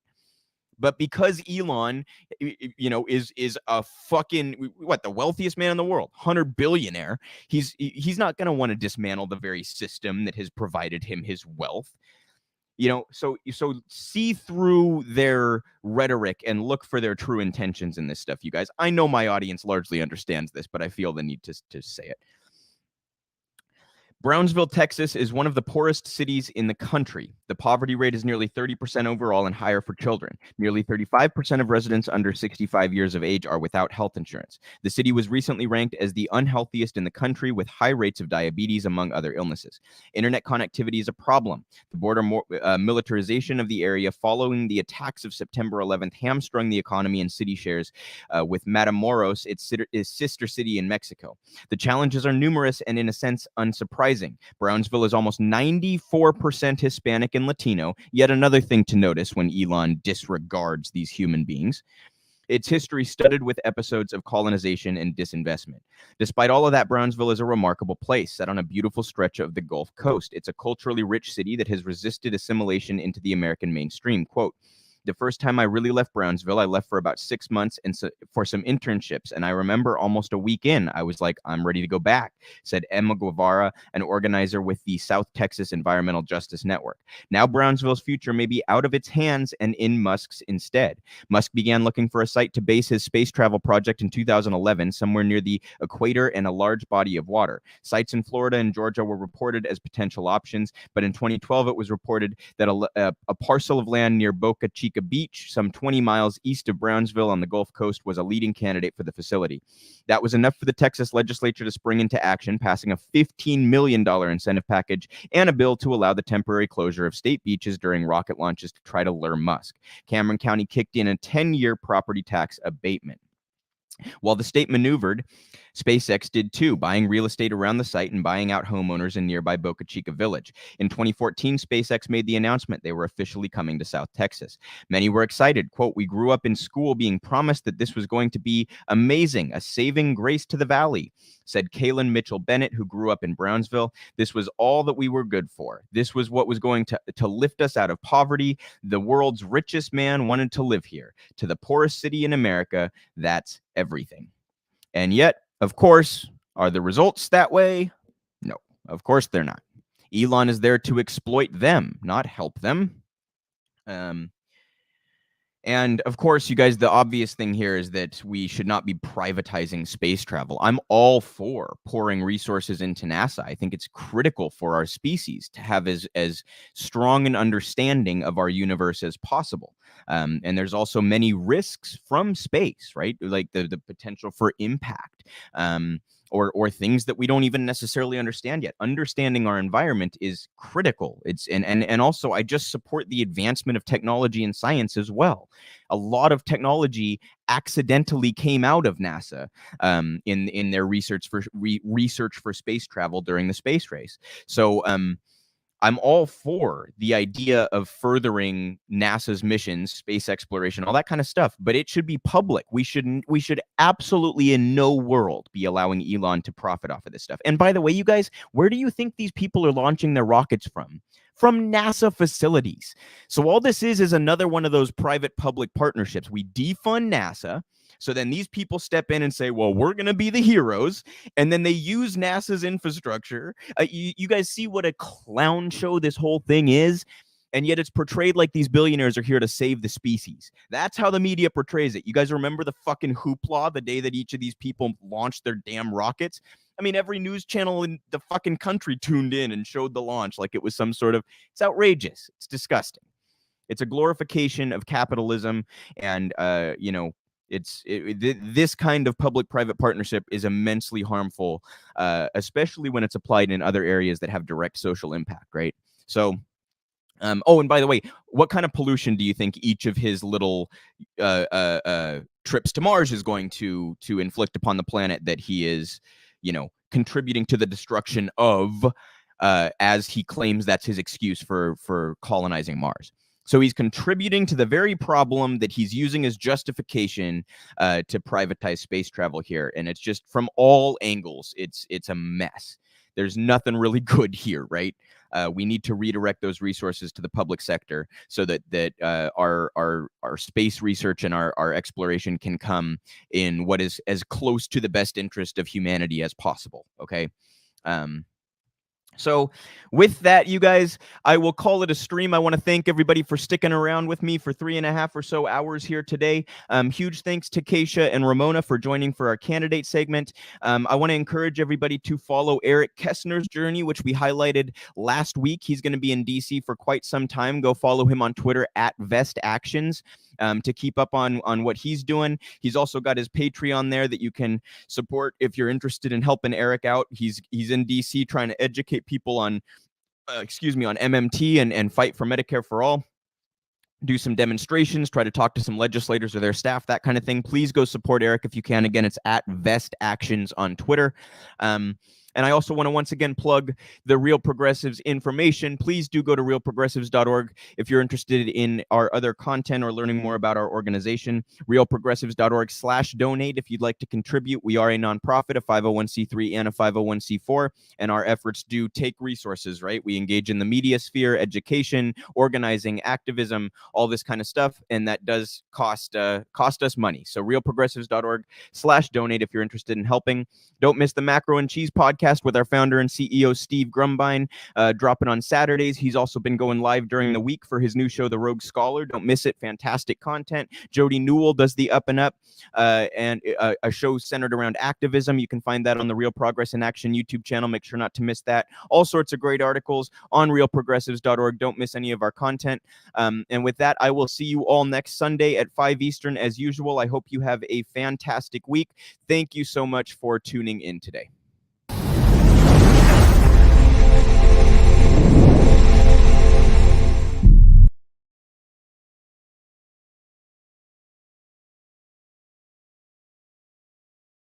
But because Elon, is a fucking, the wealthiest man in the world, 100 billionaire, he's not going to want to dismantle the very system that has provided him his wealth. So see through their rhetoric and look for their true intentions in this stuff, you guys. I know my audience largely understands this, but I feel the need to say it. Brownsville, Texas is one of the poorest cities in the country. The poverty rate is nearly 30% overall and higher for children. Nearly 35% of residents under 65 years of age are without health insurance. The city was recently ranked as the unhealthiest in the country, with high rates of diabetes, among other illnesses. Internet connectivity is a problem. The border militarization of the area following the attacks of September 11th hamstrung the economy and city shares, with Matamoros, its sister city in Mexico. The challenges are numerous and, in a sense, unsurprising. Brownsville is almost 94% Hispanic and Latino, yet another thing to notice when Elon disregards these human beings. Its history studded with episodes of colonization and disinvestment. Despite all of that, Brownsville is a remarkable place set on a beautiful stretch of the Gulf Coast. It's a culturally rich city that has resisted assimilation into the American mainstream. Quote, the first time I really left Brownsville, I left for about 6 months and for some internships. And I remember almost a week in, I was like, I'm ready to go back, said Emma Guevara, an organizer with the South Texas Environmental Justice Network. Now Brownsville's future may be out of its hands and in Musk's instead. Musk began looking for a site to base his space travel project in 2011, somewhere near the equator and a large body of water. Sites in Florida and Georgia were reported as potential options, but in 2012, it was reported that a parcel of land near Boca Chica Beach, some 20 miles east of Brownsville on the Gulf Coast, was a leading candidate for the facility. That was enough for the Texas legislature to spring into action, passing a $15 million incentive package and a bill to allow the temporary closure of state beaches during rocket launches to try to lure Musk. Cameron County kicked in a 10-year property tax abatement. While the state maneuvered, SpaceX did too, buying real estate around the site and buying out homeowners in nearby Boca Chica Village. In 2014, SpaceX made the announcement they were officially coming to South Texas. Many were excited. Quote, we grew up in school being promised that this was going to be amazing, a saving grace to the valley, said Kaylin Mitchell Bennett, who grew up in Brownsville. This was all that we were good for. This was what was going to lift us out of poverty. The world's richest man wanted to live here. To the poorest city in America, that's everything. And yet, of course, are the results that way? No, of course they're not. Elon is there to exploit them, not help them. And of course, you guys, the obvious thing here is that we should not be privatizing space travel. I'm all for pouring resources into NASA. I think it's critical for our species to have as strong an understanding of our universe as possible. And there's also many risks from space, right? Like the potential for impact. Or things that we don't even necessarily understand yet. Understanding our environment is critical. It's and also I just support the advancement of technology and science as well. A lot of technology accidentally came out of NASA in their research for space travel during the space race. So I'm all for the idea of furthering NASA's missions, space exploration, all that kind of stuff, but it should be public. We should absolutely in no world be allowing Elon to profit off of this stuff. And by the way, you guys, where do you think these people are launching their rockets from? From NASA facilities. So all this is another one of those private-public partnerships. We defund NASA. So then these people step in and say, well, we're going to be the heroes. And then they use NASA's infrastructure. You guys see what a clown show this whole thing is? And yet it's portrayed like these billionaires are here to save the species. That's how the media portrays it. You guys remember the fucking hoopla the day that each of these people launched their damn rockets? I mean, every news channel in the fucking country tuned in and showed the launch like it was some sort of... It's outrageous. It's disgusting. It's a glorification of capitalism. And, this kind of public-private partnership is immensely harmful, especially when it's applied in other areas that have direct social impact, right? So, and by the way, what kind of pollution do you think each of his little trips to Mars is going to inflict upon the planet that he is, contributing to the destruction of, as he claims that's his excuse for colonizing Mars? So he's contributing to the very problem that he's using as justification to privatize space travel here. And it's just from all angles, it's a mess. There's nothing really good here, right? We need to redirect those resources to the public sector so that our space research and our exploration can come in what is as close to the best interest of humanity as possible, okay? So with that, you guys, I will call it a stream. I want to thank everybody for sticking around with me for 3.5 or so hours here today. Huge thanks to Kesha and Ramona for joining for our candidate segment. I want to encourage everybody to follow Eric Kessner's journey, which we highlighted last week. He's going to be in DC for quite some time. Go follow him on Twitter @VestActions. To keep up on what he's doing. He's also got his Patreon there that you can support if you're interested in helping Eric out. He's in DC trying to educate people on MMT and fight for Medicare for all. Do some demonstrations, try to talk to some legislators or their staff, that kind of thing. Please go support Eric if you can. Again, it's @VestActions on Twitter. And I also want to once again plug the Real Progressives information. Please do go to realprogressives.org if you're interested in our other content or learning more about our organization. realprogressives.org/donate if you'd like to contribute. We are a nonprofit, a 501c3 and a 501c4, and our efforts do take resources, right? We engage in the media sphere, education, organizing, activism, all this kind of stuff, and that does cost us money. So realprogressives.org/donate if you're interested in helping. Don't miss the Macro and Cheese podcast with our founder and CEO, Steve Grumbine, dropping on Saturdays. He's also been going live during the week for his new show, The Rogue Scholar. Don't miss it. Fantastic content. Jody Newell does the Up and Up, and a show centered around activism. You can find that on the Real Progress in Action YouTube channel. Make sure not to miss that. All sorts of great articles on realprogressives.org. Don't miss any of our content. And with that, I will see you all next Sunday at 5 Eastern as usual. I hope you have a fantastic week. Thank you so much for tuning in today.